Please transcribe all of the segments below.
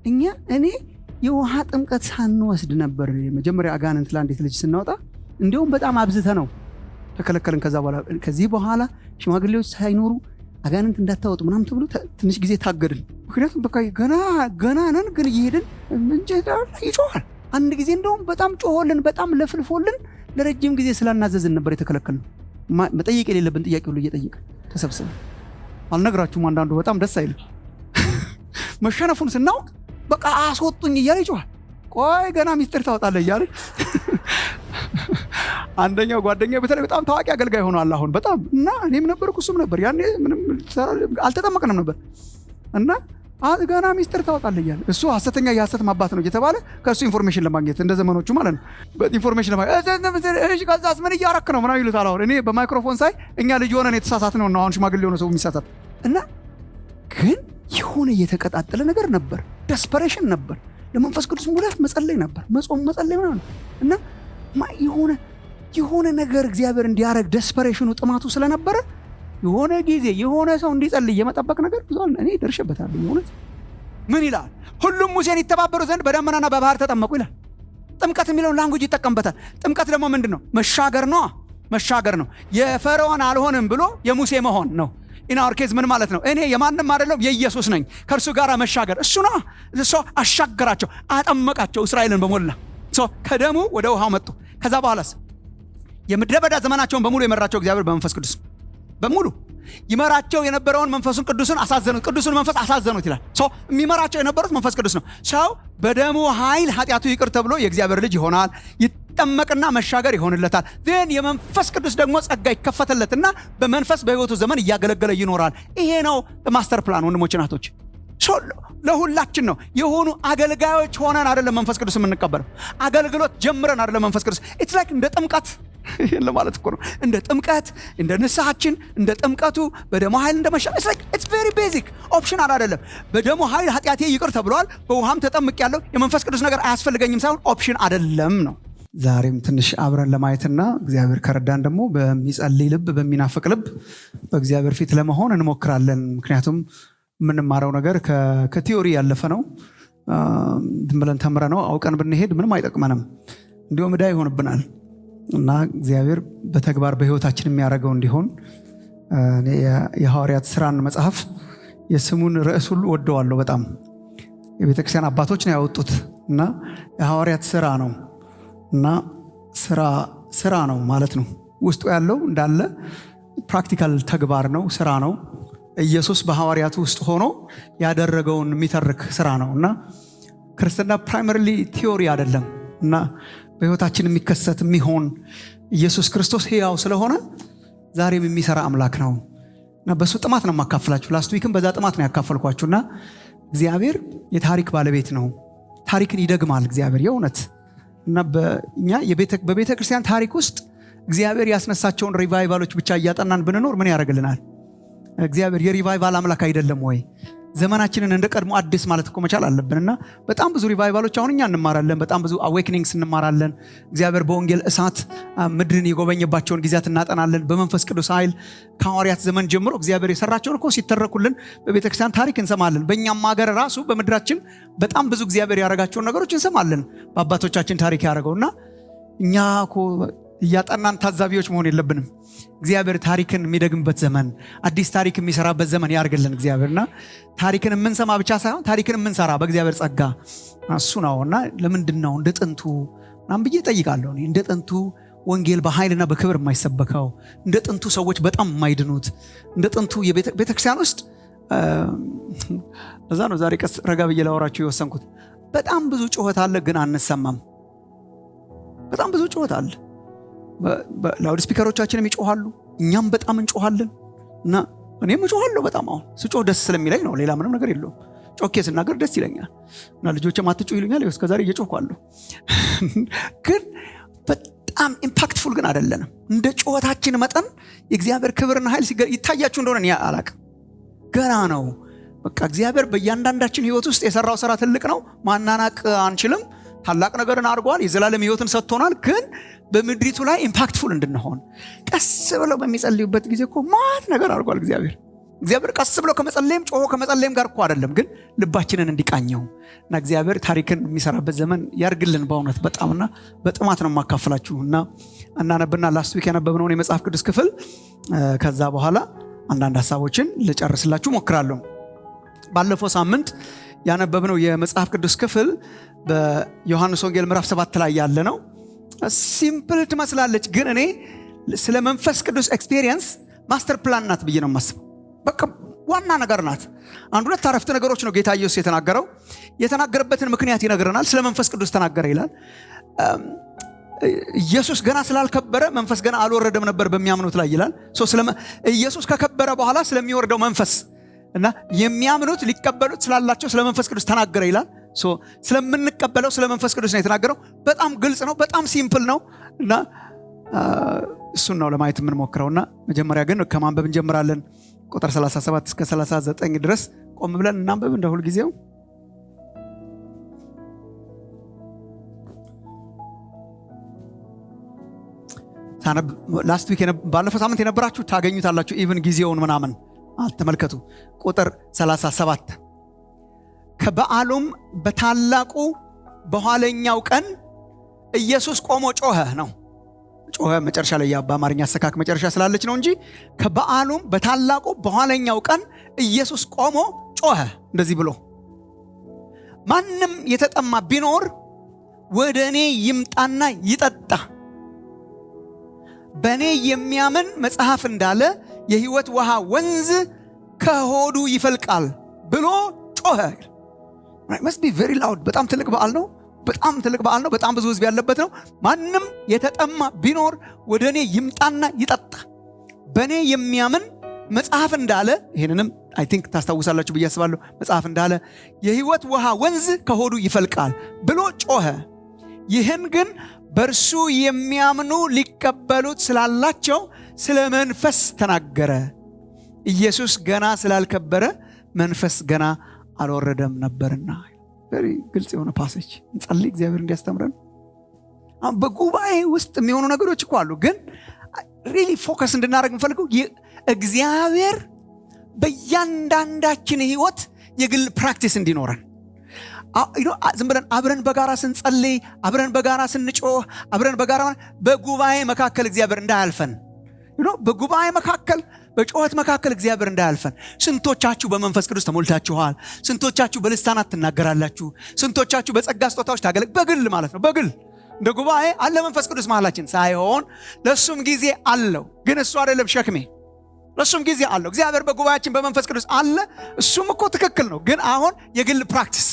እኔ የውሃ ጥምቀት ሳንወስድ ነበር መጀመሪያ አጋንንት ለአንዲት ልጅ ስናወጣ እንዲያውም በጣም አብዝተ ነው ተከለከልን። ከዚህ በኋላ ሽማግሌዎች ሳይኖሩ አጋንንት እንዳታወጡ ምናምን ተብሎ ትንሽ ጊዜ ታገድን። ምክንያቱም በቃ ገና ነን፣ ግን እየሄድን ይጮሃል። አንድ ጊዜ እንደውም በጣም ጮሆልን በጣም ለፍልፎልን ለረጅም ጊዜ ስላናዘዝን ነበር የተከለከልነው። መጠየቅ የሌለብን ጥያቄ ሁሉ እየጠየቅን ተሰብስበን አልነግራችሁም። አንዳንዱ በጣም ደስ አይልም። መሸነፉን ስናውቅ በቃ አስወጡኝ እያለ ይጮሃል። ቆይ ገና ሚስጥር ታወጣለህ እያለ አንደኛው ጓደኛዬ በተለይ በጣም ታዋቂ አገልጋይ ሆኗል አሁን በጣም እና እኔም ነበርኩ እሱም ነበር። ያኔ ምንም አልተጠመቅንም ነበር እና ገና ሚስጥር ታወጣለህ እያለ እሱ ሐሰተኛ የሐሰት ማባት ነው እየተባለ ከእሱ ኢንፎርሜሽን ለማግኘት እንደ ዘመኖቹ ማለት ነው ኢንፎርሜሽን ለማግኘት ከዛስ ምን እያረክ ነው ምናምን ይሉታል። አሁን እኔ በማይክሮፎን ሳይ እኛ ልጅ ሆነን የተሳሳት ነው አሁን ሽማግሌ ሆነ ሰው የሚሳሳት እና ግን የሆነ የተቀጣጠለ ነገር ነበር። ደስፐሬሽን ነበር። ለመንፈስ ቅዱስ ሙላት መጸለይ ነበር፣ መጾም መጸለይ ምናምን እና የሆነ ነገር እግዚአብሔር እንዲያረግ ደስፐሬሽኑ ጥማቱ ስለነበረ የሆነ ጊዜ የሆነ ሰው እንዲጸልይ የመጠበቅ ነገር ብዙ እኔ ደርሼበታለሁ። እውነት ምን ይላል? ሁሉም ሙሴን ይተባበሩ ዘንድ በደመናና በባህር ተጠመቁ ይላል። ጥምቀት የሚለውን ላንጉጅ ይጠቀምበታል። ጥምቀት ደግሞ ምንድን ነው? መሻገር ነው። የፈርዖን አልሆንም ብሎ የሙሴ መሆን ነው። ኢናወር ኬዝ ምን ማለት ነው? እኔ የማንም አይደለም የኢየሱስ ነኝ። ከእርሱ ጋር መሻገር እሱ ነው። እሱ አሻገራቸው፣ አጠመቃቸው እስራኤልን በሞላ ከደሙ ወደ ውሃው መጡ። ከዛ በኋላስ የምድረ በዳ ዘመናቸውን በሙሉ የመራቸው እግዚአብሔር በመንፈስ ቅዱስ በሙሉ ይመራቸው የነበረውን መንፈሱን ቅዱስን አሳዘኑት። ቅዱስን መንፈስ አሳዘኑት ይላል። የሚመራቸው የነበሩት መንፈስ ቅዱስ ነው። ሰው በደሙ ኃይል ኃጢአቱ ይቅር ተብሎ የእግዚአብሔር ልጅ ይሆናል። ይጠመቅና መሻገር ይሆንለታል። ግን የመንፈስ ቅዱስ ደግሞ ጸጋ ይከፈተለትና በመንፈስ በሕይወቱ ዘመን እያገለገለ ይኖራል። ይሄ ነው ማስተር ፕላን ወንድሞች ናቶች። ለሁላችን ነው። የሆኑ አገልጋዮች ሆነን አይደለም መንፈስ ቅዱስ የምንቀበለው። አገልግሎት ጀምረን አይደለም መንፈስ ቅዱስ ኢትስ ላይክ እንደ ጥምቀት ለማለት እኮ ነው። እንደ ጥምቀት እንደ ንስሐችን እንደ ጥምቀቱ በደሙ ኃይል እንደመሻገር ኢትስ ቬሪ ቤዚክ ኦፕሽናል አይደለም። በደሙ ኃይል ኃጢአቴ ይቅር ተብሏል፣ በውሃም ተጠምቄያለሁ፣ የመንፈስ ቅዱስ ነገር አያስፈልገኝም ሳይሆን ኦፕሽን አይደለም ነው። ዛሬም ትንሽ አብረን ለማየትና እግዚአብሔር ከረዳን ደግሞ በሚጸልይ ልብ በሚናፍቅ ልብ በእግዚአብሔር ፊት ለመሆን እንሞክራለን። ምክንያቱም የምንማረው ነገር ከቲዮሪ ያለፈ ነው። ዝም ብለን ተምረ ነው አውቀን ብንሄድ ምንም አይጠቅመንም፣ እንዲሁም ዕዳ ይሆንብናል እና እግዚአብሔር በተግባር በሕይወታችን የሚያደርገው እንዲሆን እኔ የሐዋርያት ሥራን መጽሐፍ የስሙን ርዕስ ሁሉ ወደዋለሁ በጣም። የቤተክርስቲያን አባቶች ነው ያወጡት እና የሐዋርያት ሥራ ነው እና ሥራ ነው ማለት ነው። ውስጡ ያለው እንዳለ ፕራክቲካል ተግባር ነው፣ ሥራ ነው። ኢየሱስ በሐዋርያቱ ውስጥ ሆኖ ያደረገውን የሚተርክ ሥራ ነው እና ክርስትና ፕራይመሪሊ ቲዮሪ አይደለም እና በሕይወታችን የሚከሰት የሚሆን ኢየሱስ ክርስቶስ ሕያው ስለሆነ ዛሬም የሚሰራ አምላክ ነው እና በሱ ጥማት ነው የማካፈላችሁ። ላስት ዊክም በዛ ጥማት ነው ያካፈልኳችሁና እግዚአብሔር የታሪክ ባለቤት ነው። ታሪክን ይደግማል እግዚአብሔር የእውነት እና በእኛ በቤተ ክርስቲያን ታሪክ ውስጥ እግዚአብሔር ያስነሳቸውን ሪቫይቫሎች ብቻ እያጠናን ብንኖር ምን ያደርግልናል? እግዚአብሔር የሪቫይቫል አምላክ አይደለም ወይ? ዘመናችንን እንደ ቀድሞ አዲስ ማለት እኮ መቻል አለብንና በጣም ብዙ ሪቫይቫሎች አሁን እኛ እንማራለን። በጣም ብዙ አዌክኒንግስ እንማራለን። እግዚአብሔር በወንጌል እሳት ምድርን የጎበኘባቸውን ጊዜያት እናጠናለን። በመንፈስ ቅዱስ ኃይል ከሐዋርያት ዘመን ጀምሮ እግዚአብሔር የሰራቸውን እኮ ሲተረኩልን በቤተክርስቲያን ታሪክ እንሰማለን። በእኛም ሀገር ራሱ በምድራችን በጣም ብዙ እግዚአብሔር ያደረጋቸውን ነገሮች እንሰማለን። በአባቶቻችን ታሪክ ያደረገውና እኛ እኮ እያጠናን ታዛቢዎች መሆን የለብንም። እግዚአብሔር ታሪክን የሚደግምበት ዘመን፣ አዲስ ታሪክ የሚሰራበት ዘመን ያርግልን እግዚአብሔርና ታሪክን የምንሰማ ብቻ ሳይሆን ታሪክን የምንሰራ በእግዚአብሔር ጸጋ እሱ ነውና ለምንድን ነው እንደ ጥንቱ ምናምን ብዬ ጠይቃለሁ። እንደ ጥንቱ ወንጌል በኃይልና በክብር የማይሰበከው፣ እንደ ጥንቱ ሰዎች በጣም የማይድኑት፣ እንደ ጥንቱ ቤተክርስቲያን ውስጥ ለዛ ነው ዛሬ ቀስ ረጋ ብዬ ላወራችሁ የወሰንኩት። በጣም ብዙ ጩኸት አለ ግን አንሰማም። በጣም ብዙ ጩኸት አለ። ላውድ ስፒከሮቻችንም ይጮሃሉ፣ እኛም በጣም እንጮሃለን እና እኔም እጮሃለሁ በጣም። አሁን ስጮህ ደስ ስለሚለኝ ነው፣ ሌላ ምንም ነገር የለውም። ጮኬ ስናገር ደስ ይለኛል እና ልጆችም አትጮህ ይሉኛል። እስከዛሬ እየጮህኳለሁ ግን በጣም ኢምፓክትፉል ግን አይደለንም። እንደ ጩኸታችን መጠን የእግዚአብሔር ክብርና ኃይል ይታያችሁ እንደሆነ እኔ አላቅም። ገና ነው በቃ እግዚአብሔር በእያንዳንዳችን ህይወት ውስጥ የሰራው ስራ ትልቅ ነው፣ ማናናቅ አንችልም። ታላቅ ነገርን አድርጓል፣ የዘላለም ህይወትን ሰጥቶናል። ግን በምድሪቱ ላይ ኢምፓክትፉል እንድንሆን ቀስ ብለው በሚጸልዩበት ጊዜ እኮ ማት ነገር አድርጓል እግዚአብሔር እግዚአብሔር ቀስ ብሎ ከመጸለይም ጮሆ ከመጸለይም ጋር እኮ አይደለም፣ ግን ልባችንን እንዲቃኘው እና እግዚአብሔር ታሪክን የሚሰራበት ዘመን ያርግልን። በእውነት በጣምና በጥማት ነው የማካፈላችሁ እና እናነብና ላስት ዊክ ያነበብነውን የመጽሐፍ ቅዱስ ክፍል ከዛ በኋላ አንዳንድ ሐሳቦችን ልጨርስላችሁ ሞክራለሁ። ባለፈው ሳምንት ያነበብነው የመጽሐፍ ቅዱስ ክፍል በዮሐንስ ወንጌል ምዕራፍ 7 ላይ ያለ ነው። ሲምፕል ትመስላለች፣ ግን እኔ ስለ መንፈስ ቅዱስ ኤክስፒሪየንስ ማስተር ፕላን ናት ብዬ ነው የማስበው። በቃ ዋና ነገር ናት። አንድ ሁለት አረፍተ ነገሮች ነው ጌታ ኢየሱስ የተናገረው። የተናገረበትን ምክንያት ይነግረናል። ስለ መንፈስ ቅዱስ ተናገረ ይላል። ኢየሱስ ገና ስላልከበረ መንፈስ ገና አልወረደም ነበር በሚያምኑት ላይ ይላል። ኢየሱስ ከከበረ በኋላ ስለሚወርደው መንፈስ እና የሚያምኑት ሊቀበሉት ስላላቸው ስለ መንፈስ ቅዱስ ተናገረ ይላል። ስለምንቀበለው ስለ መንፈስ ቅዱስ ነው የተናገረው። በጣም ግልጽ ነው፣ በጣም ሲምፕል ነው እና እሱን ነው ለማየት የምንሞክረውና መጀመሪያ ግን ከማንበብ እንጀምራለን። ቁጥር 37 እስከ 39 ድረስ ቆም ብለን እናንበብ እንደ ሁል ጊዜው። ላስት ዊክ ባለፈው ሳምንት የነበራችሁ ታገኙታላችሁ። ኢቭን ጊዜውን ምናምን አልተመልከቱ። ቁጥር 37 ከበዓሉም በታላቁ በኋለኛው ቀን ኢየሱስ ቆሞ ጮኸ ነው። ጮኸ መጨረሻ ላይ በአማርኛ አሰካክ መጨረሻ ስላለች ነው እንጂ ከበዓሉም በታላቁ በኋለኛው ቀን ኢየሱስ ቆሞ ጮኸ እንደዚህ ብሎ፣ ማንም የተጠማ ቢኖር ወደ እኔ ይምጣና ይጠጣ፣ በእኔ የሚያምን መጽሐፍ እንዳለ የሕይወት ውሃ ወንዝ ከሆዱ ይፈልቃል ብሎ ጮኸ። must be very loud። በጣም ትልቅ በዓል ነው። በጣም ትልቅ በዓል ነው። በጣም ብዙ ሕዝብ ያለበት ነው። ማንም የተጠማ ቢኖር ወደ እኔ ይምጣና ይጠጣ፣ በእኔ የሚያምን መጽሐፍ እንዳለ፣ ይህንንም አይ ቲንክ ታስታውሳላችሁ ብዬ አስባለሁ። መጽሐፍ እንዳለ የሕይወት ውሃ ወንዝ ከሆዱ ይፈልቃል ብሎ ጮኸ። ይህን ግን በእርሱ የሚያምኑ ሊቀበሉት ስላላቸው ስለ መንፈስ ተናገረ። ኢየሱስ ገና ስላልከበረ መንፈስ ገና አልወረደም ነበርና። ግልጽ የሆነ ፓሴጅ እንጸልይ፣ እግዚአብሔር እንዲያስተምረን። በጉባኤ ውስጥ የሚሆኑ ነገሮች እኮ አሉ፣ ግን ሪሊ ፎከስ እንድናደርግ እንፈልገው እግዚአብሔር በእያንዳንዳችን ህይወት የግል ፕራክቲስ እንዲኖረን። ዝም ብለን አብረን በጋራ ስንጸልይ፣ አብረን በጋራ ስንጮህ፣ አብረን በጋራ በጉባኤ መካከል እግዚአብሔር እንዳያልፈን፣ በጉባኤ መካከል በጮህት መካከል እግዚአብሔር እንዳያልፈን። ስንቶቻችሁ በመንፈስ ቅዱስ ተሞልታችኋል? ስንቶቻችሁ በልሳናት ትናገራላችሁ? ስንቶቻችሁ በጸጋ ስጦታዎች በግል ማለት ነው። በግል እንደ ጉባኤ አለ መንፈስ ቅዱስ መሃላችን ሳይሆን ለሱም ጊዜ አለው። ግን እሱ አይደለም ሸክሜ፣ ለሱም ጊዜ አለው። እግዚአብሔር በጉባኤያችን በመንፈስ ቅዱስ አለ። እሱም እኮ ትክክል ነው። ግን አሁን የግል ፕራክቲስ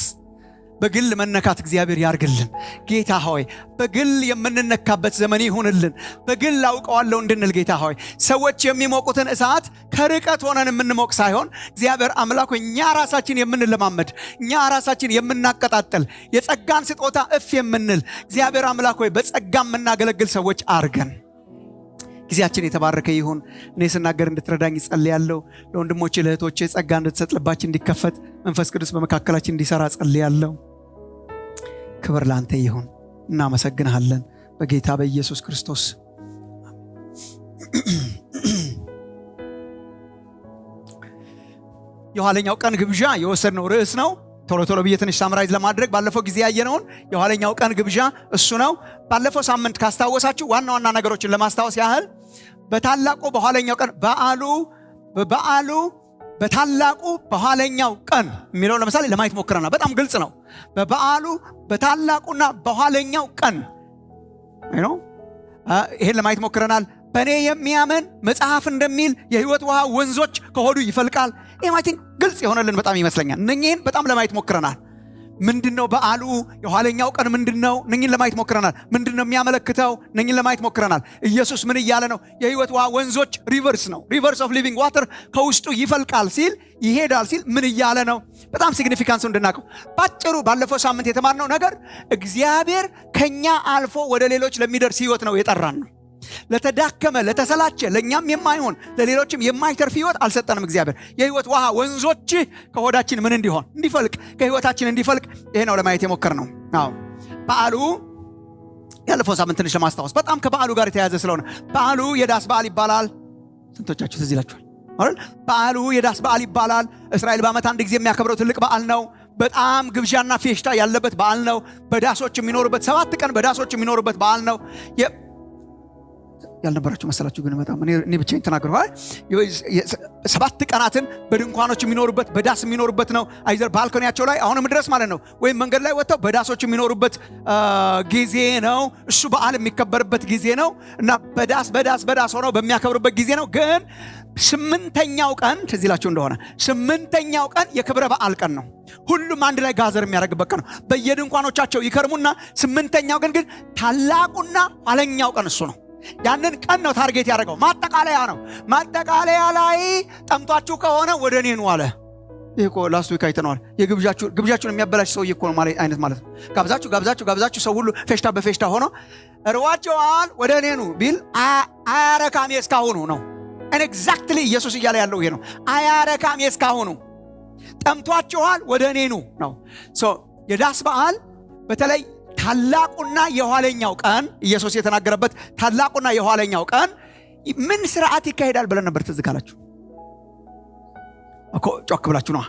በግል መነካት እግዚአብሔር ያርግልን። ጌታ ሆይ በግል የምንነካበት ዘመን ይሁንልን። በግል አውቀዋለሁ እንድንል ጌታ ሆይ ሰዎች የሚሞቁትን እሳት ከርቀት ሆነን የምንሞቅ ሳይሆን እግዚአብሔር አምላክ እኛ ራሳችን የምንለማመድ፣ እኛ ራሳችን የምናቀጣጥል፣ የጸጋን ስጦታ እፍ የምንል እግዚአብሔር አምላክ ሆይ በጸጋ የምናገለግል ሰዎች አርገን። ጊዜያችን የተባረከ ይሁን። እኔ ስናገር እንድትረዳኝ ጸልያለሁ። ለወንድሞቼ ለእህቶቼ ጸጋ እንድትሰጥ፣ ልባችን እንዲከፈት፣ መንፈስ ቅዱስ በመካከላችን እንዲሰራ ጸልያለሁ። ክብር ላንተ ይሁን። እናመሰግንሃለን በጌታ በኢየሱስ ክርስቶስ። የኋለኛው ቀን ግብዣ የወሰድነው ርዕስ ነው። ቶሎ ቶሎ ብዬ ትንሽ ሳምራይዝ ለማድረግ ባለፈው ጊዜ ያየነውን የኋለኛው ቀን ግብዣ እሱ ነው። ባለፈው ሳምንት ካስታወሳችሁ ዋና ዋና ነገሮችን ለማስታወስ ያህል በታላቁ በኋለኛው ቀን በዓሉ በታላቁ በኋለኛው ቀን የሚለው ለምሳሌ ለማየት ሞክረናል። በጣም ግልጽ ነው። በበዓሉ በታላቁና በኋለኛው ቀን ይሄን ለማየት ሞክረናል። በእኔ የሚያምን መጽሐፍ እንደሚል የሕይወት ውሃ ወንዞች ከሆዱ ይፈልቃል። ይሄ አይ ቲንክ ግልጽ የሆነልን በጣም ይመስለኛል። እነኚህን በጣም ለማየት ሞክረናል። ምንድነው በዓሉ? የኋለኛው ቀን ምንድነው? እነኚህን ለማየት ሞክረናል። ምንድነው የሚያመለክተው? እነኚህን ለማየት ሞክረናል። ኢየሱስ ምን እያለ ነው? የሕይወት ውሃ ወንዞች ሪቨርስ ነው። ሪቨርስ ኦፍ ሊቪንግ ዋተር ከውስጡ ይፈልቃል ሲል ይሄዳል ሲል ምን እያለ ነው? በጣም ሲግኒፊካንስ እንድናቀው ባጭሩ ባለፈው ሳምንት የተማርነው ነገር እግዚአብሔር ከኛ አልፎ ወደ ሌሎች ለሚደርስ ሕይወት ነው የጠራን ነው። ለተዳከመ ለተሰላቸ ለኛም የማይሆን ለሌሎችም የማይተርፍ ሕይወት አልሰጠንም። እግዚአብሔር የሕይወት ውሃ ወንዞች ከሆዳችን ምን እንዲሆን እንዲፈልቅ ከሕይወታችን እንዲፈልቅ ይሄ ነው ለማየት የሞከርነው። አዎ በዓሉ ያለፈው ሳምንት ትንሽ ለማስታወስ በጣም ከበዓሉ ጋር የተያያዘ ስለሆነ በዓሉ የዳስ በዓል ይባላል። ስንቶቻችሁ ትዝ ይላችኋል? አይደል? በዓሉ የዳስ በዓል ይባላል። እስራኤል በዓመት አንድ ጊዜ የሚያከብረው ትልቅ በዓል ነው። በጣም ግብዣና ፌሽታ ያለበት በዓል ነው። በዳሶች የሚኖሩበት 7 ቀን በዳሶች የሚኖሩበት በዓል ነው። ያልነበራችሁ መሰላችሁ ግን በጣም እኔ ብቻዬን ተናገርኩ። 7 ቀናትን በድንኳኖች የሚኖሩበት በዳስ የሚኖሩበት ነው። አይዘር ባልኮኒያቸው ላይ አሁንም ድረስ ማለት ነው፣ ወይም መንገድ ላይ ወጥተው በዳሶች የሚኖሩበት ጊዜ ነው። እሱ በዓል የሚከበርበት ጊዜ ነው እና በዳስ ሆነው በሚያከብሩበት ጊዜ ነው። ግን 8ኛው ቀን ትዝ ይላችሁ እንደሆነ 8ኛው ቀን የክብረ በዓል ቀን ነው። ሁሉም አንድ ላይ ጋዘር የሚያደርግበት ቀን ነው። በየድንኳኖቻቸው ይከርሙና 8ኛው ቀን ግን ታላቁና ኋለኛው ቀን እሱ ነው። ያንን ቀን ነው ታርጌት ያደረገው። ማጠቃለያ ነው። ማጠቃለያ ላይ ጠምቷችሁ ከሆነ ወደ እኔ ኑ አለ። ይሄ እኮ ላስት ዊክ አይተነዋል። ግብዣችሁን የሚያበላሽ ሰውዬ እኮ ነው ማለት ነው። ጋብዛችሁ ሰው ሁሉ ፌሽታ በፌሽታ ሆኖ እርዋቸዋል ወደ እኔ ኑ ቢል አያረካም እስካሁኑ ነው። ኤግዛክትሊ ኢየሱስ እያለ ያለው ይሄ ነው። አያረካም እስካሁኑ፣ ጠምቷችኋል ወደ እኔ ኑ ነው። የዳስ በዓል በተለይ ታላቁና የኋለኛው ቀን ኢየሱስ የተናገረበት ታላቁና የኋለኛው ቀን ምን ስርዓት ይካሄዳል ብለን ነበር? ትዝ ካላችሁ እኮ ጮክ ብላችሁ ነው።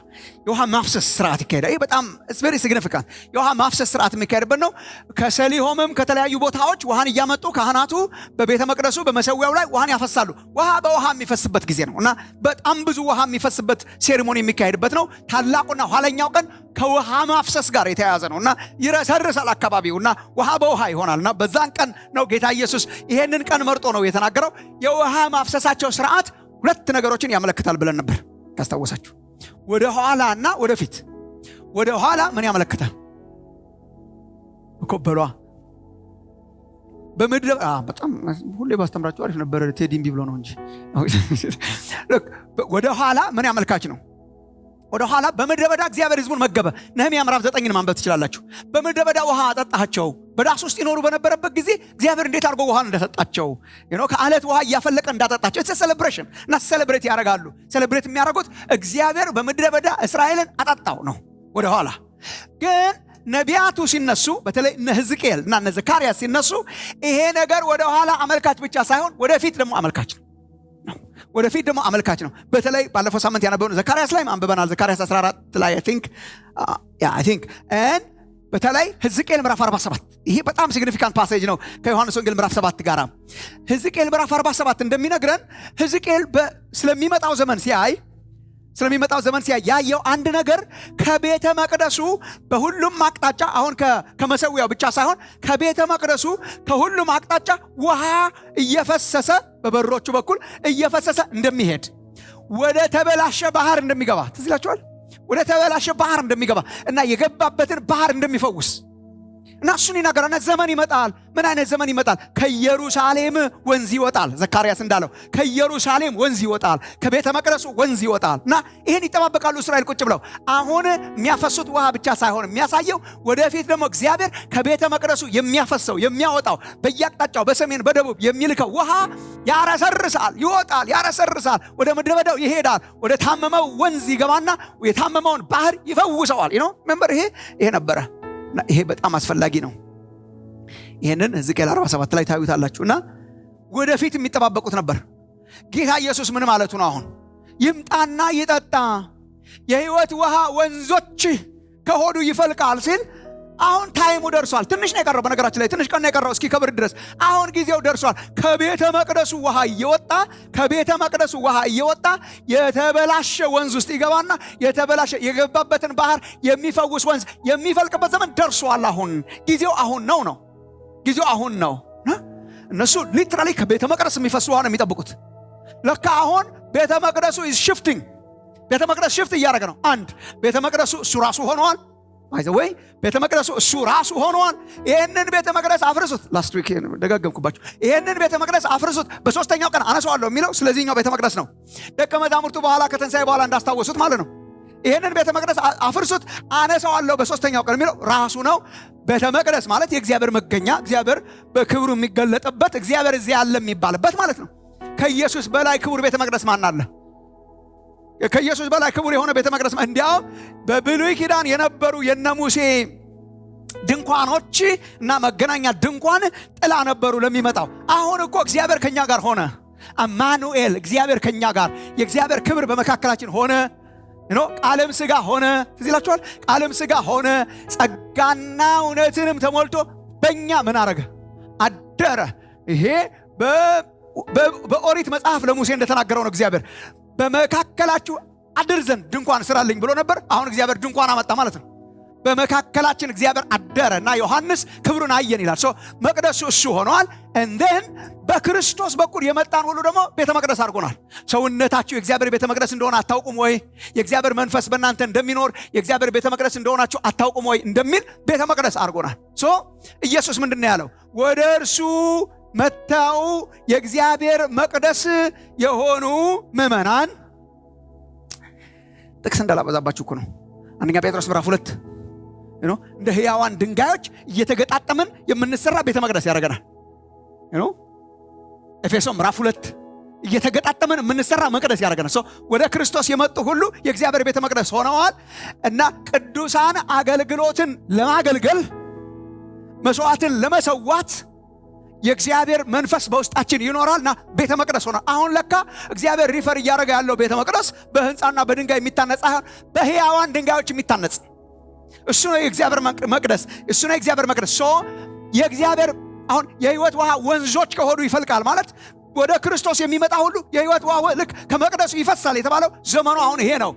የውሃ ማፍሰስ ስርዓት ይካሄዳል። ይሄ በጣም it's very significant። የውሃ ማፍሰስ ስርዓት የሚካሄድበት ነው። ከሰሊሆምም ከተለያዩ ቦታዎች ውሃን እያመጡ ካህናቱ በቤተ መቅደሱ በመሰዊያው ላይ ውሃን ያፈሳሉ። ውሃ በውሃ የሚፈስበት ጊዜ ነው እና በጣም ብዙ ውሃ የሚፈስበት ሴሪሞኒ የሚካሄድበት ነው። ታላቁና ኋለኛው ቀን ከውሃ ማፍሰስ ጋር የተያያዘ ነው እና ይረሰርሳል አካባቢውና ውሃ በውሃ ይሆናልና በዛን ቀን ነው ጌታ ኢየሱስ ይሄንን ቀን መርጦ ነው የተናገረው። የውሃ ማፍሰሳቸው ስርዓት 2 ነገሮችን ያመለክታል ብለን ነበር ካስታወሳችሁ። ወደ ኋላና ወደ ፊት። ወደ ኋላ ምን ያመለክታል እኮ በሏ በመድረብ በጣም ሁሌ ባስተምራችሁ አሪፍ ነበር። ቴዲም ቢብሎ ነው እንጂ ወደ ኋላ ምን ያመልካች ነው? ወደ ኋላ በምድረ በዳ እግዚአብሔር ሕዝቡን መገበ። ነህምያ ምዕራፍ 9ን ማንበብ ትችላላችሁ። በምድረ በዳ ውሃ አጠጣቸው። በዳስ ውስጥ ይኖሩ በነበረበት ጊዜ እግዚአብሔር እንዴት አድርጎ ውሃን እንደሰጣቸው ከአለት ውሃ እያፈለቀ እንዳጠጣቸው it's a celebration እና ሴሌብሬት ያደርጋሉ። ሴሌብሬት የሚያደርጉት እግዚአብሔር በምድረ በዳ እስራኤልን አጠጣው ነው። ወደ ኋላ ግን ነቢያቱ ሲነሱ በተለይ እነ ሕዝቅኤል እና እነ ዘካርያስ ሲነሱ ይሄ ነገር ወደ ኋላ አመልካች ብቻ ሳይሆን ወደፊት ደግሞ አመልካች ነው። ወደፊት ደግሞ አመልካች ነው። በተለይ ባለፈው ሳምንት ያነበብነው ዘካርያስ ላይ አንብበናል። ዘካርያስ 14 ላይ I think and በተለይ ሕዝቅኤል ምዕራፍ 47 ይሄ በጣም ሲግኒፊካንት ፓሴጅ ነው ከዮሐንስ ወንጌል ምዕራፍ 7 ጋር። ሕዝቅኤል ምዕራፍ 47 እንደሚነግረን ሕዝቅኤል ስለሚመጣው ዘመን ሲያይ ያየው አንድ ነገር ከቤተ መቅደሱ በሁሉም አቅጣጫ አሁን ከመሰዊያው ብቻ ሳይሆን ከቤተ መቅደሱ ከሁሉም አቅጣጫ ውሃ እየፈሰሰ በበሮቹ በኩል እየፈሰሰ እንደሚሄድ ወደ ተበላሸ ባህር እንደሚገባ ትዝ ይላችኋል። ወደ ተበላሸ ባህር እንደሚገባ እና የገባበትን ባህር እንደሚፈውስ እና እሱን ይናገራልና ዘመን ይመጣል። ምን አይነት ዘመን ይመጣል? ከኢየሩሳሌም ወንዝ ይወጣል። ዘካርያስ እንዳለው ከኢየሩሳሌም ወንዝ ይወጣል፣ ከቤተ መቅደሱ ወንዝ ይወጣል። እና ይሄን ይጠባበቃሉ እስራኤል ቁጭ ብለው። አሁን የሚያፈሱት ውሃ ብቻ ሳይሆን የሚያሳየው ወደፊት ደግሞ እግዚአብሔር ከቤተ መቅደሱ የሚያፈሰው የሚያወጣው በየአቅጣጫው በሰሜን በደቡብ የሚልከው ውሃ ያረሰርሳል፣ ይወጣል፣ ያረሰርሳል፣ ወደ ምድረ በዳው ይሄዳል። ወደ ታመመው ወንዝ ይገባና የታመመውን ባህር ይፈውሰዋል። ሜምበር ይሄ ነበረ። ይሄ በጣም አስፈላጊ ነው። ይሄንን ሕዝቅኤል 47 ላይ ታዩታላችሁና ወደፊት የሚጠባበቁት ነበር። ጌታ ኢየሱስ ምን ማለቱ ነው? አሁን ይምጣና ይጠጣ፣ የሕይወት ውሃ ወንዞች ከሆዱ ይፈልቃል ሲል አሁን ታይሙ ደርሷል። ትንሽ ነው የቀረው። በነገራችን ላይ ትንሽ ቀን ነው የቀረው እስኪ ከብር ድረስ። አሁን ጊዜው ደርሷል። ከቤተ መቅደሱ ውሃ እየወጣ የተበላሸ ወንዝ ውስጥ ይገባና የተበላሸ የገባበትን ባህር የሚፈውስ ወንዝ የሚፈልቅበት ዘመን ደርሷል። አሁን ጊዜው አሁን ነው። ጊዜው አሁን ነው። እነሱ ሊትራሊ ከቤተ መቅደስ የሚፈስ ውሃ ነው የሚጠብቁት። ለካ አሁን ቤተ መቅደሱ ሽፍቲንግ፣ ቤተ መቅደስ ሽፍት እያደረገ ነው። አንድ ቤተ መቅደሱ እሱ ራሱ ሆኗል። ወይ ቤተ መቅደሱ እሱ ራሱ ሆኗል። ይሄንን ቤተ መቅደስ አፍርሱት። ላስት ዊክ ደጋገምኩባችሁ። ይሄንን ቤተ መቅደስ አፍርሱት፣ በሶስተኛው ቀን አነሳዋለሁ የሚለው ስለዚህኛው ቤተ መቅደስ ነው። ደቀ መዛሙርቱ በኋላ ከትንሣኤ በኋላ እንዳስታወሱት ማለት ነው። ይሄንን ቤተ መቅደስ አፍርሱት፣ አነሳዋለሁ በሶስተኛው ቀን የሚለው ራሱ ነው። ቤተ መቅደስ ማለት የእግዚአብሔር መገኛ፣ እግዚአብሔር በክብሩ የሚገለጥበት፣ እግዚአብሔር እዚያ ያለ የሚባልበት ማለት ነው። ከኢየሱስ በላይ ክቡር ቤተ መቅደስ ማን አለ? ከኢየሱስ በላይ ክቡር የሆነ ቤተ መቅደስ እንዲያውም በብሉይ ኪዳን የነበሩ የነ ሙሴ ድንኳኖች እና መገናኛ ድንኳን ጥላ ነበሩ ለሚመጣው። አሁን እኮ እግዚአብሔር ከኛ ጋር ሆነ። አማኑኤል እግዚአብሔር ከኛ ጋር የእግዚአብሔር ክብር በመካከላችን ሆነ ቃልም ሥጋ ሆነ ትዝ ይላችኋል ቃልም ሥጋ ሆነ ጸጋና እውነትንም ተሞልቶ በእኛ ምን አረገ አደረ ይሄ በኦሪት መጽሐፍ ለሙሴ እንደተናገረው ነው እግዚአብሔር በመካከላችሁ አድር ዘንድ ድንኳን ስራልኝ ብሎ ነበር አሁን እግዚአብሔር ድንኳን አመጣ ማለት ነው በመካከላችን እግዚአብሔር አደረ እና ዮሐንስ ክብሩን አየን ይላል መቅደሱ እሱ ሆኗል እንደን በክርስቶስ በኩል የመጣን ሁሉ ደግሞ ቤተ መቅደስ አድርጎናል ሰውነታችሁ የእግዚአብሔር ቤተ መቅደስ እንደሆነ አታውቁም ወይ የእግዚአብሔር መንፈስ በእናንተ እንደሚኖር የእግዚአብሔር ቤተ መቅደስ እንደሆናችሁ አታውቁም ወይ እንደሚል ቤተ መቅደስ አድርጎናል ኢየሱስ ምንድነው ያለው ወደ እርሱ መጣው የእግዚአብሔር መቅደስ የሆኑ ምዕመናን ጥቅስ እንዳላበዛባችሁ እኮ ነው አንደኛ ጴጥሮስ ምዕራፍ 2 እንደ ሕያዋን ድንጋዮች እየተገጣጠምን የምንሰራ ቤተ መቅደስ ያደርገናል ኤፌሶን ምዕራፍ 2 እየተገጣጠምን የምንሰራ መቅደስ ያደርገናል ወደ ክርስቶስ የመጡ ሁሉ የእግዚአብሔር ቤተ መቅደስ ሆነዋል እና ቅዱሳን አገልግሎትን ለማገልገል መስዋዕትን ለመሰዋት የእግዚአብሔር መንፈስ በውስጣችን ይኖራልና ቤተ መቅደስ ሆነ አሁን ለካ እግዚአብሔር ሪፈር እያደረገ ያለው ቤተ መቅደስ በህንጻና በድንጋይ የሚታነጽ አይደል በሕያዋን ድንጋዮች የሚታነጽ እሱ ነው የእግዚአብሔር መቅደስ እሱ ነው የእግዚአብሔር መቅደስ የእግዚአብሔር አሁን የሕይወት ውሃ ወንዞች ከሆዱ ይፈልቃል ማለት ወደ ክርስቶስ የሚመጣ ሁሉ የሕይወት ውሃ ልክ ከመቅደሱ ይፈሳል የተባለው ዘመኑ አሁን ይሄ ነው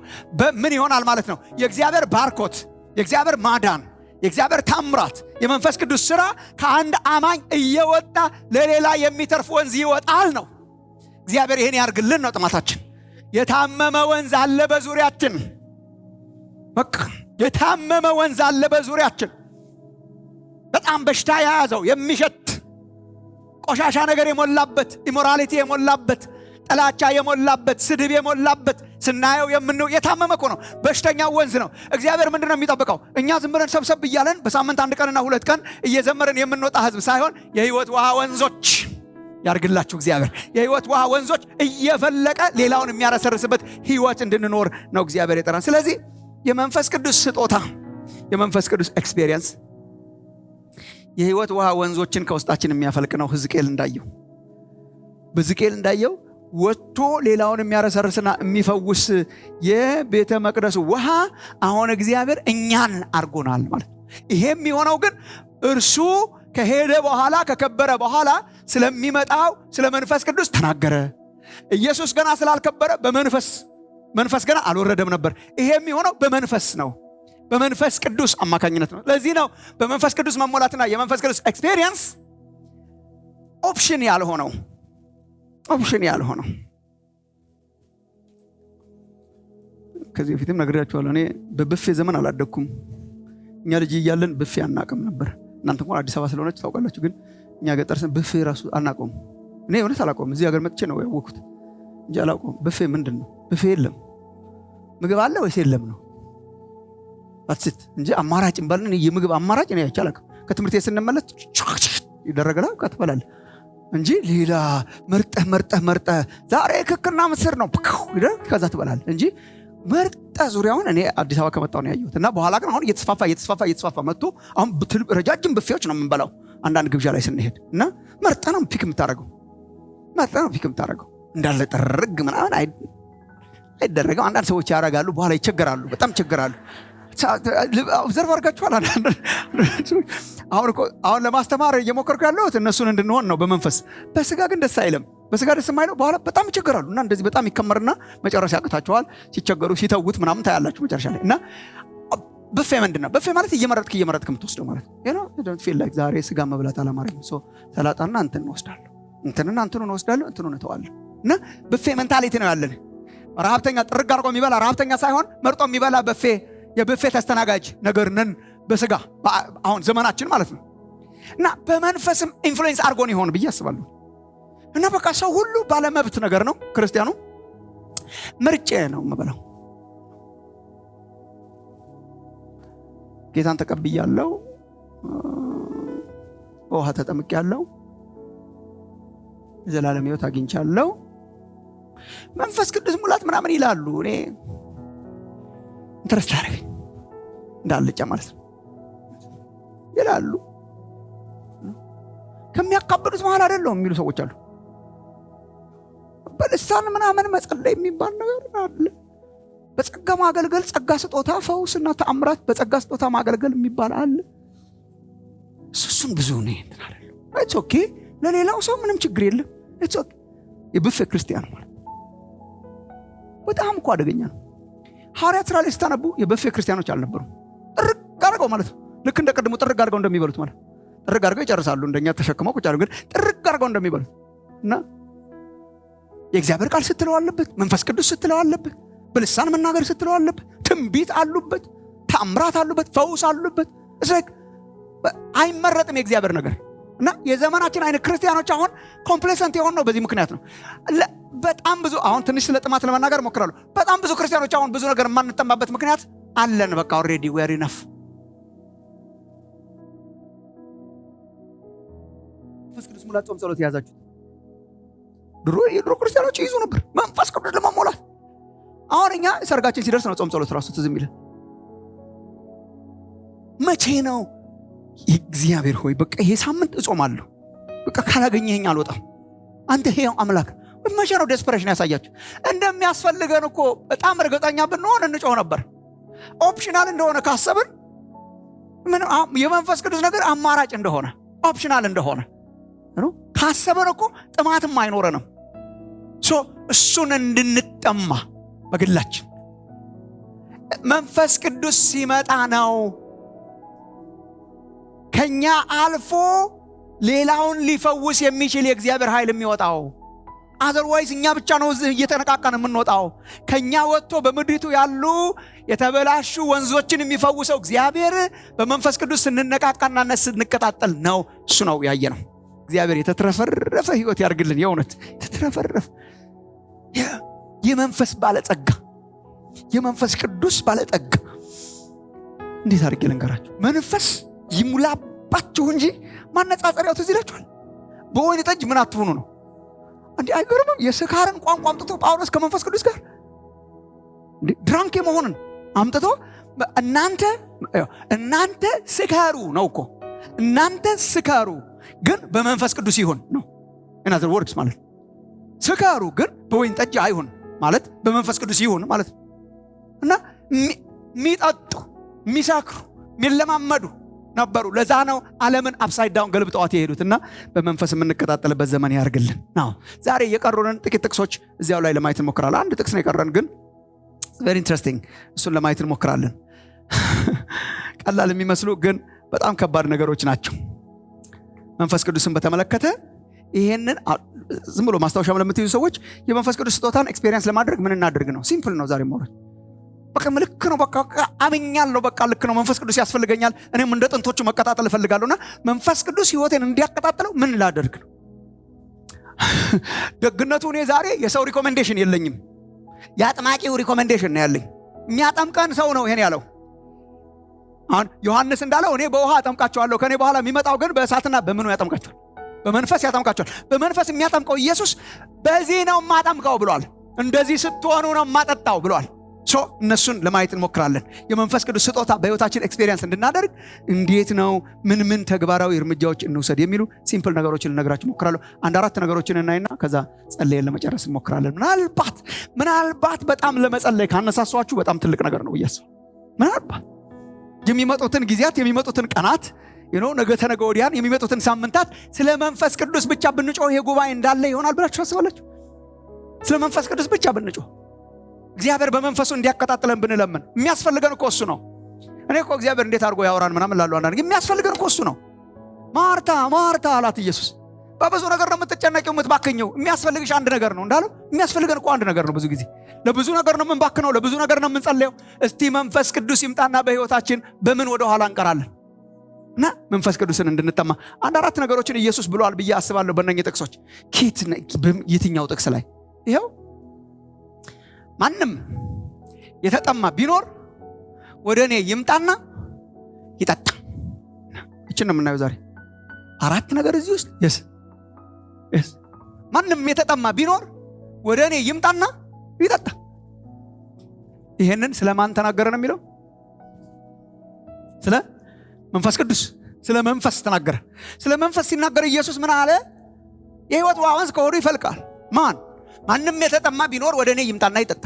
ምን ይሆናል ማለት ነው የእግዚአብሔር ባርኮት የእግዚአብሔር ማዳን የእግዚአብሔር ታምራት የመንፈስ ቅዱስ ሥራ ከአንድ አማኝ እየወጣ ለሌላ የሚተርፍ ወንዝ ይወጣል ነው እግዚአብሔር ይሄን ያርግልን ነው ጥማታችን የታመመ ወንዝ አለ በዙሪያችን በቃ የታመመ ወንዝ አለ በዙሪያችን በጣም በሽታ የያዘው የሚሸት ቆሻሻ ነገር የሞላበት ኢሞራሊቲ የሞላበት ጥላቻ የሞላበት ስድብ የሞላበት ስናየው የታመመ እኮ ነው በሽተኛው ወንዝ ነው እግዚአብሔር ምንድነው የሚጠብቀው እኛ ዝም ብለን ሰብሰብ እያለን በሳምንት አንድ ቀንና ሁለት ቀን እየዘመረን የምንወጣ ህዝብ ሳይሆን የሕይወት ውሃ ወንዞች ያርግላችሁ እግዚአብሔር የሕይወት ውሃ ወንዞች እየፈለቀ ሌላውን የሚያረሰርስበት ሕይወት እንድንኖር ነው እግዚአብሔር የጠራን ስለዚህ የመንፈስ ቅዱስ ስጦታ የመንፈስ ቅዱስ ኤክስፒሪየንስ የሕይወት ውሃ ወንዞችን ከውስጣችን የሚያፈልቅ ነው ሕዝቅኤል እንዳየው ወጥቶ ሌላውን የሚያረሰርስና የሚፈውስ የቤተ መቅደሱ ውሃ አሁን እግዚአብሔር እኛን አርጎናል ማለት ይሄም የሚሆነው ግን እርሱ ከሄደ በኋላ ከከበረ በኋላ ስለሚመጣው ስለ መንፈስ ቅዱስ ተናገረ ኢየሱስ ገና ስላልከበረ መንፈስ ገና አልወረደም ነበር ይሄ የሚሆነው በመንፈስ ነው በመንፈስ ቅዱስ አማካኝነት ነው ለዚህ ነው በመንፈስ ቅዱስ መሞላትና የመንፈስ ቅዱስ ኤክስፒሪየንስ ኦፕሽን ያልሆነው ከዚህ በፊትም ነግሬያችኋለሁ እኔ በብፌ ዘመን አላደኩም እኛ ልጅ እያለን ብፌ አናቅም ነበር እናንተ እንኳን አዲስ አበባ ስለሆነች ታውቃላችሁ ግን እኛ ገጠር ብፌ ራሱ አናቀውም እኔ እውነት አላቀውም እዚህ ሀገር መጥቼ ነው ያወቅሁት እንጂ አላቀውም ብፌ ምንድን ነው ብፌ የለም ምግብ አለ ወይስ የለም ነው አትስት እንጂ አማራጭ እንባልን የምግብ አማራጭ ነው ያቻለክ ከትምህርት ስንመለስ ይደረጋል ከተበላል እንጂ ሌላ መርጠህ ዛሬ ክክና ምስር ነው ከዛ ትበላል እንጂ መርጠ ዙሪያውን እኔ አዲስ አበባ ከመጣሁ ነው ያየሁት እና በኋላ ግን አሁን እየተስፋፋ መጥቶ አሁን ረጃጅም ብፌዎች ነው የምንበላው አንዳንድ ግብዣ ላይ ስንሄድ እና መርጠ ነው ፒክ የምታደርገው እንዳለ ጥርግ ምናምን አይደረገው አንዳንድ ሰዎች ያደርጋሉ በኋላ ይቸገራሉ በጣም ይቸገራሉ ኦብዘርቭ አድርጋችኋል አሁን ለማስተማር እየሞከርኩ ያለሁት እነሱን እንድንሆን ነው በመንፈስ በስጋ ግን ደስ አይልም በስጋ ደስ የማይለው በኋላ በጣም ይቸገራሉ እና እንደዚህ በጣም ይከመርና መጨረሻ ያቅታቸዋል ሲቸገሩ ሲተውት ምናምን ታያላችሁ መጨረሻ ላይ እና ብፌ ምንድነው ብፌ ማለት እየመረጥክ የምትወስደው ማለት ነው don't feel like ዛሬ ስጋ መብላት አላማረኝ ሰላጣና እንትኑን ወስዳለሁ እንትኑን እተዋለሁ እና ብፌ ሜንታሊቲ ነው ያለን ረሃብተኛ ጥርግ አድርጎ የሚበላ ረሃብተኛ ሳይሆን መርጦ የሚበላ ብፌ የብፌ ተስተናጋጅ ነገርነን በስጋ አሁን ዘመናችን ማለት ነው እና በመንፈስም ኢንፍሉዌንስ አድርጎን ይሆን ብዬ አስባለሁ እና በቃ ሰው ሁሉ ባለመብት ነገር ነው ክርስቲያኑ ምርጫ ነው መበላው ጌታን ተቀብያለሁ ውሃ ተጠምቄያለሁ ዘላለም ሕይወት አግኝቻለሁ መንፈስ ቅዱስ ሙላት ምናምን ይላሉ እኔ ኢንተረስት አደረገኝ እንዳልጫ ማለት ነው ይላሉ ከሚያካብዱት መሃል አይደለም የሚሉ ሰዎች አሉ በልሳን ምናምን መጸለይ የሚባል ነገር አለ። በጸጋ ማገልገል፣ ጸጋ ስጦታ፣ ፈውስና ተአምራት በጸጋ ስጦታ ማገልገል የሚባል አለ። እሱን ብዙ ነው እንታለ ኢትስ ኦኬ። ለሌላው ሰው ምንም ችግር የለም ኢትስ ኦኬ። የብፌ ክርስቲያን ማለት በጣም እኮ አደገኛ ነው። ሐዋርያት ሥራ ላይ ስታነቡ የብፌ ክርስቲያኖች አልነበሩም። ጥርቅ አድርገው ማለት ነው። ልክ እንደ ቀድሞ ጥርቅ አድርገው እንደሚበሉት ማለት ጥርቅ አድርገው ይጨርሳሉ። እንደኛ ተሸክመው ቁጭ አድርገው ግን ጥርቅ አድርገው እንደሚበሉት እና የእግዚአብሔር ቃል ስትለው አለበት፣ መንፈስ ቅዱስ ስትለው አለበት፣ በልሳን መናገር ስትለው አለበት፣ ትንቢት አሉበት፣ ተአምራት አሉበት፣ ፈውስ አሉበት። እስላክ አይመረጥም የእግዚአብሔር ነገር። እና የዘመናችን አይነት ክርስቲያኖች አሁን ኮምፕሌሰንት የሆኑ ነው። በዚህ ምክንያት ነው በጣም ብዙ አሁን ትንሽ ስለ ጥማት ለመናገር ሞክራለሁ። በጣም ብዙ ክርስቲያኖች አሁን ብዙ ነገር የማንጠማበት ምክንያት አለን። በቃ ኦሬዲ ዌር ኢነፍ መንፈስ ቅዱስ ሙላት ጾም ጸሎት ያዛችሁ። የድሮ ክርስቲያኖች ይይዙ ነበር መንፈስ ቅዱስ ለማሞላት። አሁን እኛ ሰርጋችን ሲደርስ ነው ጾም ጸሎት ራሱ ትዝ የሚለን። መቼ ነው እግዚአብሔር ሆይ በቃ ይሄ ሳምንት እጾማለሁ፣ በቃ ካላገኘኸኝ አልወጣም፣ አንተ ሕያው አምላክ። መቼ ነው ዴስፐሬሽን ያሳያችሁ? እንደሚያስፈልገን እኮ በጣም እርግጠኛ ብንሆን እንጮህ ነበር። ኦፕሽናል እንደሆነ ካሰብን የመንፈስ ቅዱስ ነገር አማራጭ እንደሆነ ኦፕሽናል እንደሆነ ካሰብን እኮ ጥማትም አይኖረንም። እሱን እንድንጠማ በግላችን መንፈስ ቅዱስ ሲመጣ ነው ከኛ አልፎ ሌላውን ሊፈውስ የሚችል የእግዚአብሔር ኃይል የሚወጣው። አዘርዋይስ እኛ ብቻ ነው እየተነቃቃን የምንወጣው። ከኛ ወጥቶ በምድሪቱ ያሉ የተበላሹ ወንዞችን የሚፈውሰው እግዚአብሔር በመንፈስ ቅዱስ ስንነቃቃና ስንቀጣጠል ነው። እሱ ነው ያየነው። እግዚአብሔር የተትረፈረፈ ህይወት ያርግልን። የእውነት የተትረፈረፈ የመንፈስ ባለጸጋ፣ የመንፈስ ቅዱስ ባለጸጋ። እንዴት አድርጌ ልንገራችሁ? መንፈስ ይሙላባችሁ እንጂ ማነጻጸሪያው ትዝ ይላችኋል። በወይን ጠጅ ምን አትሆኑ ነው እንዴ? አይገርምም? የስካርን ቋንቋ አምጥቶ ጳውሎስ ከመንፈስ ቅዱስ ጋር ድራንክ የመሆንን አምጥቶ እናንተ ስካሩ ነው እኮ እናንተ ስካሩ ግን በመንፈስ ቅዱስ ይሁን ነው። in other words ማለት ስካሩ ግን በወይን ጠጅ አይሁን ማለት በመንፈስ ቅዱስ ይሁን ማለት እና ሚጣጡ ሚሳክሩ ሚለማመዱ ነበሩ። ለዛ ነው ዓለምን አፕሳይድ ዳውን ገልብጠዋት የሄዱትና በመንፈስ የምንቀጣጠልበት ዘመን ያርግልን። ናው ዛሬ የቀሩንን ጥቂት ጥቅሶች እዚያው ላይ ለማየት እንሞክራለን። አንድ ጥቅስ ነው የቀረን ግን very interesting፣ እሱን ለማየት እንሞክራለን። ቀላል የሚመስሉ ግን በጣም ከባድ ነገሮች ናቸው። መንፈስ ቅዱስን በተመለከተ ይሄንን ዝም ብሎ ማስታወሻም ለምትይዙ ሰዎች የመንፈስ ቅዱስ ስጦታን ኤክስፔሪየንስ ለማድረግ ምን እናድርግ ነው። ሲምፕል ነው ዛሬ ማለት በቃ ልክ ነው። በቃ አምኛለሁ፣ በቃ ልክ ነው። መንፈስ ቅዱስ ያስፈልገኛል። እኔም እንደ ጥንቶቹ መቀጣጠል እፈልጋለሁና መንፈስ ቅዱስ ህይወቴን እንዲያቀጣጥለው ምን ላደርግ ነው? ደግነቱ እኔ ዛሬ የሰው ሪኮሜንዴሽን የለኝም። የአጥማቂው ሪኮሜንዴሽን ነው ያለኝ። የሚያጠምቀን ሰው ነው ይሄን ያለው። አሁን ዮሐንስ እንዳለው እኔ በውሃ አጠምቃቸዋለሁ፣ ከኔ በኋላ የሚመጣው ግን በእሳትና በምኑ ያጠምቃቸዋል? በመንፈስ ያጠምቃቸዋል። በመንፈስ የሚያጠምቀው ኢየሱስ በዚህ ነው ማጠምቀው ብሏል። እንደዚህ ስትሆኑ ነው ማጠጣው ብሏል። እነሱን ለማየት እንሞክራለን። የመንፈስ ቅዱስ ስጦታ በህይወታችን ኤክስፔሪየንስ እንድናደርግ እንዴት ነው ምን ተግባራዊ እርምጃዎች እንውሰድ የሚሉ ሲምፕል ነገሮችን ልነግራችሁ እሞክራለሁ። አንድ አራት ነገሮችን እናይና ከዛ ጸልየን ለመጨረስ እንሞክራለን። ምናልባት በጣም ለመጸለይ ካነሳሷችሁ በጣም ትልቅ ነገር ነው ብዬ አስባለሁ። ምናልባት የሚመጡትን ጊዜያት የሚመጡትን ቀናት ነገ ተነገ ወዲያን የሚመጡትን ሳምንታት ስለ መንፈስ ቅዱስ ብቻ ብንጮህ ይሄ ጉባኤ እንዳለ ይሆናል ብላችሁ ታስባላችሁ? ስለ መንፈስ ቅዱስ ብቻ ብንጮህ እግዚአብሔር በመንፈሱ እንዲያቀጣጥለን ብንለምን የሚያስፈልገን እኮ እሱ ነው። እኔ እኮ እግዚአብሔር እንዴት አድርጎ ያወራን ምናምን ላሉ አንዳንድ የሚያስፈልገን እኮ እሱ ነው። ማርታ አላት ኢየሱስ፣ በብዙ ነገር ነው የምትጨነቂው የምትባክኘው፣ የሚያስፈልግሽ አንድ ነገር ነው እንዳለው የሚያስፈልገን እኮ አንድ ነገር ነው። ብዙ ጊዜ ለብዙ ነገር ነው የምንባክነው፣ ለብዙ ነገር ነው የምንጸልየው። እስቲ መንፈስ ቅዱስ ይምጣና በህይወታችን በምን ወደ ኋላ እንቀራለን? እና መንፈስ ቅዱስን እንድንጠማ አንድ አራት ነገሮችን ኢየሱስ ብሏል ብዬ አስባለሁ። በእነኚህ ጥቅሶች የትኛው ጥቅስ ላይ ይሄው ማንም የተጠማ ቢኖር ወደ እኔ ይምጣና ይጠጣ። እቺን ነው የምናየው ዛሬ። አራት ነገር እዚህ ውስጥ yes ማንም የተጠማ ቢኖር ወደ እኔ ይምጣና ይጠጣ። ይሄንን ስለማን ተናገረ ነው የሚለው? ስለ መንፈስ ቅዱስ፣ ስለ መንፈስ ተናገረ። ስለ መንፈስ ሲናገር ኢየሱስ ምን አለ? የህይወት ውሃ ወንዝ ከሆዱ ይፈልቃል። ማን? ማንም የተጠማ ቢኖር ወደ እኔ ይምጣና ይጠጣ።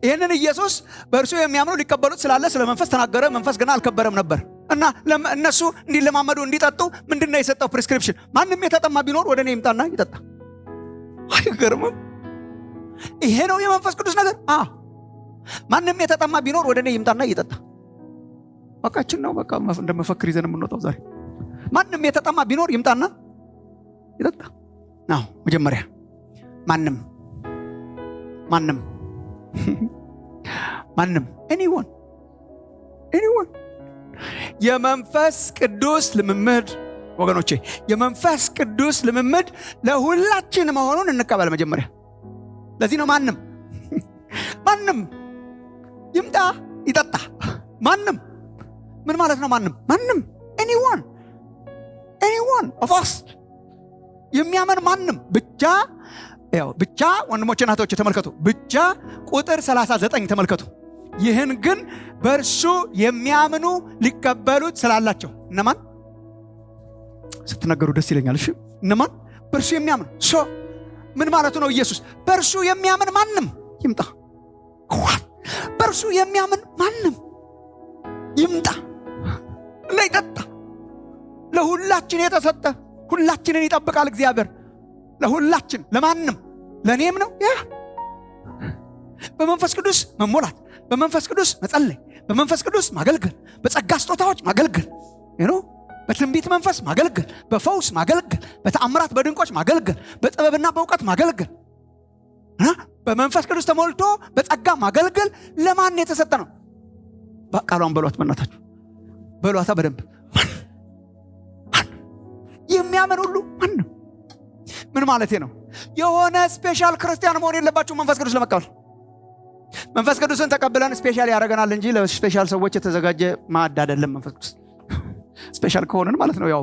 ይህንን ኢየሱስ በእርሱ የሚያምኑ ሊቀበሉት ስላለ ስለ መንፈስ ተናገረ። መንፈስ ግን አልከበረም ነበር እና እነሱ እንዲለማመዱ እንዲጠጡ ምንድነው የሰጠው ፕሪስክሪፕሽን? ማንም የተጠማ ቢኖር ወደ እኔ ይምጣና ይጠጣ። አይገርምም? ይሄ ነው የመንፈስ ቅዱስ ነገር። ማንም የተጠማ ቢኖር ወደ እኔ ይምጣና ይጠጣ። በቃችን ነው። በቃ እንደመፈክር ይዘን የምንወጣው ዛሬ። ማንም የተጠማ ቢኖር ይምጣና ይጠጣ ነው መጀመሪያ። ማንም anyone የመንፈስ ቅዱስ ልምምድ ወገኖቼ፣ የመንፈስ ቅዱስ ልምምድ ለሁላችን መሆኑን እንቀበል መጀመሪያ። ለዚህ ነው ማንም ይምጣ ይጠጣ። ማንም ምን ማለት ነው? ማንም anyone of us የሚያምን ማንም ብቻ ወንድሞቼ እናቶቼ ተመልከቱ። ብቻ ቁጥር 39 ተመልከቱ። ይህን ግን በእርሱ የሚያምኑ ሊቀበሉት ስላላቸው። እነማን ስትነገሩ ደስ ይለኛል። እሺ እነማን? በእርሱ የሚያምኑ። ምን ማለቱ ነው? ኢየሱስ በእርሱ የሚያምን ማንም ይምጣ። በእርሱ የሚያምን ማንም ይምጣ እና ይጠጣ። ለሁላችን የተሰጠ፣ ሁላችንን ይጠብቃል እግዚአብሔር። ለሁላችን፣ ለማንም፣ ለእኔም ነው። በመንፈስ ቅዱስ መሞላት፣ በመንፈስ ቅዱስ መጸለይ፣ በመንፈስ ቅዱስ ማገልገል፣ በጸጋ ስጦታዎች ማገልገል፣ በትንቢት መንፈስ ማገልገል፣ በፈውስ ማገልገል፣ በተአምራት በድንቆች ማገልገል፣ በጥበብና በእውቀት ማገልገል፣ በመንፈስ ቅዱስ ተሞልቶ በጸጋ ማገልገል ለማን የተሰጠ ነው? ቃሏን በሏት፣ በእናታችሁ በሏታ በደንብ። የሚያምን ሁሉ ማንም። ምን ማለቴ ነው? የሆነ ስፔሻል ክርስቲያን መሆን የለባችሁ መንፈስ ቅዱስ ለመቀበል። መንፈስ ቅዱስን ተቀብለን ስፔሻል ያደርገናል እንጂ ለስፔሻል ሰዎች የተዘጋጀ ማዕድ አይደለም። መንፈስ ቅዱስ ስፔሻል ከሆነን ማለት ነው፣ ያው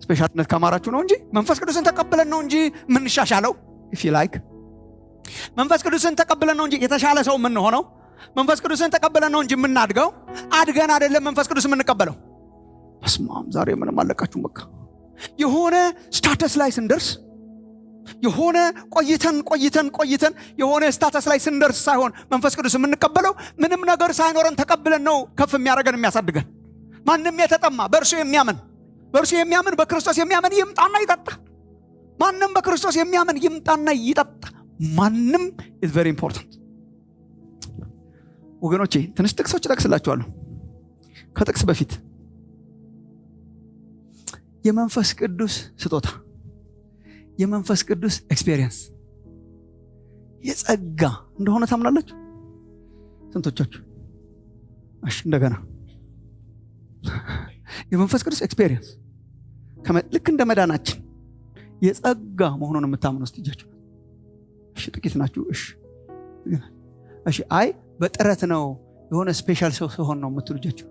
ስፔሻልነት ካማራችሁ ነው እንጂ መንፈስ ቅዱስን ተቀብለን ነው እንጂ የምንሻሻለው። if you like መንፈስ ቅዱስን ተቀብለን ነው እንጂ የተሻለ ሰው የምንሆነው። መንፈስ ቅዱስን ተቀብለን ነው እንጂ የምናድገው። አድገን አይደለም መንፈስ ቅዱስ የምንቀበለው። በስማም ዛሬ ምንም አለቃችሁም። በቃ የሆነ ስታተስ ላይ ስንደርስ፣ የሆነ ቆይተን የሆነ ስታተስ ላይ ስንደርስ ሳይሆን መንፈስ ቅዱስ የምንቀበለው ምንም ነገር ሳይኖረን ተቀብለን ነው ከፍ የሚያደርገን የሚያሳድገን። ማንም የተጠማ በእርሱ የሚያምን በክርስቶስ የሚያምን ይምጣና ይጠጣ። ማንም በክርስቶስ የሚያምን ይምጣና ይጠጣ። ማንም is very important ወገኖቼ። ትንሽ ጥቅሶች እጠቅስላችኋለሁ። ከጥቅስ በፊት የመንፈስ ቅዱስ ስጦታ፣ የመንፈስ ቅዱስ ኤክስፔሪየንስ የጸጋ እንደሆነ ታምናላችሁ? ስንቶቻችሁ? እሺ እንደገና የመንፈስ ቅዱስ ኤክስፔሪየንስ ልክ እንደ መዳናችን የጸጋ መሆኑን የምታምኑ ውስጥ እጃችሁ። እሺ ጥቂት ናችሁ። እሺ አይ በጥረት ነው የሆነ ስፔሻል ሰው ሲሆን ነው የምትሉ እጃችሁ።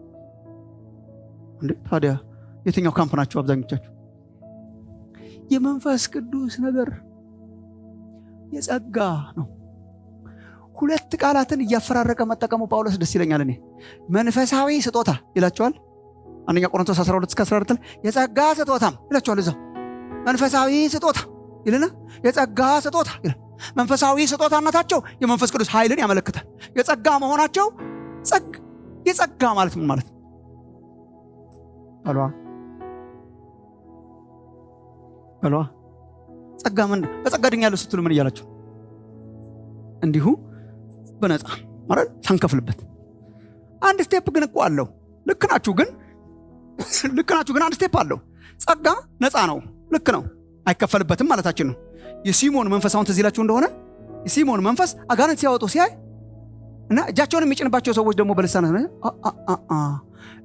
እንዴ ታዲያ የትኛው ካምፕ ናችሁ አብዛኞቻችሁ? የመንፈስ ቅዱስ ነገር የጸጋ ነው። ሁለት ቃላትን እያፈራረቀ መጠቀሙ ጳውሎስ ደስ ይለኛል። እኔ መንፈሳዊ ስጦታ ይላቸዋል። አንደኛ ቆሮንቶስ 12-14 የጸጋ ስጦታም ይላቸዋል። እዛው መንፈሳዊ ስጦታ ይልና የጸጋ ስጦታ ይላል። መንፈሳዊ ስጦታነታቸው የመንፈስ ቅዱስ ኃይልን ያመለክታል። የጸጋ መሆናቸው የጸጋ ማለት ምን ማለት ነው? አሏ ጸጋ ምን? በጸጋ ድኛለሁ ስትሉ ምን እያላችሁ? እንዲሁ በነፃ ማለት ሳንከፍልበት። አንድ ስቴፕ ግን እኮ አለው። ልክ ናችሁ ግን አንድ ስቴፕ አለው። ጸጋ ነፃ ነው፣ ልክ ነው፣ አይከፈልበትም ማለታችን ነው። የሲሞን መንፈስ አሁን ትዝ ይላችሁ እንደሆነ የሲሞን መንፈስ አጋንንት ሲያወጡ ሲያይ እና እጃቸውን የሚጭንባቸው ሰዎች ደግሞ በልሳን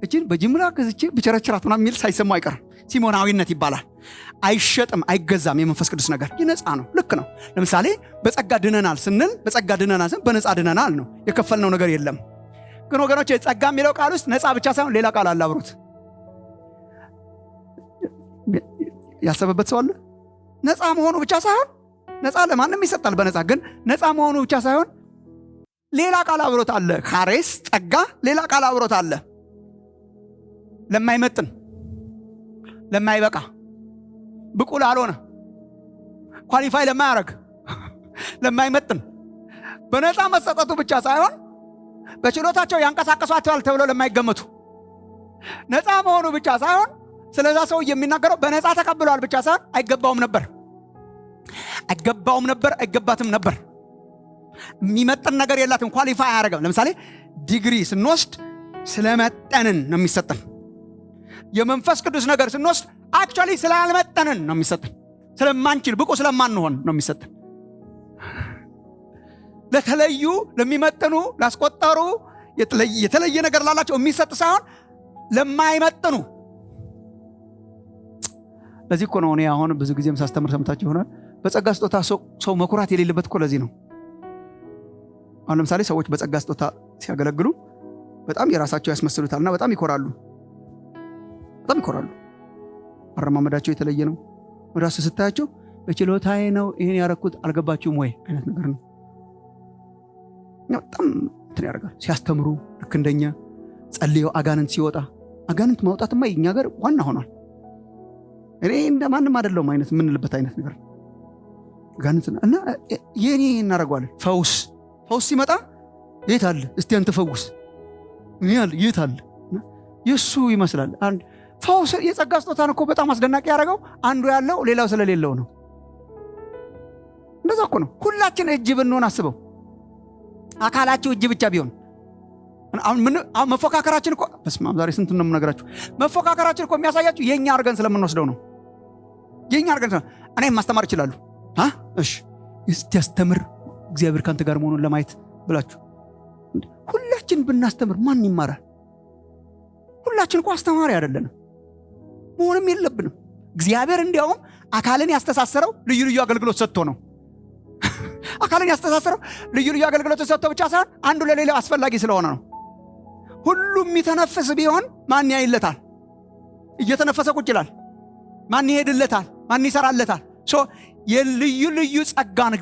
እጅን በጅምላ ከዝቼ ብቸረችራት ምናምን የሚል ሳይሰሙ አይቀርም። ሲሞናዊነት ይባላል። አይሸጥም፣ አይገዛም። የመንፈስ ቅዱስ ነገር ነፃ ነው፣ ልክ ነው። ለምሳሌ በጸጋ ድነናል ስንል በነፃ ድነናል ነው፣ የከፈልነው ነገር የለም። ግን ወገኖች ጸጋ የሚለው ቃል ውስጥ ነፃ ብቻ ሳይሆን ሌላ ቃል አለ አብሮት። ያሰበበት ሰው አለ? ነፃ መሆኑ ብቻ ሳይሆን ነፃ ለማንም ይሰጣል በነፃ ግን ነፃ መሆኑ ብቻ ሳይሆን ሌላ ቃል አብሮት አለ። ካሬስ ጸጋ ሌላ ቃል አብሮት አለ። ለማይመጥን፣ ለማይበቃ፣ ብቁ ላልሆነ፣ ኳሊፋይ ለማያረግ ለማይመጥን በነፃ መሰጠቱ ብቻ ሳይሆን በችሎታቸው ያንቀሳቀሷቸዋል ተብሎ ለማይገመቱ ነፃ መሆኑ ብቻ ሳይሆን ስለዛ ሰው የሚናገረው በነፃ ተቀብሏል ብቻ ሳይሆን አይገባውም ነበር አይገባትም ነበር። የሚመጥን ነገር የላትም፣ ኳሊፋይ አያረጋም። ለምሳሌ ዲግሪ ስንወስድ ስለመጠንን ነው የሚሰጠን። የመንፈስ ቅዱስ ነገር ስንወስድ አክቹዋሊ ስላልመጠንን ነው የሚሰጠን። ስለማንችል ብቁ ስለማንሆን ነው የሚሰጠን። ለተለዩ ለሚመጥኑ ላስቆጠሩ የተለየ ነገር ላላቸው የሚሰጥ ሳይሆን ለማይመጥኑ። ለዚህ እኮ ነው እኔ አሁን ብዙ ጊዜም ሳስተምር ሰምታችሁ ይሆናል በጸጋ ስጦታ ሰው መኩራት የሌለበት እኮ ለዚህ ነው። አሁን ለምሳሌ ሰዎች በጸጋ ስጦታ ሲያገለግሉ በጣም የራሳቸው ያስመስሉታልና በጣም ይኮራሉ። አረማመዳቸው የተለየ ነው። ወዳስ ስታያቸው በችሎታዬ ነው ይሄን ያረኩት አልገባችሁም ወይ አይነት ነገር ነው። በጣም እንትን ያደርጋል። ሲያስተምሩ ልክ እንደኛ ጸልየው አጋንንት ሲወጣ አጋንንት ማውጣትማ የኛ ሀገር ዋና ሆኗል። እኔ እንደማንም አይደለም አይነት ምንልበት አይነት ነገር አጋንንት እና የኔ እናረጋለን። ፈውስ ሲመጣ የት አለ እስቲ አንተ ፈውስ ምን ያለ የት አለ የሱ ይመስላል። አንድ ፈውስ የጸጋ ስጦታን እኮ በጣም አስደናቂ ያደረገው አንዱ ያለው ሌላው ስለሌለው ነው። እንደዛ እኮ ነው። ሁላችን እጅ ብንሆን አስበው፣ አካላችሁ እጅ ብቻ ቢሆን አሁን መፎካከራችን እኮ በስማም ዛሬ ስንት ነው የምነግራችሁ። መፎካከራችን እኮ የሚያሳያችሁ የኛ አርገን ስለምንወስደው ነው። የኛ አርገን እኔም ማስተማር ይችላሉ። እሺ እስቲ ያስተምር እግዚአብሔር ካንተ ጋር መሆኑን ለማየት ብላችሁ ሁላችን ብናስተምር ማን ይማራል? ሁላችን እኮ አስተማሪ አይደለንም፣ መሆንም የለብንም። እግዚአብሔር እንዲያውም አካልን ያስተሳሰረው ልዩ ልዩ አገልግሎት ሰጥቶ ነው። አካልን ያስተሳሰረው ልዩ ልዩ አገልግሎት ሰጥቶ ብቻ ሳይሆን አንዱ ለሌላው አስፈላጊ ስለሆነ ነው። ሁሉም የሚተነፍስ ቢሆን ማን ያይለታል? እየተነፈሰ ቁጭ ይላል። ማን ይሄድለታል? ማን ይሰራለታል? የልዩ ልዩ ጸጋን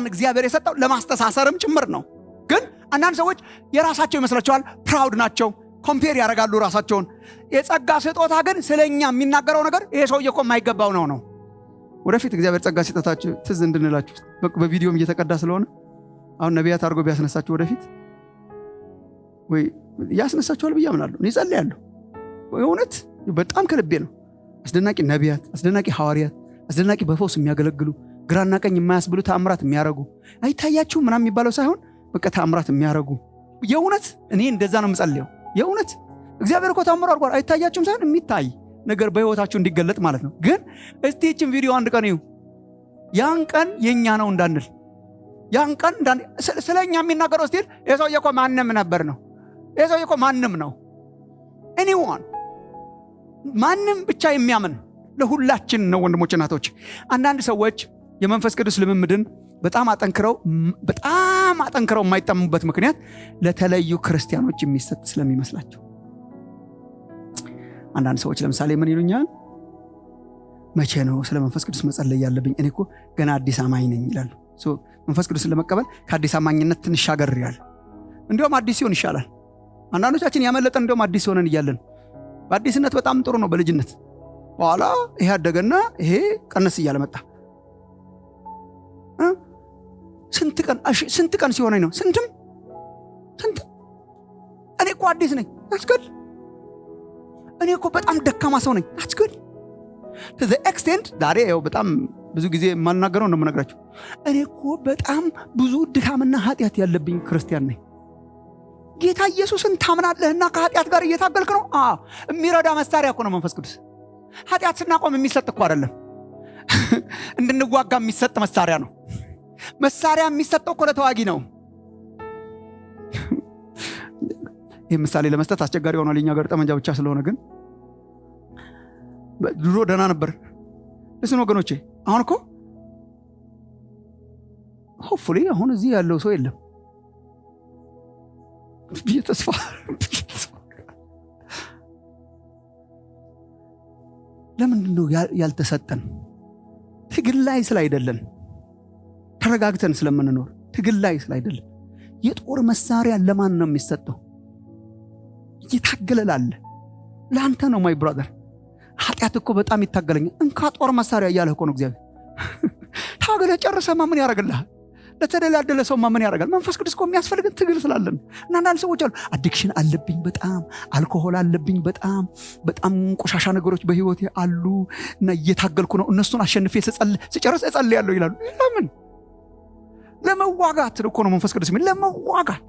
እግዚአብሔር የሰጠው ለማስተሳሰርም ጭምር ነው። ግን አንዳንድ ሰዎች የራሳቸው ይመስላቸዋል፣ ፕራውድ ናቸው፣ ኮምፔር ያደርጋሉ ራሳቸውን። የጸጋ ስጦታ ግን ስለኛ የሚናገረው ነገር ይሄ ሰውዬ እኮ የማይገባው ነው። ወደፊት እግዚአብሔር ጸጋ ሲጠታችሁ ትዝ እንድንላችሁ በቪዲዮም እየተቀዳ ስለሆነ አሁን ነቢያት አድርጎ ቢያስነሳችሁ ወደፊት ወይ ያስነሳችኋል ብዬ አምናለሁ። እኔ ጸልያለሁ። እውነት በጣም ከልቤ ነው። አስደናቂ ነቢያት፣ አስደናቂ ሐዋርያት፣ አስደናቂ በፈውስ የሚያገለግሉ ግራና ቀኝ የማያስብሉ ተአምራት የሚያረጉ አይታያችሁ ምናምን የሚባለው ሳይሆን በቃ ተአምራት የሚያረጉ የእውነት እኔ እንደዛ ነው የምጸልየው። የእውነት እግዚአብሔር እኮ ተአምሮ አድርጓል። አይታያችሁም ሳይሆን የሚታይ ነገር በህይወታችሁ እንዲገለጥ ማለት ነው። ግን እስቲ እቺን ቪዲዮ አንድ ቀን እዩ። ያን ቀን የኛ ነው እንዳንል፣ ያን ቀን ስለኛ የሚናገረው እስቲ የሰውዬ እኮ ማንም ነበር ነው። የሰውዬ እኮ ማንም ነው። ኤኒዋን ማንም ብቻ የሚያምን ለሁላችን ነው። ወንድሞች እናቶች፣ አንዳንድ ሰዎች የመንፈስ ቅዱስ ልምምድን በጣም አጠንክረው የማይጠሙበት ምክንያት ለተለዩ ክርስቲያኖች የሚሰጥ ስለሚመስላቸው። አንዳንድ ሰዎች ለምሳሌ ምን ይሉኛል? መቼ ነው ስለ መንፈስ ቅዱስ መጸለይ ያለብኝ? እኔ እኮ ገና አዲስ አማኝ ነኝ ይላሉ። መንፈስ ቅዱስን ለመቀበል ከአዲስ አማኝነት ትንሽ አገርያል። እንዲያውም አዲስ ሲሆን ይሻላል። አንዳንዶቻችን ያመለጠን እንዲያውም አዲስ ሆነን እያለን በአዲስነት በጣም ጥሩ ነው። በልጅነት በኋላ ይሄ አደገና ይሄ ቀነስ እያለ መጣ። ስንት ቀን ሲሆነኝ ነው? ስንት እኔ እኮ አዲስ ነኝ። አስገድ እኔ እኮ በጣም ደካማ ሰው ነኝ። አስገድ to the extent ዛሬ ያው በጣም ብዙ ጊዜ የማልናገረው ነው የምነግራችሁ። እኔ እኮ በጣም ብዙ ድካምና ኃጢአት ያለብኝ ክርስቲያን ነኝ። ጌታ ኢየሱስን ታምናለህና ከኃጢአት ጋር እየታገልክ ነው? የሚረዳ መሳሪያ እኮ ነው መንፈስ ቅዱስ። ኃጢአት ስናቆም የሚሰጥ እኮ አይደለም፣ እንድንዋጋ የሚሰጥ መሳሪያ ነው። መሳሪያ የሚሰጠው እኮ ለተዋጊ ነው። ይህ ምሳሌ ለመስጠት አስቸጋሪ ሆኗል የኛ ሀገር ጠመንጃ ብቻ ስለሆነ፣ ግን ድሮ ደህና ነበር። ለስን ወገኖቼ፣ አሁን እኮ ሆፕፉሊ አሁን እዚህ ያለው ሰው የለም ብዬ ተስፋ ለምንድን ነው ያልተሰጠን? ትግል ላይ ስላይደለን፣ ተረጋግተን ስለምንኖር ትግል ላይ ስላይደለን። የጦር መሳሪያ ለማን ነው የሚሰጠው? እየታገለላለ ለአንተ ነው ማይ ብራዘር። ኃጢአት እኮ በጣም ይታገለኛል። እንካ ጦር መሳሪያ እያለህ እኮ ነው እግዚአብሔር። ታገለ ጨርሰማ ምን ያደርግልሃል? ለተደላደለ ሰውማ ምን ያደርጋል? መንፈስ ቅዱስ እኮ የሚያስፈልግን ትግል ስላለን እና አንዳንድ ሰዎች አሉ አዲክሽን አለብኝ፣ በጣም አልኮሆል አለብኝ፣ በጣም ቆሻሻ ነገሮች በህይወቴ አሉ እና እየታገልኩ ነው፣ እነሱን አሸንፌ ስጨርስ እጸልያለሁ ይላሉ። ለምን? ለመዋጋት እኮ ነው መንፈስ ቅዱስ የሚል፣ ለመዋጋት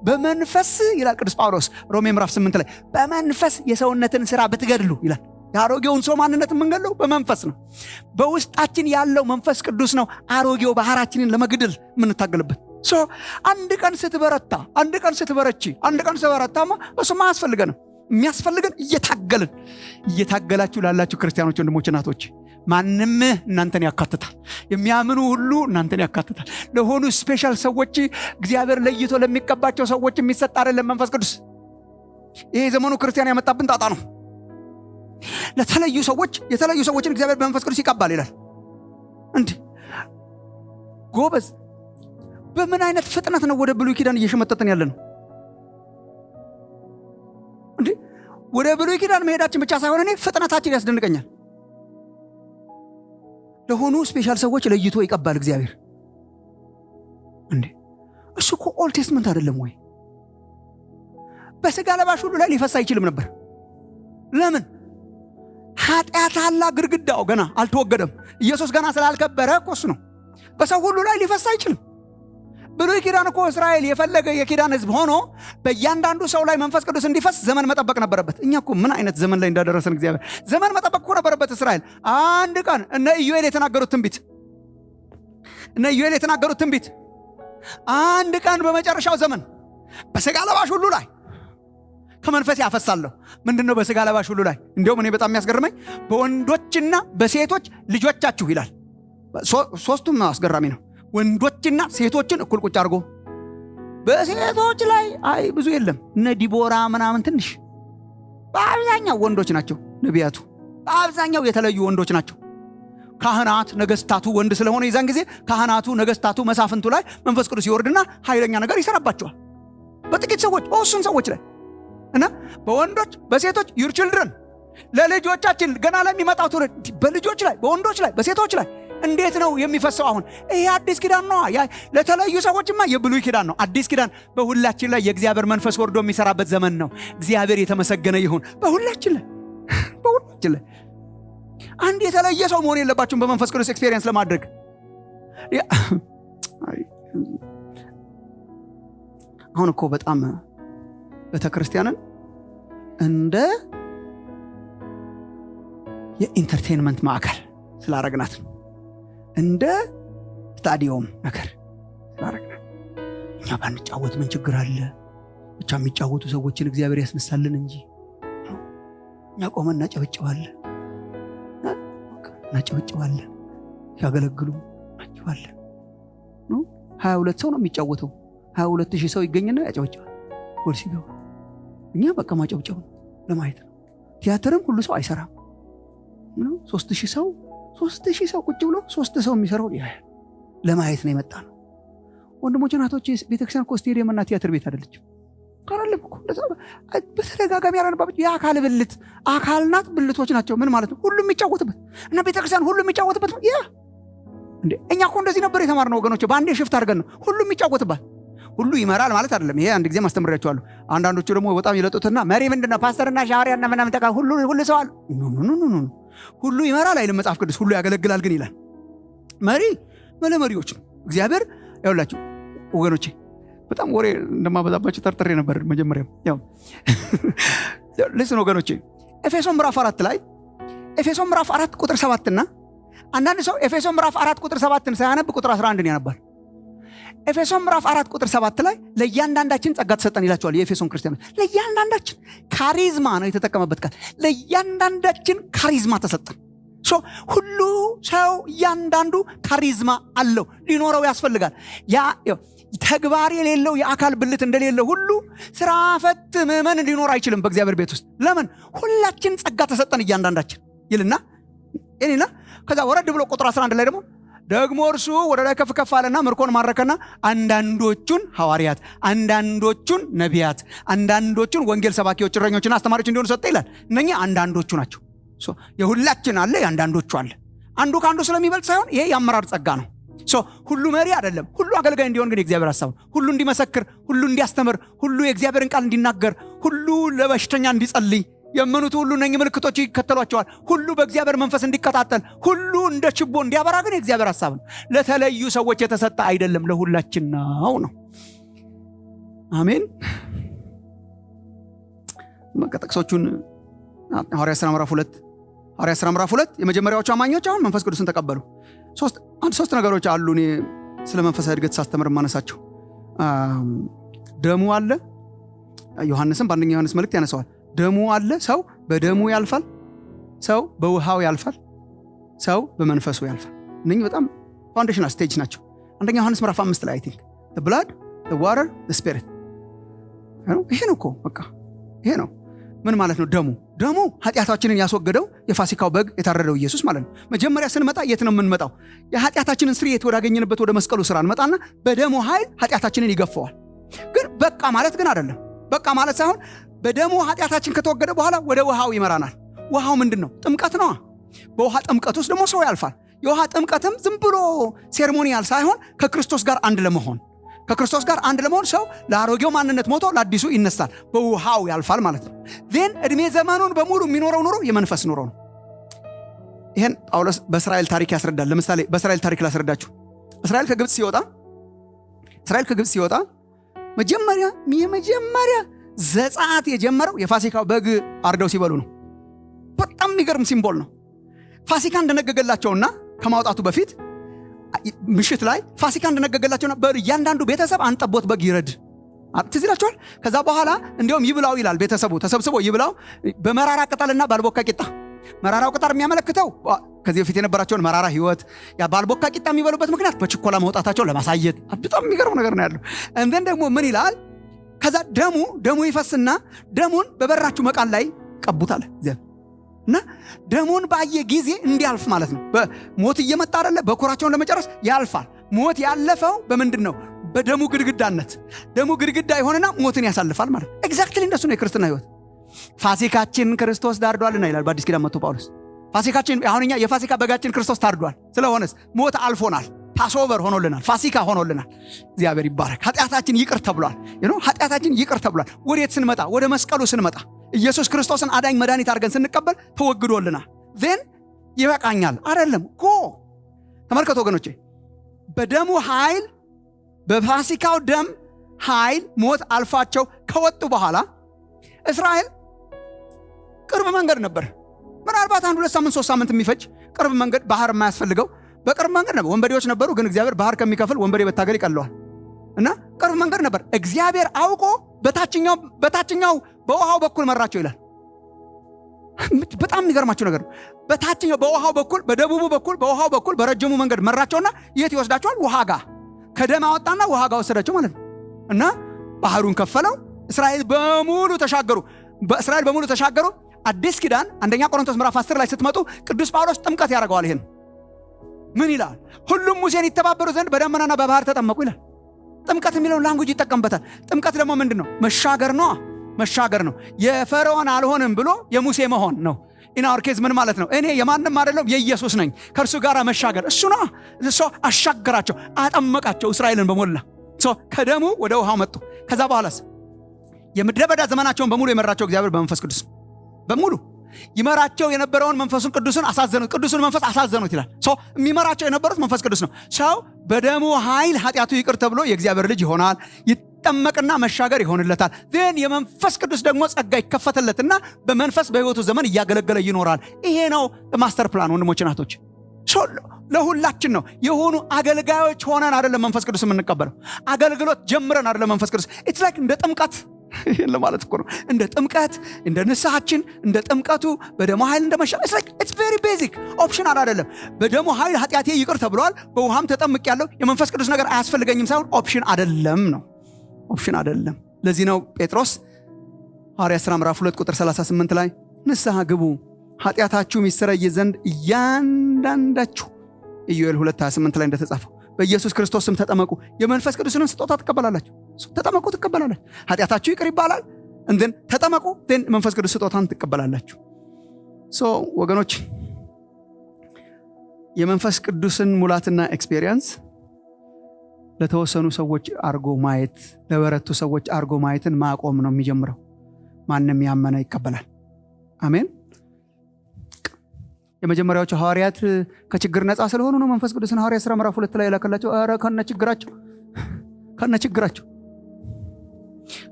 በመንፈስ ይላል ቅዱስ ጳውሎስ ሮሜ ምዕራፍ 8 ላይ በመንፈስ የሰውነትን ስራ ብትገድሉ ይላል። የአሮጌውን ሰው ማንነት የምንገድለው በመንፈስ ነው። በውስጣችን ያለው መንፈስ ቅዱስ ነው አሮጌው ባህራችንን ለመግደል የምንታገልበት። አንድ ቀን ስትበረታ፣ አንድ ቀን ስትበረቺ፣ አንድ ቀን ስትበረታማ እሱማ አያስፈልገንም። የሚያስፈልገን እየታገላችሁ ላላችሁ ክርስቲያኖች ወንድሞች እናቶች፣ ማንም እናንተን ያካትታል። የሚያምኑ ሁሉ እናንተን ያካትታል። ለሆኑ ስፔሻል ሰዎች እግዚአብሔር ለይቶ ለሚቀባቸው ሰዎች የሚሰጥ አይደለም መንፈስ ቅዱስ። ይሄ ዘመኑ ክርስቲያን ያመጣብን ጣጣ ነው። ለተለዩ ሰዎች የተለዩ ሰዎችን እግዚአብሔር በመንፈስ ቅዱስ ይቀባል ይላል። እንዴ ጎበዝ፣ በምን አይነት ፍጥነት ነው ወደ ብሉይ ኪዳን እየሸመጠጥን ያለ ነው? እንዴ ወደ ብሉይ ኪዳን መሄዳችን ብቻ ሳይሆን እኔ ፍጥነታችን ያስደንቀኛል። ለሆኑ ስፔሻል ሰዎች ለይቶ ይቀባል እግዚአብሔር። እንዴ እሱ እኮ ኦልድ ቴስትመንት አይደለም ወይ? በስጋ ለባሽ ሁሉ ላይ ሊፈስ አይችልም ነበር። ለምን? ኃጢአት አላ ግድግዳው ገና አልተወገደም። ኢየሱስ ገና ስላልከበረ እኮ እሱ ነው። በሰው ሁሉ ላይ ሊፈስ አይችልም። ብሉይ ኪዳን እኮ እስራኤል የፈለገ የኪዳን ሕዝብ ሆኖ በእያንዳንዱ ሰው ላይ መንፈስ ቅዱስ እንዲፈስ ዘመን መጠበቅ ነበረበት። እኛ እኮ ምን አይነት ዘመን ላይ እንዳደረሰን እግዚአብሔር። ዘመን መጠበቅ እኮ ነበረበት እስራኤል። አንድ ቀን እነ ኢዩኤል የተናገሩት ትንቢት አንድ ቀን በመጨረሻው ዘመን በስጋ ለባሽ ሁሉ ላይ ከመንፈስ ያፈሳለሁ። ምንድነው በስጋ ለባሽ ሁሉ ላይ? እንዲያውም እኔ በጣም የሚያስገርመኝ በወንዶችና በሴቶች ልጆቻችሁ ይላል። ሶስቱም አስገራሚ ነው። ወንዶችና ሴቶችን እኩል ቁጭ አድርጎ በሴቶች ላይ ብዙ የለም። እነ ዲቦራ ምናምን ትንሽ፣ በአብዛኛው ወንዶች ናቸው ነቢያቱ። በአብዛኛው የተለዩ ወንዶች ናቸው። ካህናት ነገስታቱ ወንድ ስለሆነ የዛን ጊዜ ካህናቱ ነገስታቱ መሳፍንቱ ላይ መንፈስ ቅዱስ ይወርድና ኃይለኛ ነገር ይሰራባቸዋል። በጥቂት ሰዎች በውሱን ሰዎች ላይ እና በወንዶች በሴቶች your children ለልጆቻችን ገና ለሚመጣው ትውልድ በልጆች ላይ በወንዶች ላይ በሴቶች ላይ እንዴት ነው የሚፈሰው? አሁን ይሄ አዲስ ኪዳን ነው። ለተለዩ ሰዎችማ የብሉይ ኪዳን ነው። አዲስ ኪዳን በሁላችን ላይ የእግዚአብሔር መንፈስ ወርዶ የሚሰራበት ዘመን ነው። እግዚአብሔር የተመሰገነ ይሁን። በሁላችን ላይ አንድ የተለየ ሰው መሆን የለባችሁም በመንፈስ ቅዱስ ኤክስፔሪየንስ ለማድረግ። አሁን እኮ በጣም ቤተክርስቲያንን እንደ የኢንተርቴይንመንት ማዕከል ስላረግናት ነው። እንደ ስታዲየም ነገር ስላረግናት። እኛ ባንጫወት ምን ችግር አለ? ብቻ የሚጫወቱ ሰዎችን እግዚአብሔር ያስነሳልን እንጂ እኛ ቆመን እናጨበጭባለን ያገለግሉ እናጨበጭባለን። 22 ሰው ነው የሚጫወተው። 22,000 ሰው ይገኝና ያጨበጭባል ወር ሲገባ። እኛ በቃ ማጨብጨብ ለማየት ነው። ቲያትርም ሁሉ ሰው አይሰራም። 3,000 ሰው ቁጭ ብሎ 3 ሰው የሚሰራው ለማየት ነው የመጣ ነው። ወንድሞች እናቶች፣ ቤተክርስቲያን እኮ ስቴዲየም እና ቲያትር ቤት አይደለችም። ካላለም እኮ በተደጋጋሚ ያረንባበት የአካል ብልት አካልናት ብልቶች ናቸው። ምን ማለት ነው? ሁሉም የሚጫወትበት እና ቤተክርስቲያን ሁሉም የሚጫወትበት ነው። እንዴ እኛ እኮ እንደዚህ ነበር የተማርነው ወገኖች። በአንዴ ሽፍት አድርገን ነው ሁሉም የሚጫወትበት። ሁሉ ይመራል ማለት አይደለም። ይሄ አንድ ጊዜ ማስተምሪያቸዋለሁ። አንዳንዶቹ ደግሞ በጣም ይለጡትና መሪ ምንድነው ፓስተርና ሻወሪያና ምናምን ተካ ሁሉ ሰው አለ። ሁሉ ይመራል አይልም መጽሐፍ ቅዱስ። ሁሉ ያገለግላል ግን ይላል። መሪ መሪዎች ነው እግዚአብሔር። ያውላችሁ ወገኖቼ፣ በጣም ወሬ እንደማበዛባችሁ ጠርጥሬ ነበር መጀመሪያም። ያው ለስነ ወገኖቼ ኤፌሶን ምዕራፍ 4 ቁጥር 7 እና አንዳንድ ሰው ኤፌሶን ምዕራፍ 4 ቁጥር 7ን ሳያነብ ቁጥር 11ን ያነባል። ኤፌሶን ምዕራፍ 4 ቁጥር 7 ላይ ለእያንዳንዳችን ጸጋ ተሰጠን ይላቸዋል የኤፌሶን ክርስቲያኖች። ለእያንዳንዳችን ካሪዝማ ነው የተጠቀመበት ቃል። ለእያንዳንዳችን ካሪዝማ ተሰጠን። ሁሉ ሰው እያንዳንዱ ካሪዝማ አለው፣ ሊኖረው ያስፈልጋል። ተግባር የሌለው የአካል ብልት እንደሌለ ሁሉ ስራ ፈት ምእመን ሊኖር አይችልም በእግዚአብሔር ቤት ውስጥ። ለምን? ሁላችን ጸጋ ተሰጠን እያንዳንዳችን ይልና ከዛ ወረድ ብሎ ቁጥር 11 ላይ ደግሞ እርሱ ወደ ላይ ከፍ አለና ምርኮን ማረከና አንዳንዶቹን ሐዋርያት፣ አንዳንዶቹን ነቢያት፣ አንዳንዶቹን ወንጌል ሰባኪዎች፣ እረኞችና አስተማሪዎች እንዲሆኑ ሰጠ ይላል። እነኛ አንዳንዶቹ ናቸው። የሁላችን አለ፣ ያንዳንዶቹ አለ። አንዱ ከአንዱ ስለሚበልጥ ሳይሆን ይሄ የአመራር ጸጋ ነው። ሁሉ መሪ አይደለም፣ ሁሉ አገልጋይ እንዲሆን ግን የእግዚአብሔር ሐሳብ ነው። ሁሉ እንዲመሰክር፣ ሁሉ እንዲያስተምር፣ ሁሉ የእግዚአብሔርን ቃል እንዲናገር፣ ሁሉ ለበሽተኛ እንዲጸልይ፣ የመኑት ሁሉ እነኚህ ምልክቶች ይከተሏቸዋል፣ ሁሉ በእግዚአብሔር መንፈስ እንዲቀጣጠል፣ ሁሉ እንደ ችቦ እንዲያበራ ግን የእግዚአብሔር ሐሳብ ነው። ለተለዩ ሰዎች የተሰጠ አይደለም፣ ለሁላችን ነው። አሜን። ጥቅሶቹን ሐዋርያት ሥራ ምዕራፍ 2 የመጀመሪያዎቹ አማኞች አሁን መንፈስ ቅዱስን ተቀበሉ። ሶስት ነገሮች አሉ እኔ ስለ መንፈሳዊ እድገት ሳስተምር ማነሳቸው። ደሙ አለ። ዮሐንስም በአንደኛ ዮሐንስ መልእክት ያነሳዋል። ደሙ አለ። ሰው በደሙ ያልፋል፣ ሰው በውሃው ያልፋል፣ ሰው በመንፈሱ ያልፋል። እነኚህ በጣም ፋውንዴሽናል ስቴጅ ናቸው። አንደኛ ዮሐንስ ምዕራፍ 5 ላይ አይ ቲንክ the blood, the water, the spirit። ይሄ ነው እኮ በቃ ይሄ ነው። ምን ማለት ነው? ደሙ ኃጢአታችንን ያስወገደው የፋሲካው በግ የታረደው ኢየሱስ ማለት ነው። መጀመሪያ ስንመጣ የት ነው የምንመጣው? የኃጢአታችንን ስርየት ወዳገኘንበት ወደ መስቀሉ ስራ እንመጣና በደሙ ኃይል ኃጢአታችንን ይገፈዋል። ግን በቃ ማለት ግን አይደለም። በቃ ማለት ሳይሆን በደሙ ኃጢአታችን ከተወገደ በኋላ ወደ ውሃው ይመራናል። ውሃው ምንድን ነው? ጥምቀት ነው። በውሃ ጥምቀት ውስጥ ደግሞ ሰው ያልፋል። የውሃ ጥምቀትም ዝም ብሎ ሴርሞኒያል ሳይሆን ከክርስቶስ ጋር አንድ ለመሆን ሰው ለአሮጌው ማንነት ሞቶ ለአዲሱ ይነሳል። በውሃው ያልፋል ማለት ነው። ዜን እድሜ ዘመኑን በሙሉ የሚኖረው ኑሮ የመንፈስ ኑሮ ነው። ይሄን ጳውሎስ በእስራኤል ታሪክ ያስረዳል። ለምሳሌ በእስራኤል ታሪክ ላስረዳችሁ። እስራኤል ከግብፅ ሲወጣ መጀመሪያ ዘጸአት የጀመረው የፋሲካው በግ አርደው ሲበሉ ነው። በጣም የሚገርም ሲምቦል ነው። ፋሲካ እንደነገገላቸውና ከማውጣቱ በፊት ምሽት ላይ ፋሲካ እንደነገገላቸውና በእያንዳንዱ ቤተሰብ አንድ ጠቦት በግ ይረድ ትዝ ይላችኋል። ከዛ በኋላ እንዲያውም ይብላው ይላል። ቤተሰቡ ተሰብስቦ ይብላው በመራራ ቅጠልና ባልቦካ ቂጣ። መራራው ቅጠል የሚያመለክተው ከዚህ በፊት የነበራቸውን መራራ ህይወት፣ ያ ባልቦካ ቂጣ የሚበሉበት ምክንያት በችኮላ መውጣታቸው ለማሳየት። በጣም የሚገርም ነገር ነው ያለው። እንደን ደግሞ ምን ይላል? ከዛ ደሙ ይፈስና ደሙን በበራችሁ መቃን ላይ ቀቡታል እና ደሙን ባየ ጊዜ እንዲያልፍ ማለት ነው። ሞት እየመጣ አይደለ? በኩራቸውን ለመጨረስ ያልፋል። ሞት ያለፈው በምንድን ነው? በደሙ ግድግዳነት። ደሙ ግድግዳ የሆነና ሞትን ያሳልፋል ማለት ነው። ኤግዛክትሊ እንደሱ ነው የክርስትና ህይወት። ፋሲካችን ክርስቶስ ታርዷልና ይላል በአዲስ ኪዳን መጥቶ ጳውሎስ። ፋሲካችን አሁንኛ የፋሲካ በጋችን ክርስቶስ ታርዷል። ስለሆነስ ሞት አልፎናል፣ ፓስኦቨር ሆኖልናል፣ ፋሲካ ሆኖልናል። እግዚአብሔር ይባረክ። ኃጢአታችን ይቅር ተብሏል። ኃጢአታችን ይቅር ተብሏል። ወዴት ስንመጣ? ወደ መስቀሉ ስንመጣ ኢየሱስ ክርስቶስን አዳኝ መድኃኒት አድርገን ስንቀበል ተወግዶልናል። ዜን ይበቃኛል አይደለም እኮ። ተመልከቱ ወገኖቼ፣ በደሙ ኃይል፣ በፋሲካው ደም ኃይል ሞት አልፋቸው ከወጡ በኋላ እስራኤል ቅርብ መንገድ ነበር። ምናልባት 1-2 ሳምንት 3 ሳምንት የሚፈጅ ቅርብ መንገድ፣ ባህር የማያስፈልገው በቅርብ መንገድ ነበር። ወንበዴዎች ነበሩ፣ ግን እግዚአብሔር ባህር ከሚከፍል ወንበዴ በታገል ይቀለዋል እና ቅርብ መንገድ ነበር። እግዚአብሔር አውቆ በታችኛው በውሃው በኩል መራቸው ይላል። በጣም የሚገርማችሁ ነገር ነው። በታችኛው በውሃው በኩል፣ በደቡቡ በኩል፣ በውሃው በኩል በረጅሙ መንገድ መራቸውና የት ይወስዳቸዋል? ውሃ ጋር። ከደም አወጣና ውሃ ጋር ወሰዳቸው ማለት ነው። እና ባህሩን ከፈለው። እስራኤል በሙሉ ተሻገሩ። አዲስ ኪዳን አንደኛ ቆሮንቶስ ምዕራፍ 10 ላይ ስትመጡ ቅዱስ ጳውሎስ ጥምቀት ያደርገዋል። ይሄን ምን ይላል? ሁሉም ሙሴን ይተባበሩ ዘንድ በደመናና በባህር ተጠመቁ ይላል። ጥምቀት የሚለውን ላንጉጅ ይጠቀምበታል። ጥምቀት ደግሞ ምንድን ነው? መሻገር ነው። የፈርዖን አልሆንም ብሎ የሙሴ መሆን ነው። ኢናወር ኬዝ ምን ማለት ነው? እኔ የማንም አይደለም የኢየሱስ ነኝ። ከእርሱ ጋር መሻገር እሱ ነው። እሱ አሻገራቸው፣ አጠመቃቸው እስራኤልን በሞላ። ከደሙ ወደ ውሃው መጡ። ከዛ በኋላስ የምድረ በዳ ዘመናቸውን በሙሉ የመራቸው እግዚአብሔር በመንፈስ ቅዱስ በሙሉ ይመራቸው የነበረውን መንፈሱን ቅዱስን አሳዘኑት። ቅዱስን መንፈስ አሳዘኑት ይላል። የሚመራቸው የነበሩት መንፈስ ቅዱስ ነው። ሰው በደሙ ኃይል ኃጢአቱ ይቅር ተብሎ የእግዚአብሔር ልጅ ይሆናል። ይጠመቅና መሻገር ይሆንለታል። ግን የመንፈስ ቅዱስ ደግሞ ጸጋ ይከፈተለትና በመንፈስ በህይወቱ ዘመን እያገለገለ ይኖራል። ይሄ ነው ማስተር ፕላን ወንድሞች ናቶች። ለሁላችን ነው። የሆኑ አገልጋዮች ሆነን አይደለም መንፈስ ቅዱስ የምንቀበለው። አገልግሎት ጀምረን አይደለም መንፈስ ቅዱስ። ኢትስ ላይክ እንደ ጥምቀት ለማለት እኮ ነው። እንደ ጥምቀት፣ እንደ ንስሐችን፣ እንደ ጥምቀቱ በደሙ ኃይል እንደመሻ ኢትስ ቬሪ ቤዚክ። ኦፕሽናል አይደለም። በደሙ ኃይል ኃጢአቴ ይቅር ተብሏል፣ በውሃም ተጠምቅ ያለው የመንፈስ ቅዱስ ነገር አያስፈልገኝም ሳይሆን ኦፕሽን አይደለም ነው። ኦፕሽን አይደለም። ለዚህ ነው ጴጥሮስ ሐዋርያት ሥራ ምዕራፍ 2 ቁጥር 38 ላይ ንስሐ ግቡ ኃጢአታችሁም ይሰረይ ዘንድ እያንዳንዳችሁ ኢዮኤል 2:28 ላይ እንደተጻፈው በኢየሱስ ክርስቶስ ስም ተጠመቁ፣ የመንፈስ ቅዱስንም ስጦታ ትቀበላላችሁ። ተጠመቁ፣ ትቀበላላችሁ። ኃጢአታችሁ ይቅር ይባላል። እንትን ተጠመቁ፣ መንፈስ ቅዱስ ስጦታን ትቀበላላችሁ። ወገኖች የመንፈስ ቅዱስን ሙላትና ኤክስፔሪየንስ ለተወሰኑ ሰዎች አርጎ ማየት፣ ለበረቱ ሰዎች አርጎ ማየትን ማቆም ነው የሚጀምረው። ማንም ያመነ ይቀበላል። አሜን። የመጀመሪያዎቹ ሐዋርያት ከችግር ነፃ ስለሆኑ ነው መንፈስ ቅዱስን ሐዋርያት ሥራ ምዕራፍ 2 ላይ ያላከላቸው። ከነ ችግራቸው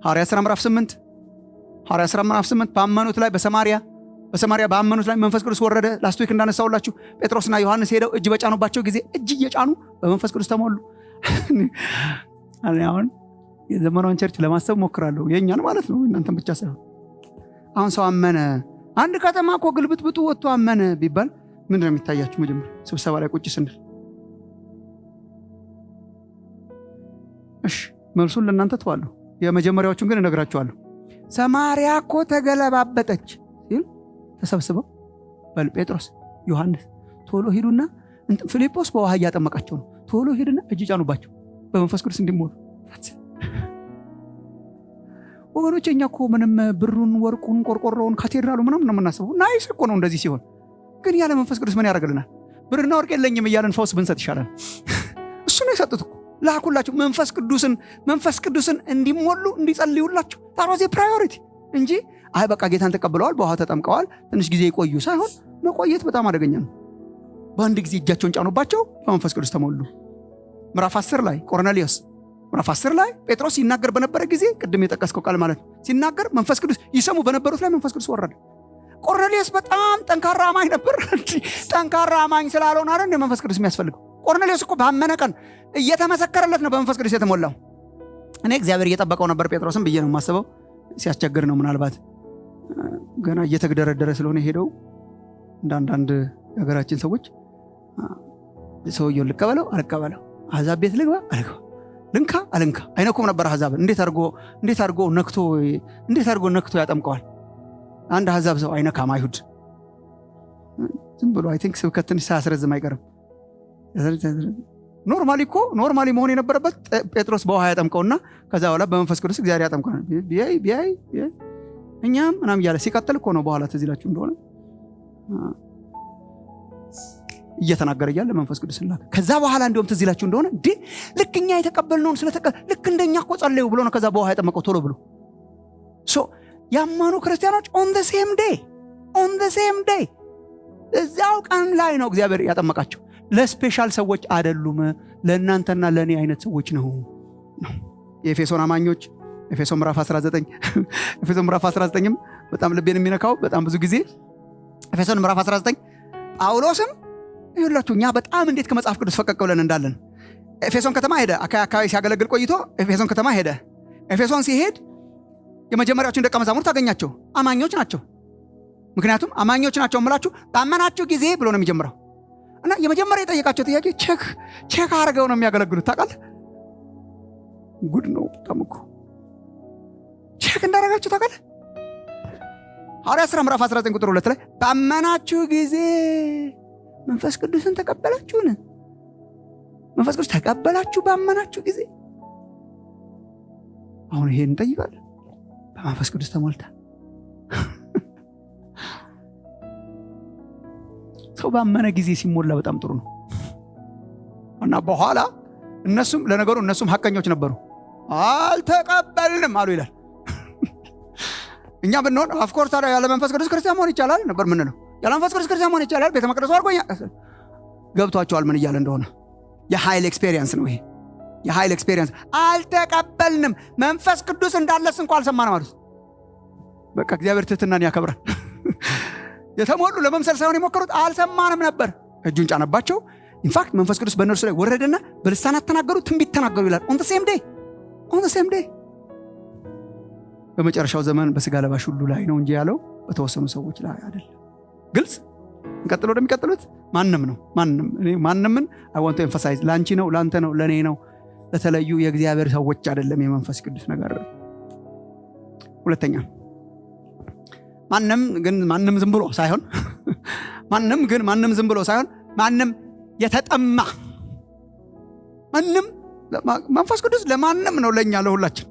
ሐዋርያት ሥራ ምዕራፍ 8 ባመኑት ላይ በሰማሪያ ባመኑት ላይ መንፈስ ቅዱስ ወረደ። ላስት ዊክ እንዳነሳውላችሁ ጴጥሮስና ዮሐንስ ሄደው እጅ በጫኑባቸው ጊዜ እጅ እየጫኑ በመንፈስ ቅዱስ ተሞሉ። አሁን የዘመናውን ቸርች ለማሰብ ሞክራለሁ፣ የኛን ማለት ነው፣ እናንተም ብቻ ሳይሆን። አሁን ሰው አመነ፣ አንድ ከተማ እኮ ግልብጥብጡ ወጥቶ አመነ ቢባል ምንድን ነው የሚታያችሁ? መጀመሪያ ስብሰባ ላይ ቁጭ ስንል እሺ መልሱን ለእናንተ ተዋለሁ። የመጀመሪያዎቹን ግን እነግራችኋለሁ። ሰማርያ እኮ ተገለባበጠች ሲል ተሰብስበው በል ጴጥሮስ፣ ዮሐንስ ቶሎ ሂዱና ፊልጶስ በውሃ እያጠመቃቸው ነው፣ ቶሎ ሂዱና እጅ ጫኑባቸው በመንፈስ ቅዱስ እንዲሞሉ። ወገኖች እኛ እኮ ምንም ብሩን፣ ወርቁን፣ ቆርቆሮውን፣ ካቴድራሉ ምናምን ነው የምናስበው። ናይስ እኮ ነው እንደዚህ ሲሆን፣ ግን ያለ መንፈስ ቅዱስ ምን ያደርግልናል? ብርና ወርቅ የለኝም እያለን ፈውስ ብንሰጥ ይሻላል። እሱ ነው የሰጡት እኮ ላኩላቸው መንፈስ ቅዱስን እንዲሞሉ እንዲጸልዩላቸው። ታሮዜ ፕራዮሪቲ እንጂ አይ በቃ ጌታን ተቀብለዋል፣ በውሃ ተጠምቀዋል፣ ትንሽ ጊዜ ይቆዩ ሳይሆን፣ መቆየት በጣም አደገኛ ነው። በአንድ ጊዜ እጃቸውን ጫኑባቸው፣ በመንፈስ ቅዱስ ተሞሉ። ምዕራፍ 10 ላይ ቆርኔሊዮስ፣ ምዕራፍ 10 ላይ ጴጥሮስ ሲናገር በነበረ ጊዜ ቅድም የጠቀስከው ቃል ማለት ነው፣ ሲናገር መንፈስ ቅዱስ ይሰሙ በነበሩት ላይ መንፈስ ቅዱስ ወረደ። ቆርኔሊዮስ በጣም ጠንካራ አማኝ ነበር። ጠንካራ አማኝ ስላልሆነ አይደል መንፈስ ቅዱስ የሚያስፈልገው። ቆርኔሊዮስ እኮ ባመነ ቀን እየተመሰከረለት ነው በመንፈስ ቅዱስ የተሞላው። እኔ እግዚአብሔር እየጠበቀው ነበር ጴጥሮስን ብዬ ነው የማስበው። ሲያስቸግር ነው ምናልባት ገና እየተግደረደረ ስለሆነ ሄደው እንዳንዳንድ የሀገራችን ሰዎች ሰውየውን ልቀበለው አልቀበለው፣ አሕዛብ ቤት ልግባ አልግባ፣ ልንካ አልንካ አይነኩም ነበር አሕዛብን። እንዴት አድርጎ ነክቶ ያጠምቀዋል? አንድ አሕዛብ ሰው አይነካም። አይሁድ ዝም ብሎ አይ ቲንክ ስብከት ትንሽ ሳያስረዝም አይቀርም። ኖርማሊ መሆን የነበረበት ጴጥሮስ በውሃ ያጠምቀውና ከዛ በኋላ በመንፈስ ቅዱስ እግዚአብሔር ያጠምቀዋል። ቢያይ እኛም ምናምን እያለ ሲቀጥል እኮ ነው። በኋላ ትዝ ይላችሁ እንደሆነ እየተናገረ እያለ መንፈስ ቅዱስ ላከ። ከዛ በኋላ እንዲሁም ትዝ ይላችሁ እንደሆነ ልክ እኛ የተቀበልነውን ልክ እንደኛ እኮ ጸለዩ ብሎ ነው ከዛ በውሃ ያጠመቀው ቶሎ ብሎ። ያመኑ ክርስቲያኖች ኦን ዘ ሴም ዴይ እዛው ቀን ላይ ነው እግዚአብሔር ያጠመቃቸው። ለስፔሻል ሰዎች አይደሉም፣ ለእናንተና ለእኔ አይነት ሰዎች ነው። የኤፌሶን አማኞች ኤፌሶን ምዕራፍ 19ም በጣም ልቤን የሚነካው በጣም ብዙ ጊዜ ኤፌሶን ምዕራፍ 19 ጳውሎስም ይሁላችሁ እኛ በጣም እንዴት ከመጽሐፍ ቅዱስ ፈቀቅ ብለን እንዳለን። ኤፌሶን ከተማ ሄደ፣ አካባቢ ሲያገለግል ቆይቶ ኤፌሶን ከተማ ሄደ። ኤፌሶን ሲሄድ የመጀመሪያዎቹን ደቀ መዛሙርት አገኛቸው። አማኞች ናቸው። ምክንያቱም አማኞች ናቸው የምላችሁ ባመናችሁ ጊዜ ብሎ ነው የሚጀምረው። እና የመጀመሪያ የጠየቃቸው ጥያቄ ቼክ አድርገው ነው የሚያገለግሉት። ታውቃለህ? ጉድ ነው በጣም እኮ ቼክ እንዳደረጋችሁ ታውቃለህ? ሐዋርያት ሥራ ምዕራፍ 19 ቁጥር 2 ላይ ባመናችሁ ጊዜ መንፈስ ቅዱስን ተቀበላችሁን? መንፈስ ቅዱስ ተቀበላችሁ ባመናችሁ ጊዜ? አሁን ይሄን እንጠይቃለን። በመንፈስ ቅዱስ ተሞልታ ሰው ባመነ ጊዜ ሲሞላ በጣም ጥሩ ነው። እና በኋላ እነሱም ሐቀኞች ነበሩ። አልተቀበልንም አሉ ይላል። እኛ ብንሆን ኦፍኮርስ ያለ መንፈስ ቅዱስ ክርስቲያን መሆን ይቻላል ነበር ምንለው። ያለ መንፈስ ቅዱስ ክርስቲያን መሆን ይቻላል። ቤተ መቅደሱ አድርጎኛ ገብቷቸዋል ምን እያለ እንደሆነ። የኃይል ኤክስፔሪየንስ ነው ይሄ፣ የኃይል ኤክስፔሪየንስ። አልተቀበልንም መንፈስ ቅዱስ እንዳለስ እንኳን አልሰማንም ማለት በቃ እግዚአብሔር ትህትናን ያከብራል። የተሞሉ ለመምሰል ሳይሆን የሞከሩት አልሰማንም ነበር። እጁን ጫነባቸው። ኢንፋክት መንፈስ ቅዱስ በእነርሱ ላይ ወረደና በልሳናት ተናገሩ፣ ትንቢት ተናገሩ ይላል። ኦን ዘ ሴም ዴይ በመጨረሻው ዘመን በስጋ ለባሽ ሁሉ ላይ ነው እንጂ ያለው በተወሰኑ ሰዎች ላይ አይደለም። ግልጽ። እንቀጥሎ ወደሚቀጥሉት ማንምን I want to emphasize ላንቺ ነው፣ ላንተ ነው፣ ለኔ ነው፣ ለተለዩ የእግዚአብሔር ሰዎች አይደለም የመንፈስ ቅዱስ ነገር። ሁለተኛ ማንም ዝም ብሎ ሳይሆን ማንም የተጠማ መንፈስ ቅዱስ ለማንም ነው፣ ለኛ ለሁላችን።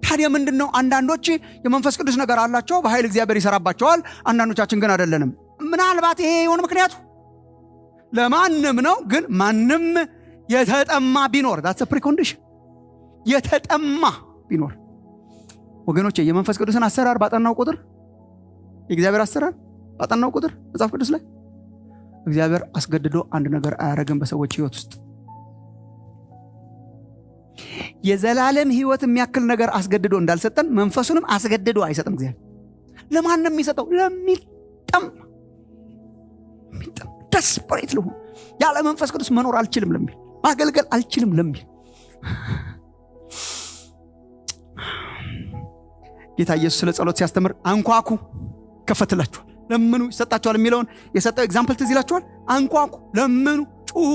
ታዲያ ምንድነው? አንዳንዶች የመንፈስ ቅዱስ ነገር አላቸው፣ በኃይል እግዚአብሔር ይሰራባቸዋል። አንዳንዶቻችን ግን አይደለንም። ምናልባት ይሄ የሆነ ምክንያቱ ለማንም ነው። ግን ማንም የተጠማ ቢኖር that's a precondition። የተጠማ ቢኖር ወገኖቼ የመንፈስ ቅዱስን አሰራር ባጠናው ቁጥር የእግዚአብሔር አሰራር ባጠናው ቁጥር መጽሐፍ ቅዱስ ላይ እግዚአብሔር አስገድዶ አንድ ነገር አያረግም በሰዎች ህይወት ውስጥ። የዘላለም ህይወት የሚያክል ነገር አስገድዶ እንዳልሰጠን መንፈሱንም አስገድዶ አይሰጥም እግዚአብሔር። ለማንም የሚሰጠው ለሚጠማ ደስፐሬት ለሆነ ያለ መንፈስ ቅዱስ መኖር አልችልም ለሚል ማገልገል አልችልም ለሚል ጌታ ኢየሱስ ስለ ጸሎት ሲያስተምር አንኳኩ ይከፈትላችኋል፣ ለምኑ ይሰጣችኋል የሚለውን የሰጠው ኤግዛምፕል ትዝ ይላችኋል። አንኳኩ፣ ለምኑ፣ ጩሁ።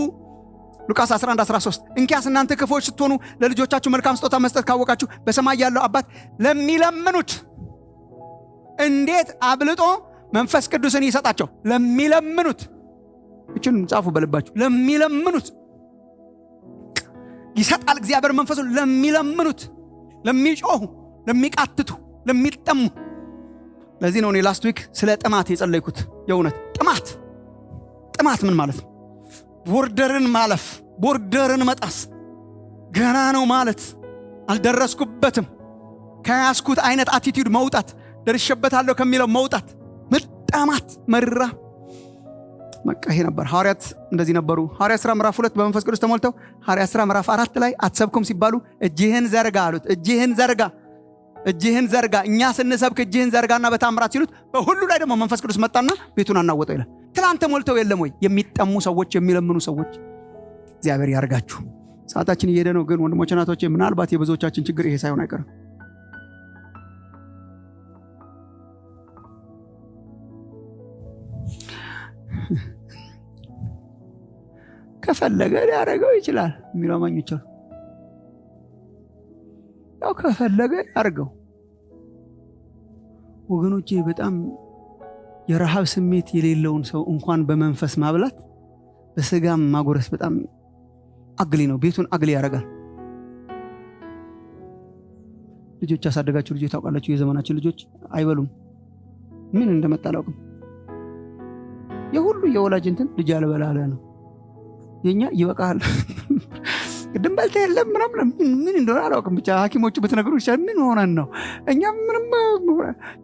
ሉቃስ 11:13 እንኪያስ እናንተ ክፉዎች ስትሆኑ ለልጆቻችሁ መልካም ስጦታ መስጠት ካወቃችሁ በሰማይ ያለው አባት ለሚለምኑት እንዴት አብልጦ መንፈስ ቅዱስን ይሰጣቸው። ለሚለምኑት እቺን ጻፉ በልባችሁ። ለሚለምኑት ይሰጣል እግዚአብሔር መንፈሱን። ለሚለምኑት፣ ለሚጮሁ፣ ለሚቃትቱ፣ ለሚጠሙ። ለዚህ ነው እኔ ላስት ዊክ ስለ ጥማት የጸለይኩት። የእውነት ጥማት ምን ማለት ነው? ቦርደርን ማለፍ፣ ቦርደርን መጣስ፣ ገና ነው ማለት፣ አልደረስኩበትም ከያስኩት አይነት አቲቲዩድ መውጣት፣ ደርሼበታለሁ ከሚለው መውጣት፣ መጣማት፣ መራ በቃ ይሄ ነበር። ሐዋርያት እንደዚህ ነበሩ። ሐዋርያት ሥራ ምዕራፍ 2 በመንፈስ ቅዱስ ተሞልተው ሐዋርያት ሥራ ምዕራፍ 4 ላይ አትሰብኩም ሲባሉ እጅህን ዘርጋ አሉት። እጅህን ዘርጋ እኛ ስንሰብክ እጅህን ዘርጋና በታምራት ሲሉት በሁሉ ላይ ደግሞ መንፈስ ቅዱስ መጣና ቤቱን አናወጠው ይላል። ትላንት ሞልተው የለም ወይ? የሚጠሙ ሰዎች፣ የሚለምኑ ሰዎች እግዚአብሔር ያርጋችሁ። ሰዓታችን እየሄደ ነው። ግን ወንድሞች እናቶቼ ምናልባት የብዙዎቻችን ችግር ይሄ ሳይሆን አይቀርም። ከፈለገ ሊያረገው ይችላል የሚሉ አማኞች አሉ። ያው ከፈለገ ያርገው ወገኖቼ። በጣም የረሃብ ስሜት የሌለውን ሰው እንኳን በመንፈስ ማብላት በስጋም ማጎረስ በጣም አግሊ ነው። ቤቱን አግሊ ያረጋል። ልጆች ያሳደጋችሁ ልጆች ታውቃላችሁ። የዘመናችን ልጆች አይበሉም። ምን እንደመጣ አላውቅም። የሁሉ የወላጅ እንትን ልጅ አልበላለ ነው። የኛ ይበቃል ቅድም በልተ የለም ምናምን ምን እንደሆነ አላውቅም። ብቻ ሐኪሞቹ በተነገሩ ይችላል ምን ሆነን ነው እኛ ምንም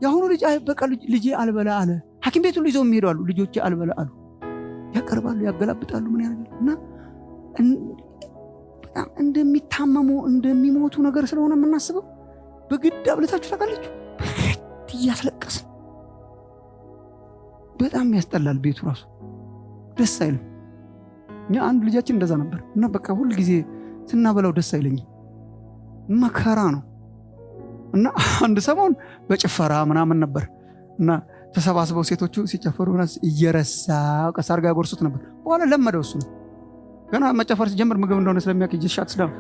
ያሁኑ ልጅ በቃ ልጅ አልበላ አለ። ሐኪም ቤቱን ይዘው የሚሄዳሉ። ልጆች አልበላ አሉ። ያቀርባሉ፣ ያገላብጣሉ። ምን ያደርጋሉ? እና በጣም እንደሚታመሙ እንደሚሞቱ ነገር ስለሆነ የምናስበው በግድ አብለታችሁ ታውቃላችሁ። ያስለቀስ በጣም ያስጠላል። ቤቱ ራሱ ደስ አይልም። እኛ አንድ ልጃችን እንደዛ ነበር እና በቃ ሁሉ ጊዜ ስናበላው ደስ አይለኝም። መከራ ነው። እና አንድ ሰሞን በጭፈራ ምናምን ነበር እና ተሰባስበው ሴቶቹ ሲጨፈሩ እየረሳው ቀሳር ጋር ጎርሱት ነበር። በኋላ ለመደው እሱ ነው። ገና መጨፈር ሲጀምር ምግብ እንደሆነ ስለሚያውቅ ሻክስ ዳም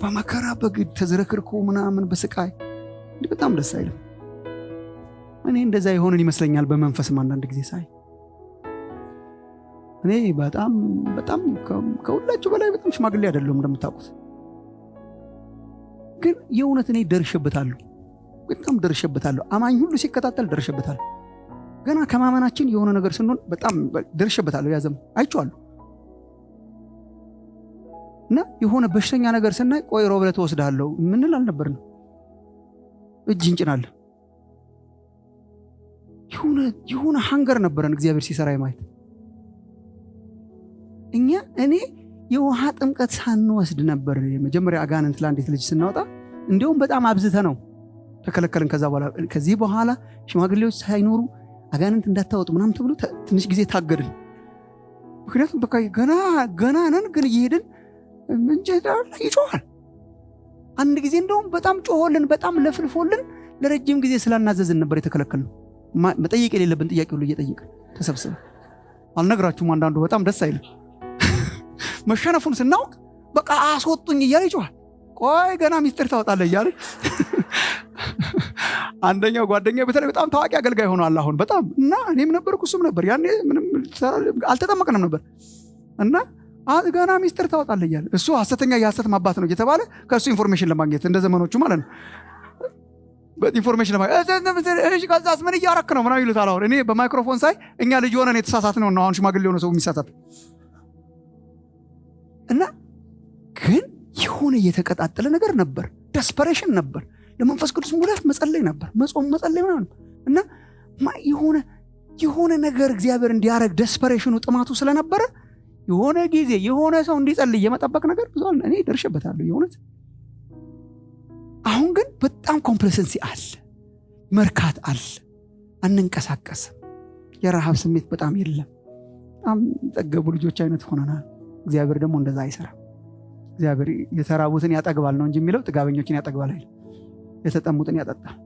በመከራ በግድ ተዝረክርኩ ምናምን በስቃይ በጣም ደስ አይልም። እኔ እንደዛ ይሆንን ይመስለኛል በመንፈስም አንዳንድ ጊዜ ሳይ እኔ በጣም ከሁላችሁ በላይ በጣም ሽማግሌ አይደለሁም እንደምታውቁት። ግን የእውነት እኔ ደርሼበታለሁ፣ በጣም ደርሼበታለሁ። አማኝ ሁሉ ሲከታተል ደርሼበታለሁ። ገና ከማመናችን የሆነ ነገር ስንሆን በጣም ደርሼበታለሁ። ያዘም አይቼዋለሁ። እና የሆነ በሽተኛ ነገር ስናይ ቆይ ሮብለ ተወስዳለሁ ምንል አልነበርንም። እጅ እንጭናለን። የሆነ ሃንገር ነበረን እግዚአብሔር ሲሰራ የማየት። እኔ የውሃ ጥምቀት ሳንወስድ ነበር የመጀመሪያ አጋንንት ለአንዲት ልጅ ስናወጣ፣ እንዲሁም በጣም አብዝተ ነው ተከለከልን። ከዚህ በኋላ ሽማግሌዎች ሳይኖሩ አጋንንት እንዳታወጡ ምናምን ተብሎ ትንሽ ጊዜ ታገድን። ምክንያቱም በቃ ገና ነን፣ ግን እየሄድን እንጀዳል ይጮሃል። አንድ ጊዜ እንደውም በጣም ጮሆልን፣ በጣም ለፍልፎልን ለረጅም ጊዜ ስላናዘዝን ነበር የተከለከልነው። መጠየቅ የሌለብን ጥያቄ ሁሉ እየጠየቅን ተሰብስበን አልነግራችሁም። አንዳንዱ በጣም ደስ አይልም። መሸነፉን ስናውቅ በቃ አስወጡኝ እያለ ይጮሃል። ቆይ ገና ሚስጥር ታወጣለህ እያለ አንደኛው ጓደኛዬ በተለይ በጣም ታዋቂ አገልጋይ ሆኗል አሁን በጣም እና እኔም ነበርኩ እሱም ነበር። ያኔ ምንም አልተጠመቅንም ነበር እና ገና ሚስጥር ታወጣለህ እያለ እሱ ሐሰተኛ የሐሰት ማባት ነው እየተባለ ከእሱ ኢንፎርሜሽን ለማግኘት እንደ ዘመኖቹ ማለት ነው። ኢንፎርሜሽን ለማግኘት ከዛስ ምን እያረክ ነው ምናምን ይሉታል። አሁን እኔ በማይክሮፎን ሳይ እኛ ልጅ ሆነን የተሳሳት ነው አሁን ሽማግሌ የሆነ ሰው የሚሳሳት እና ግን የሆነ የተቀጣጠለ ነገር ነበር። ደስፐሬሽን ነበር። ለመንፈስ ቅዱስ ሙላት መጸለይ ነበር። መጾም መጸለይ ምናምን እና የሆነ ነገር እግዚአብሔር እንዲያረግ ደስፐሬሽኑ ጥማቱ ስለነበረ የሆነ ጊዜ የሆነ ሰው እንዲጸልይ የመጠበቅ ነገር ብዙ እኔ ደርሼበታለሁ የሆነት። አሁን ግን በጣም ኮምፕሌሰንሲ አለ፣ መርካት አለ፣ አንንቀሳቀስም፣ የረሃብ ስሜት በጣም የለም። በጣም ጠገቡ ልጆች አይነት ሆነናል። እግዚአብሔር ደግሞ እንደዛ አይሰራም። እግዚአብሔር የተራቡትን ያጠግባል ነው እንጂ የሚለው ጥጋበኞችን ያጠግባል አይደል፣ የተጠሙትን ያጠጣል።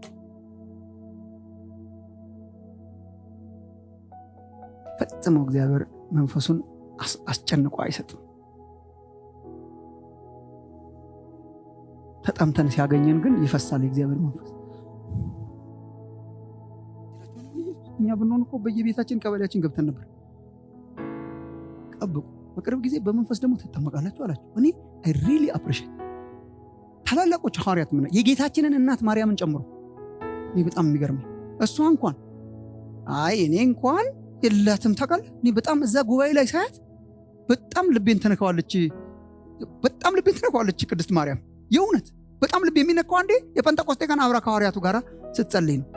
ፈጽሞ እግዚአብሔር መንፈሱን አስጨንቆ አይሰጥም። ተጠምተን ሲያገኘን ግን ይፈሳል የእግዚአብሔር መንፈስ። እኛ ብንሆን እኮ በየቤታችን ቀበሌያችን ገብተን ነበር። ጠብቁ፣ በቅርብ ጊዜ በመንፈስ ደግሞ ትጠመቃላችሁ አላችሁ። እኔ I really appreciate ታላላቆች ሐዋርያት ምን የጌታችንን እናት ማርያምን ጨምሮ እኔ በጣም የሚገርመኝ እሷ እንኳን እኔ እንኳን የላትም ታውቃለህ። እኔ በጣም እዛ ጉባኤ ላይ ሳያት በጣም ልቤን ተነካዋለች። ቅድስት ማርያም የእውነት በጣም ልብ የሚነካው አንዴ የጴንጤቆስጤ ቀን አብራ ከሐዋርያቱ ጋር ስትጸልይ ነው።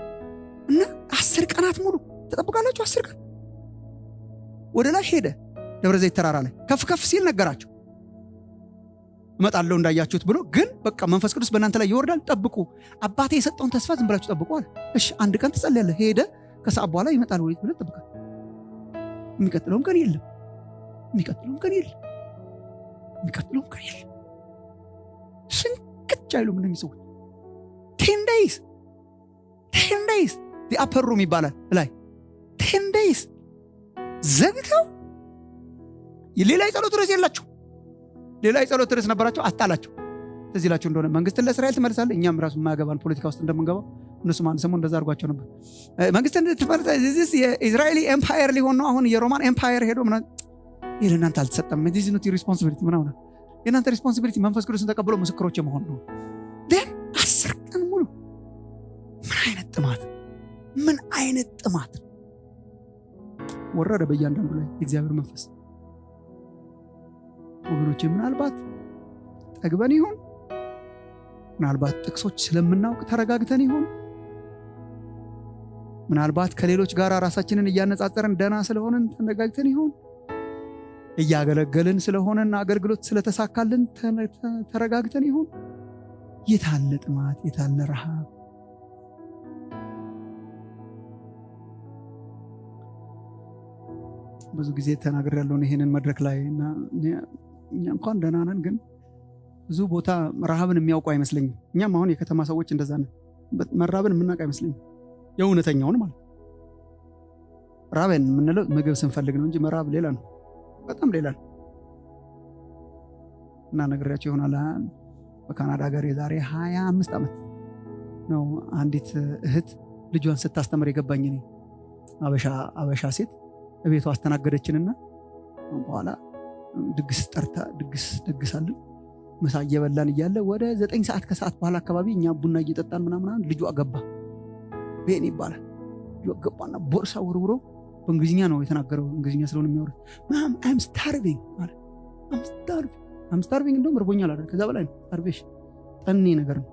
እና 10 ቀናት ሙሉ ተጠብቃላችሁ። 10 ቀን ወደ ላይ ሄደ ደብረ ዘይት ተራራ ላይ ከፍ ሲል ነገራቸው። እመጣለሁ እንዳያችሁት ብሎ ግን በቃ መንፈስ ቅዱስ በእናንተ ላይ ይወርዳል፣ ጠብቁ፣ አባቴ የሰጠውን ተስፋ ዝም ብላችሁ ጠብቁ አለ። እሺ አንድ ቀን ትጸልያለህ። ሄደ። ከሰዓት በኋላ ይመጣል ወይ ብለህ ጠብቃለህ። የሚቀጥለውም ቀን የለም። ስንቅጭ አይሉም እነዚህ ሰዎች። 10 days the upper room ይባላል ላይ 10 days ዘግተው ሌላ የጸሎት ርዕስ የላቸው። ሌላ የጸሎት ርዕስ ነበራቸው፣ አስጣላቸው። እዚህ ላችሁ እንደሆነ መንግስትን ለእስራኤል ትመልሳለህ። እኛም ራሱ የማያገባን ፖለቲካ ውስጥ እንደምንገባው እነሱም አንድ ሰሞን እንደዛ አድርጓቸው ነበር። መንግስትን ትመልሳለህ፣ የእስራኤሊ ኤምፓየር ሊሆን ነው። አሁን የሮማን ኤምፓየር ሄዶ ምናምን ይሄ ለእናንተ አልተሰጠም። this is not your responsibility ምናምን። የእናንተ ሪስፖንሲቢሊቲ መንፈስ ቅዱስን ተቀብሎ ምስክሮች መሆን ነው። 10 ቀን ሙሉ ምን አይነት ጥማት ወረደ በእያንዳንዱ ላይ የእግዚአብሔር መንፈስ። ወገኖቼ ምናልባት ጠግበን ይሆን? ምናልባት ጥቅሶች ስለምናውቅ ተረጋግተን ይሆን? ምናልባት ከሌሎች ጋር ራሳችንን እያነጻጸረን ደና ስለሆነን ተረጋግተን ይሆን? እያገለገልን ስለሆነና አገልግሎት ስለተሳካልን ተረጋግተን ይሆን? የታለ ጥማት፣ የታለ ረሃብ? ብዙ ጊዜ ተናግሬያለሁ ይሄንን መድረክ ላይ እና እኛ እንኳን ደህና ነን፣ ግን ብዙ ቦታ ረሃብን የሚያውቁ አይመስለኝም። እኛም አሁን የከተማ ሰዎች እንደዛ ነን። መራብን የምናውቅ አይመስለኝም። የእውነተኛውን ማለት ራብን የምንለው ምግብ ስንፈልግ ነው እንጂ መራብ ሌላ ነው፣ በጣም ሌላ ነው። እና ነግሬያቸው ይሆናል በካናዳ ሀገር የዛሬ 25 ዓመት ነው አንዲት እህት ልጇን ስታስተምር የገባኝ እኔ። አበሻ ሴት እቤቷ አስተናገደችንና በኋላ ድግስ ጠርታ ደግሳለን ምሳ እየበላን እያለ ወደ 9 ሰዓት ከሰዓት በኋላ አካባቢ እኛ ቡና እየጠጣን ምናምን ልጇ ገባ። ቤን ይባላል። ልጇ ገባና ቦርሳ ወርውሮ በእንግሊዝኛ ነው የተናገረው፣ እንግሊዝኛ ስለሆነ የሚያወራው I'm starving ማለት I'm starving እንደውም እርቦኛል አይደል፣ ከዛ በላይ ነው starvation፣ ጠኔ ነገር ነው።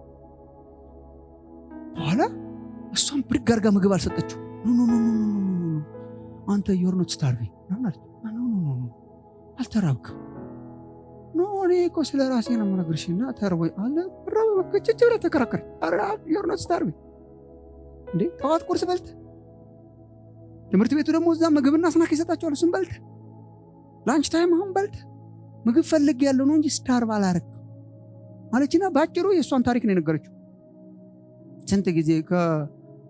በኋላ እሷም ብድግ አድርጋ ምግብ አልሰጠችው። ኖ አንተ you're not starving ማለት ነው፣ አልተራብክም። ኖ እኔ እኮ ስለ ራሴ ነው የምነግርሽና ተርቦኝ አለ ረብ በከቸች ብለ ተከራከረ። you're not starving እንዴ ጠዋት ቁርስ በልተ ትምህርት ቤቱ ደግሞ እዛ ምግብና ስናክ ይሰጣቸዋል። እሱን በልተ ላንች ታይም አሁን በልተ ምግብ ፈልግ ያለው ነው እንጂ ስታርቭ አላረክ ማለችና ባጭሩ የእሷን ታሪክ ነው የነገረችው። ስንት ጊዜ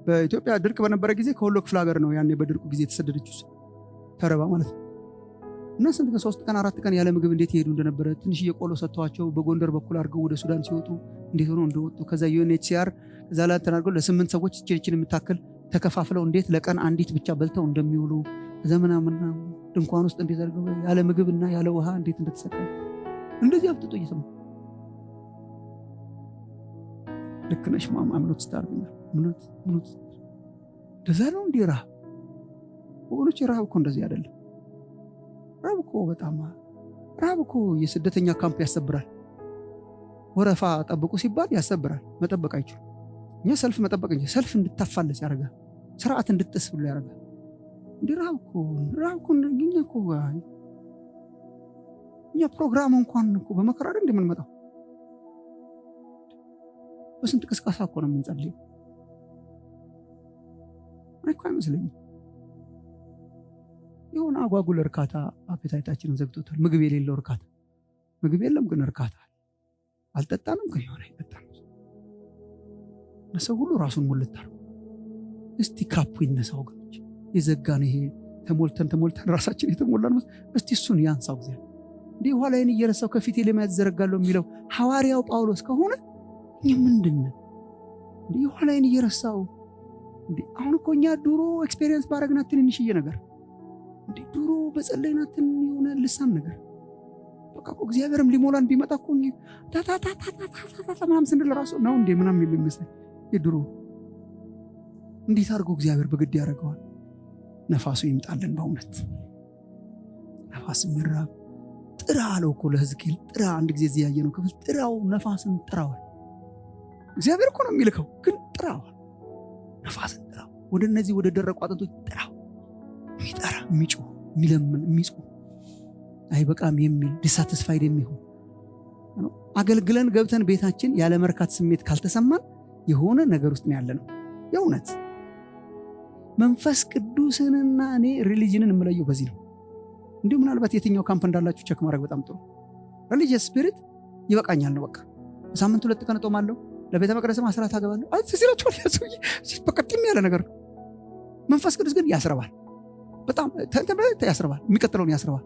በኢትዮጵያ ድርቅ በነበረ ጊዜ ከወሎ ክፍለ ሀገር ነው ያኔ በድርቁ ጊዜ የተሰደደችው ተረባ ማለት ነው። እና ስንት ከ3 ቀን 4 ቀን ያለ ምግብ እንዴት ይሄዱ እንደነበረ ትንሽ የቆሎ ሰጥተዋቸው በጎንደር በኩል አድርገው ወደ ሱዳን ሲወጡ እንዴት ሆኖ እንደወጡ ከዛ UNHCR ከዛ ላይ ተናግረው ለ8 ሰዎች እቺን የምታክል ተከፋፍለው እንዴት ለቀን አንዲት ብቻ በልተው እንደሚውሉ ዘመናምና ድንኳን ውስጥ እንዴት አድርገው ያለ ምግብና ያለ ውሃ እንዴት እንደተሰቀለ እንደዚህ አፍጥጦ እየሰማ ልክ ነሽ ማማ አምኖት ስታርግና ምኖት ደዛ ነው እንዴ ረሃብ ወገኖች ረሃብ እኮ እንደዚህ አይደለም ረሃብ እኮ በጣም ረሃብ እኮ የስደተኛ ካምፕ ያሰብራል ወረፋ ጠብቁ ሲባል ያሰብራል መጠበቅ አይችልም እኛ ሰልፍ መጠበቅ እንጂ ሰልፍ እንድታፋለስ ያደርጋል ስርዓት እንድትጥስ ብሎ ያደርጋል እንዴ ረሃብ እኮ እኛ እኮ እኛ ፕሮግራም እንኳን እኮ በመከራ አይደል እንደምንመጣው በስንት ቅስቃሴ እኮ ነው የምንጸልየው አይኮ አይመስለኝም የሆነ አጓጉል እርካታ አፔታይታችንን ዘግቶታል ምግብ የሌለው እርካታ ምግብ የለም ግን እርካታ አልጠጣንም ግን የሆነ ይጠጣል ለሰው ሁሉ ራሱን ሙልታል እስቲ ካፑ ይነሳው ወገኖች የዘጋን ይሄ ተሞልተን ራሳችን የተሞላን እስቲ እሱን ያንሳው ጊዜ እንዴ ኋላዬን እየረሳው ከፊቴ ለማየት ዘረጋለሁ የሚለው ሐዋርያው ጳውሎስ ከሆነ ምንድነው እንዴ ኋላዬን እየረሳው እንዴ አሁን እኮ እኛ ድሮ ኤክስፒሪየንስ ባረግናት ትንሽዬ ነገር እንዴ ድሮ በጸለይናት የሆነ ልሳን ነገር በቃ እኮ እግዚአብሔርም ሊሞላን ቢመጣ እኮ ታታታታታታ ምናምን ስንል ራሱ ነው እንዴ ምናምን የሚመስል የድሮ እንዴት አድርጎ እግዚአብሔር በግድ ያደርገዋል ነፋሱ ይምጣልን በእውነት ነፋስ የሚራብ ጥራ አለው እኮ ለሕዝቅኤል ጥራ አንድ ጊዜ እዚህ ያየነው ክፍል ጥራው ነፋስን ጥራው እግዚአብሔር እኮ ነው የሚልከው ግን ጥራው ነፋስን ጥራው ወደ እነዚህ ወደ ደረቁ አጥንቶች ጥራው የሚጠራ የሚጮህ የሚለምን የሚጾም አይበቃም የሚል ዲሳቲስፋይድ የሚሆን አገልግለን ገብተን ቤታችን ያለ መርካት ስሜት ካልተሰማን የሆነ ነገር ውስጥ ነው ያለነው የእውነት መንፈስ ቅዱስንና እኔ ሪሊጅንን የምለየው በዚህ ነው እንዲሁ ምናልባት የትኛው ካምፕ እንዳላችሁ ቸክ ማድረግ በጣም ጥሩ ሪሊጂየስ ስፒሪት ይበቃኛል ነው በቃ በሳምንት 2 ቀን እጦማለሁ ለቤተ መቅደስ ማስራት አገባለሁ ሲላችኋል ያሰውዬ በቀጥም ያለ ነገር መንፈስ ቅዱስ ግን ያስረባል በጣም ያስረባል የሚቀጥለውን ያስረባል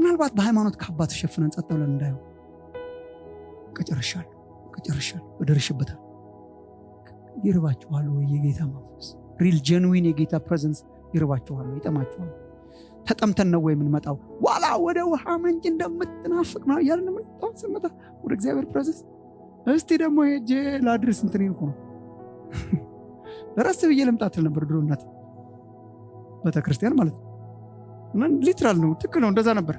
ምናልባት በሃይማኖት ካባ ተሸፍነን ጸጥ ብለን እንዳየው ቀጨርሻለሁ ወደርሽበታል ይርባችኋል ወይ የጌታ መንፈስ ሪል ጀንዊን የጌታ ፕሬዘንስ ይርባችኋል ወይ ይጠማችኋል ተጠምተን ነው ወይ የምንመጣው ዋላ ወደ ውሃ ምንጭ እንደምትናፍቅ ነው ያልን መጣው ስመጣ ወደ እግዚአብሔር ፕሬዘንስ እስቲ ደግሞ ሄጄ ላድርስ እንትን ነው ለራስ ብዬ ልምጣት ነበር ድሮ እናት ቤተክርስቲያን ማለት እና ሊትራል ነው ትክክል ነው እንደዛ ነበር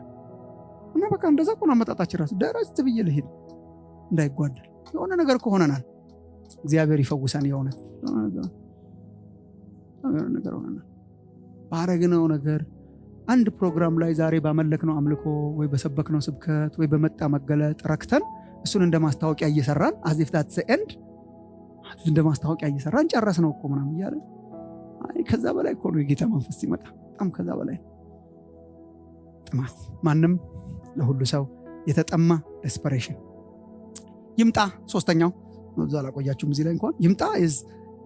እና በቃ እንደዛ ቆና መጣጣችን ራስ ደረስ ብዬ ልሄድ እንዳይጓደል የሆነ ነገር ከሆነናል እግዚአብሔር ይፈውሰን የሆነ ነገር ሆነናል ባረግነው ነገር አንድ ፕሮግራም ላይ ዛሬ ባመለክነው አምልኮ ወይ በሰበክነው ስብከት ወይ በመጣ መገለጥ ረክተን እሱን እንደማስታወቂያ እየሰራን as if that's the end እንደማስታወቂያ እየሰራን ጨረስነው እኮ ምናምን ይያለ አይ ከዛ በላይ እኮ ነው የጌታ መንፈስ ሲመጣ በጣም ከዛ በላይ ጥማት ማንም ለሁሉ ሰው የተጠማ desperation ይምጣ ሶስተኛው ዛላ ቆያችሁም እዚህ ላይ እንኳን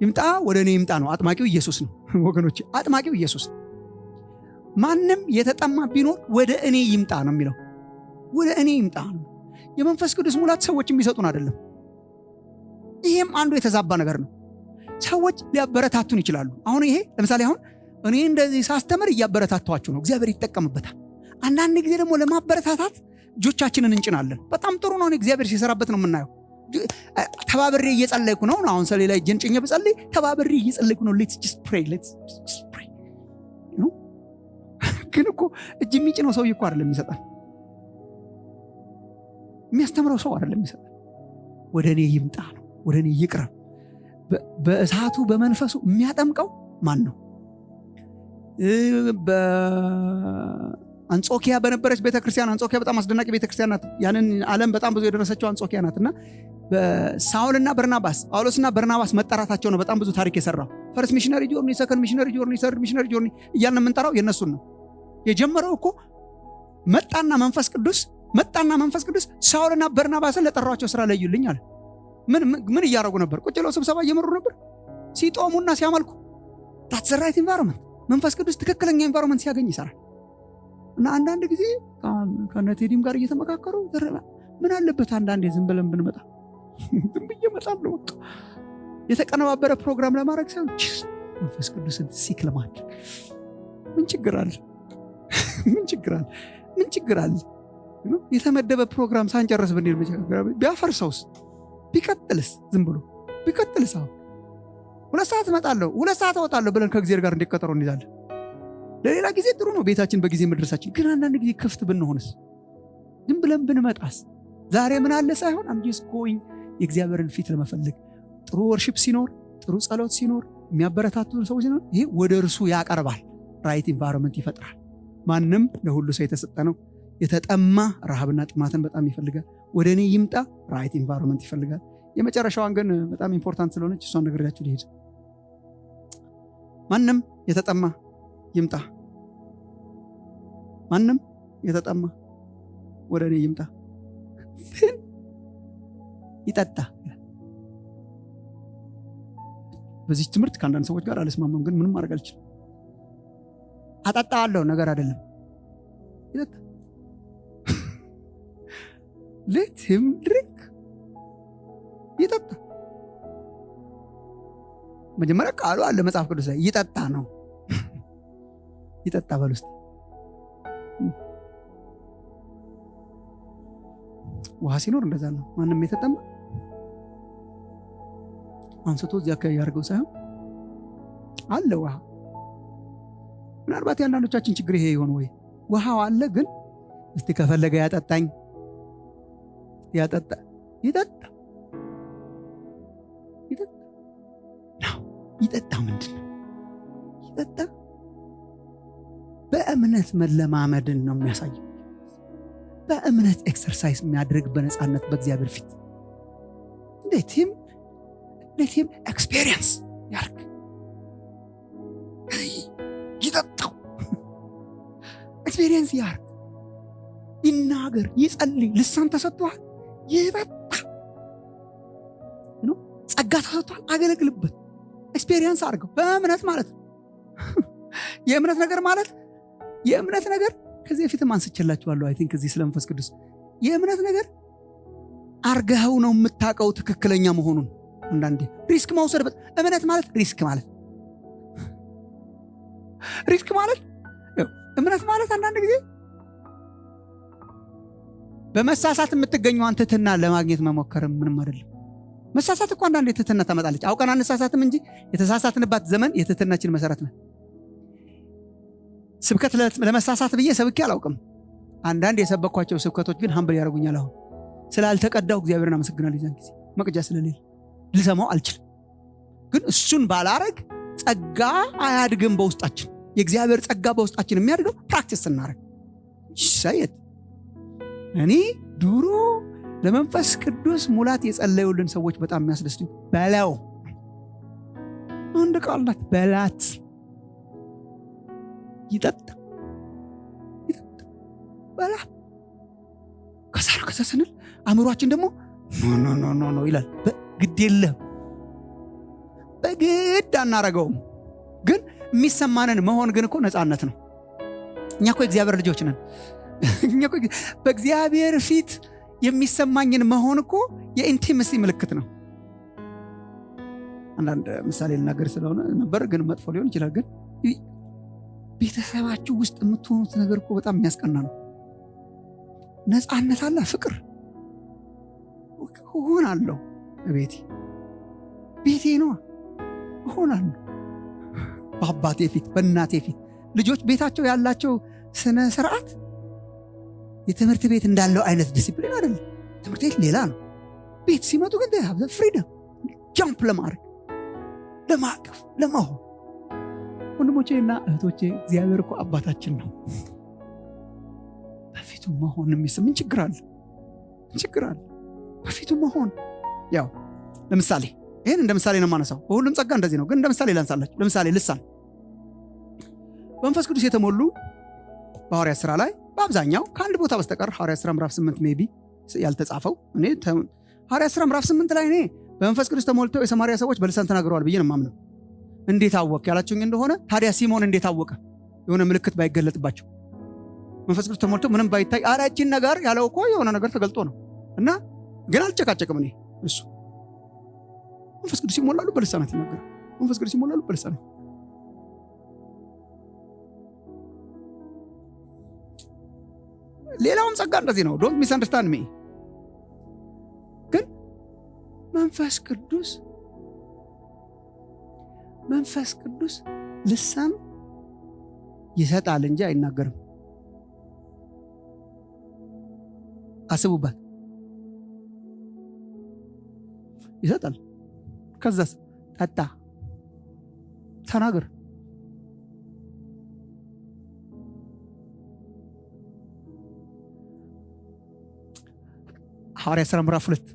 ይምጣ ወደ እኔ ይምጣ ነው አጥማቂው ኢየሱስ ነው ወገኖች አጥማቂው ኢየሱስ ማንም የተጠማ ቢኖር ወደ እኔ ይምጣ ነው የሚለው ወደ እኔ ይምጣ የመንፈስ ቅዱስ ሙላት ሰዎች የሚሰጡን አይደለም ይሄም አንዱ የተዛባ ነገር ነው ሰዎች ሊያበረታቱን ይችላሉ አሁን ይሄ ለምሳሌ አሁን እኔ እንደዚህ ሳስተምር እያበረታቷችሁ ነው እግዚአብሔር ይጠቀምበታል አንዳንድ ጊዜ ደግሞ ለማበረታታት እጆቻችንን እንጭናለን በጣም ጥሩ ነው እግዚአብሔር ሲሰራበት ነው የምናየው ተባብሬ እየጸለይኩ ነው አሁን ሰሌ ላይ ጀንጭኛ በጸልይ ተባብሬ እየጸለይኩ ነው let's just pray ግን እኮ እጅ የሚጭነው ሰው እኮ አይደለም የሚሰጣል የሚያስተምረው ሰው አይደለም የሚሰጣል ወደ እኔ ይምጣ ነው ወደ እኔ ይቅረብ በእሳቱ በመንፈሱ የሚያጠምቀው ማን ነው አንጾኪያ በነበረች ቤተክርስቲያን አንጾኪያ በጣም አስደናቂ ቤተክርስቲያን ናት ያንን ዓለም በጣም ብዙ የደረሰችው አንጾኪያ ናትና በሳውልና በርናባስ ጳውሎስና በርናባስ መጠራታቸው ነው በጣም ብዙ ታሪክ የሰራው ፈርስት ሚሽነሪ ጆርኒ ሰከንድ ሚሽነሪ ጆርኒ ሰርድ ሚሽነሪ ጆርኒ እያልን የምንጠራው የነሱን ነው የጀመረው እኮ መጣና መንፈስ ቅዱስ ሳውልና በርናባስን ለጠራቸው ስራ ለዩልኝ አለ ምን እያደረጉ ነበር ቁጭ ብለው ስብሰባ እየመሩ ነበር ሲጦሙና ሲያመልኩ that's the right environment መንፈስ ቅዱስ ትክክለኛ environment ሲያገኝ ይሰራል እና አንዳንድ ጊዜ ከነቴዲም ጋር እየተመካከሩ ምን አለበት አንዳንዴ ዝም ብለን ብንመጣ ዝም ብዬ እመጣለሁ የተቀነባበረ ፕሮግራም ለማድረግ ሳይሆን መንፈስ ቅዱስን ሲክ ለማድረግ ምን ችግር አለ? ምን ችግር አለ? ምን ችግር አለ? የተመደበ ፕሮግራም ሳንጨርስ ብንሄድ ቢያፈርሰውስ? ቢቀጥልስ? ዝም ብሎ ቢቀጥልስ? አሁን 2 ሰዓት እመጣለሁ 2 ሰዓት እወጣለሁ ብለን ከእግዚአብሔር ጋር እንዲቀጠሩ እንይዛለን። ለሌላ ጊዜ ጥሩ ነው ቤታችን በጊዜ መድረሳችን። ግን አንዳንድ ጊዜ ክፍት ብንሆንስ? ዝም ብለን ብንመጣስ? ዛሬ ምን አለ ሳይሆን I'm just going የእግዚአብሔርን ፊት ለመፈለግ ጥሩ ወርሺፕ ሲኖር፣ ጥሩ ጸሎት ሲኖር፣ የሚያበረታቱ ሰዎች ሲኖር ይሄ ወደ እርሱ ያቀርባል። ራይት ኢንቫይሮንመንት ይፈጥራል። ማንም ለሁሉ ሰው የተሰጠ ነው። የተጠማ ረሃብና ጥማትን በጣም ይፈልጋል። ወደ እኔ ይምጣ ራይት ኢንቫይሮንመንት ይፈልጋል። የመጨረሻዋን ግን በጣም ኢምፖርታንት ስለሆነች እሷን ነግሬያችሁ ልሄድ። ማንም የተጠማ ይምጣ። ማንም የተጠማ ወደ እኔ ይምጣ ይጠጣ። በዚህ ትምህርት ከአንዳንድ ሰዎች ጋር አልስማማም፣ ግን ምንም ማድረግ አልችልም። አጠጣዋለሁ ነገር አይደለም። ይጠጣ። let him drink ይጠጣ። መጀመሪያ ቃሉ አለ መጽሐፍ ቅዱስ ላይ ይጠጣ ነው። ይጠጣ በል ውስጥ ውሃ ሲኖር እንደዛ ነው። ማንም የተጠማ አንስቶ እዚያ አካባቢ ያርገው ሳይሆን አለ ውሃ። ምናልባት የአንዳንዶቻችን ችግር ይሄ ይሆን ወይ? ውሃው አለ ግን እስቲ ከፈለገ ያጠጣኝ ያጠጣ ይጠጣ ይጠጣ ነው። ይጠጣ ምንድን ነው? ይጠጣ በእምነት መለማመድን ነው የሚያሳየው። በእምነት ኤክሰርሳይዝ የሚያደርግ በነፃነት በእግዚአብሔር ፊት እንዴትም ኤክስፔሪየንስ ያርግ። ይጠጣው ኤክስፔሪየንስ ያርግ። ይናገር፣ ይጸልይ። ልሳን ተሰጥቷል፣ ይጠጣ ነው። ጸጋ ተሰጥቷል፣ አገለግልበት። ኤክስፔሪየንስ አድርገው በእምነት ማለት ነው። የእምነት ነገር ከዚህ በፊትም አንስቼላችኋለሁ። አይ ቲንክ እዚህ ስለመንፈስ ቅዱስ የእምነት ነገር አርገው ነው የምታውቀው ትክክለኛ መሆኑን። አንዳንዴ ሪስክ መውሰድ እምነት ማለት ሪስክ ማለት እምነት ማለት አንዳንድ ጊዜ በመሳሳት የምትገኘው ትህትና ለማግኘት መሞከር ምንም አይደለም። መሳሳት እኮ አንዳንዴ ትህትና ታመጣለች። አውቀን አንሳሳትም እንጂ የተሳሳትንባት ዘመን የትህትናችን መሰረት ነው። ስብከት ለመሳሳት ብዬ ሰብኬ አላውቅም። አንዳንድ የሰበኳቸው ስብከቶች ግን ሀምብል ያደርጉኛል። አሁን ስላልተቀዳው እግዚአብሔርን አመሰግናለሁ። ይዛን ጊዜ መቅጃ ስለሌለ ልሰማው አልችልም። ግን እሱን ባላረግ ጸጋ አያድግም በውስጣችን። የእግዚአብሔር ጸጋ በውስጣችን የሚያድገው ፕራክቲስ ስናረግ። ይሳየት እኔ ድሮ ለመንፈስ ቅዱስ ሙላት የጸለዩልን ሰዎች በጣም የሚያስደስቱኝ በላው አንድ ቃል ናት። በላት ይጠጣ በላ ከዛ ስንል አእምሯችን ደግሞ ኖ ይላል። ግድ የለም በግድ አናረገውም። ግን የሚሰማንን መሆን ግን እኮ ነፃነት ነው። እኛ እኮ የእግዚአብሔር ልጆች ነን። በእግዚአብሔር ፊት የሚሰማኝን መሆን እኮ የኢንቲመሲ ምልክት ነው። አንዳንድ ምሳሌ ልናገር ስለሆነ ነበር፣ ግን መጥፎ ሊሆን ይችላል። ግን ቤተሰባችሁ ውስጥ የምትሆኑት ነገር እኮ በጣም የሚያስቀና ነው። ነፃነት አለ፣ ፍቅር እሆናለሁ። ቤቴ ነው እሆናለሁ። በአባቴ ፊት በእናቴ ፊት ልጆች ቤታቸው ያላቸው ስነ ስርዓት የትምህርት ቤት እንዳለው አይነት ዲሲፕሊን አይደለም። ትምህርት ቤት ሌላ ነው። ቤት ሲመጡ ግን ፍሪደም ጃምፕ ለማድረግ ለማቀፍ ለመሆን። ወንድሞቼና እህቶቼ እግዚአብሔር እኮ አባታችን ነው። በፊቱ መሆን የሚስምን ችግር አለ። በፊቱ መሆን ያው ለምሳሌ ይሄን እንደ ምሳሌ ነው የማነሳው። በሁሉም ጸጋ እንደዚህ ነው፣ ግን እንደ ምሳሌ ላንሳላችሁ። ለምሳሌ ልሳን በመንፈስ ቅዱስ የተሞሉ በሐዋርያት ሥራ ላይ በአብዛኛው ከአንድ ቦታ በስተቀር ሐዋርያት ሥራ ምዕራፍ 8 ሜቢ ያልተጻፈው እኔ ሐዋርያት ሥራ ምዕራፍ 8 ላይ እኔ በመንፈስ ቅዱስ ተሞልተው የሰማርያ ሰዎች በልሳን ተናግረዋል ብዬ ነው የማምነው። እንዴት አወቅ ያላችሁኝ እንደሆነ ታዲያ ሲሞን እንዴት አወቀ? የሆነ ምልክት ባይገለጥባቸው መንፈስ ቅዱስ ተሞልተው ምንም ባይታይ አራችን ነገር ያለው እኮ የሆነ ነገር ተገልጦ ነው። እና ግን አልጨቃጨቅም። እኔ እሱ መንፈስ ቅዱስ ይሞላሉ በልሳናት ይናገራል። መንፈስ ቅዱስ ይሞላሉ በልሳናት ሌላውም ጸጋ እንደዚህ ነው። ዶንት ሚስ አንደርስታንድ ሚ። ግን መንፈስ ቅዱስ ልሳን ይሰጣል እንጂ አይናገርም። አስቡበት። ይሰጣል። ከዛስ ጠጣ፣ ተናገር። ሐዋርያት ሥራ ምዕራፍ 2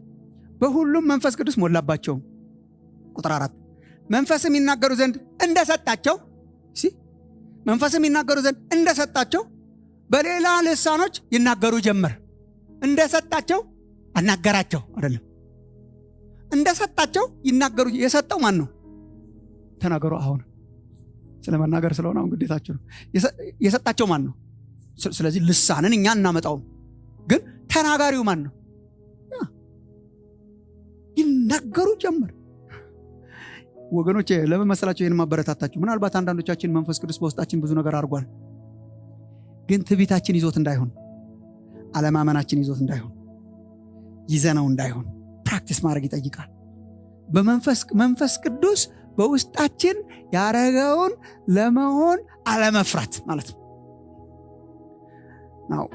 በሁሉም መንፈስ ቅዱስ ሞላባቸው። ቁጥር 4 መንፈስም ይናገሩ ዘንድ እንደሰጣቸው መንፈስም ይናገሩ ዘንድ እንደሰጣቸው በሌላ ልሳኖች ይናገሩ ጀመር። እንደሰጣቸው አናገራቸው አይደለም። እንደሰጣቸው ይናገሩ። የሰጠው ማን ነው? ተናገሩ። አሁን ስለመናገር ስለሆነ አሁን ግዴታቸው ነው። የሰጣቸው ማን ነው? ስለዚህ ልሳንን እኛ እናመጣው፣ ግን ተናጋሪው ማን ነው? ይናገሩ ጀመር። ወገኖቼ ለምን መሰላችሁ ይሄን ማበረታታችሁ? ምናልባት አንዳንዶቻችን መንፈስ ቅዱስ በውስጣችን ብዙ ነገር አድርጓል፣ ግን ትዕቢታችን ይዞት እንዳይሆን፣ አለማመናችን ይዞት እንዳይሆን፣ ይዘነው እንዳይሆን ፕራክቲስ ማድረግ ይጠይቃል። መንፈስ ቅዱስ በውስጣችን ያረገውን ለመሆን አለመፍራት ማለት ነው። ናው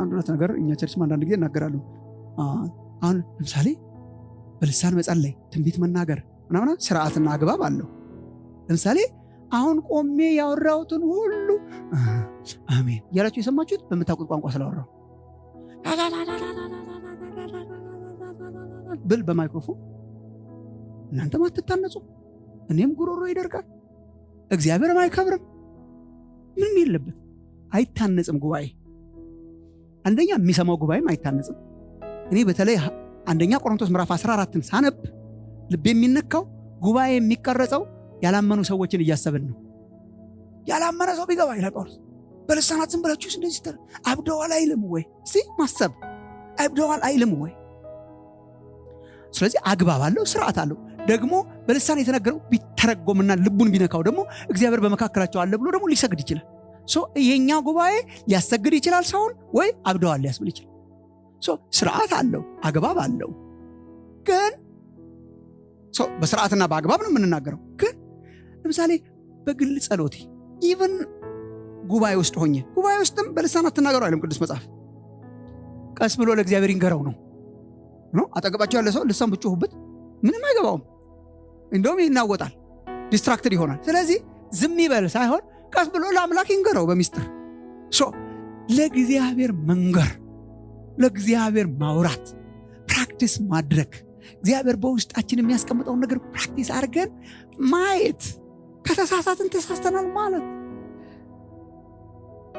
አንዱነት ነገር እኛ ቸርችም አንዳንድ ጊዜ እናገራሉ። አሁን ለምሳሌ በልሳን መጸለይ፣ ትንቢት መናገር ምናምን ስርዓትና አግባብ አለው። ለምሳሌ አሁን ቆሜ ያወራሁትን ሁሉ አሜን ያላችሁ የሰማችሁት በምታውቁት ቋንቋ ስላወራሁ ብል በማይክሮፎን እናንተም አትታነጹ፣ እኔም ጉሮሮ ይደርቃል፣ እግዚአብሔርም አይከብርም። ምንም የለበት፣ አይታነጽም ጉባኤ። አንደኛ የሚሰማው ጉባኤም አይታነጽም። እኔ በተለይ አንደኛ ቆሮንቶስ ምዕራፍ 14ን ሳነብ ልብ የሚነካው ጉባኤ የሚቀረጸው ያላመኑ ሰዎችን እያሰብን ነው። ያላመነ ሰው ቢገባ ይላል ጳውሎስ በልሳናት ዝም ብላችሁ እንደዚህ አብደዋል አይልም ወይ? ማሰብ አብደዋል አይልም ወይ? ስለዚህ አግባብ አለው፣ ስርዓት አለው። ደግሞ በልሳን የተነገረው ቢተረጎምና ልቡን ቢነካው ደግሞ እግዚአብሔር በመካከላቸው አለ ብሎ ደግሞ ሊሰግድ ይችላል። የኛ ጉባኤ ሊያሰግድ ይችላል ሰውን፣ ወይ አብደዋል ሊያስብል ይችላል። ስርዓት አለው፣ አግባብ አለው። ግን በስርዓትና በአግባብ ነው የምንናገረው። ግን ለምሳሌ በግል ጸሎቴ ኢቭን ጉባኤ ውስጥ ሆኜ ጉባኤ ውስጥም በልሳን አትናገሩ አይልም ቅዱስ መጽሐፍ። ቀስ ብሎ ለእግዚአብሔር ይንገረው ነው። አጠገባቸው ያለ ሰው ልሳን ብጮሁበት ምንም አይገባውም፣ እንደውም ይናወጣል፣ ዲስትራክትድ ይሆናል። ስለዚህ ዝም ይበል ሳይሆን ቀስ ብሎ ለአምላክ ይንገረው በሚስጥር። ለእግዚአብሔር መንገር፣ ለእግዚአብሔር ማውራት፣ ፕራክቲስ ማድረግ፣ እግዚአብሔር በውስጣችን የሚያስቀምጠውን ነገር ፕራክቲስ አድርገን ማየት። ከተሳሳትን ተሳስተናል ማለት።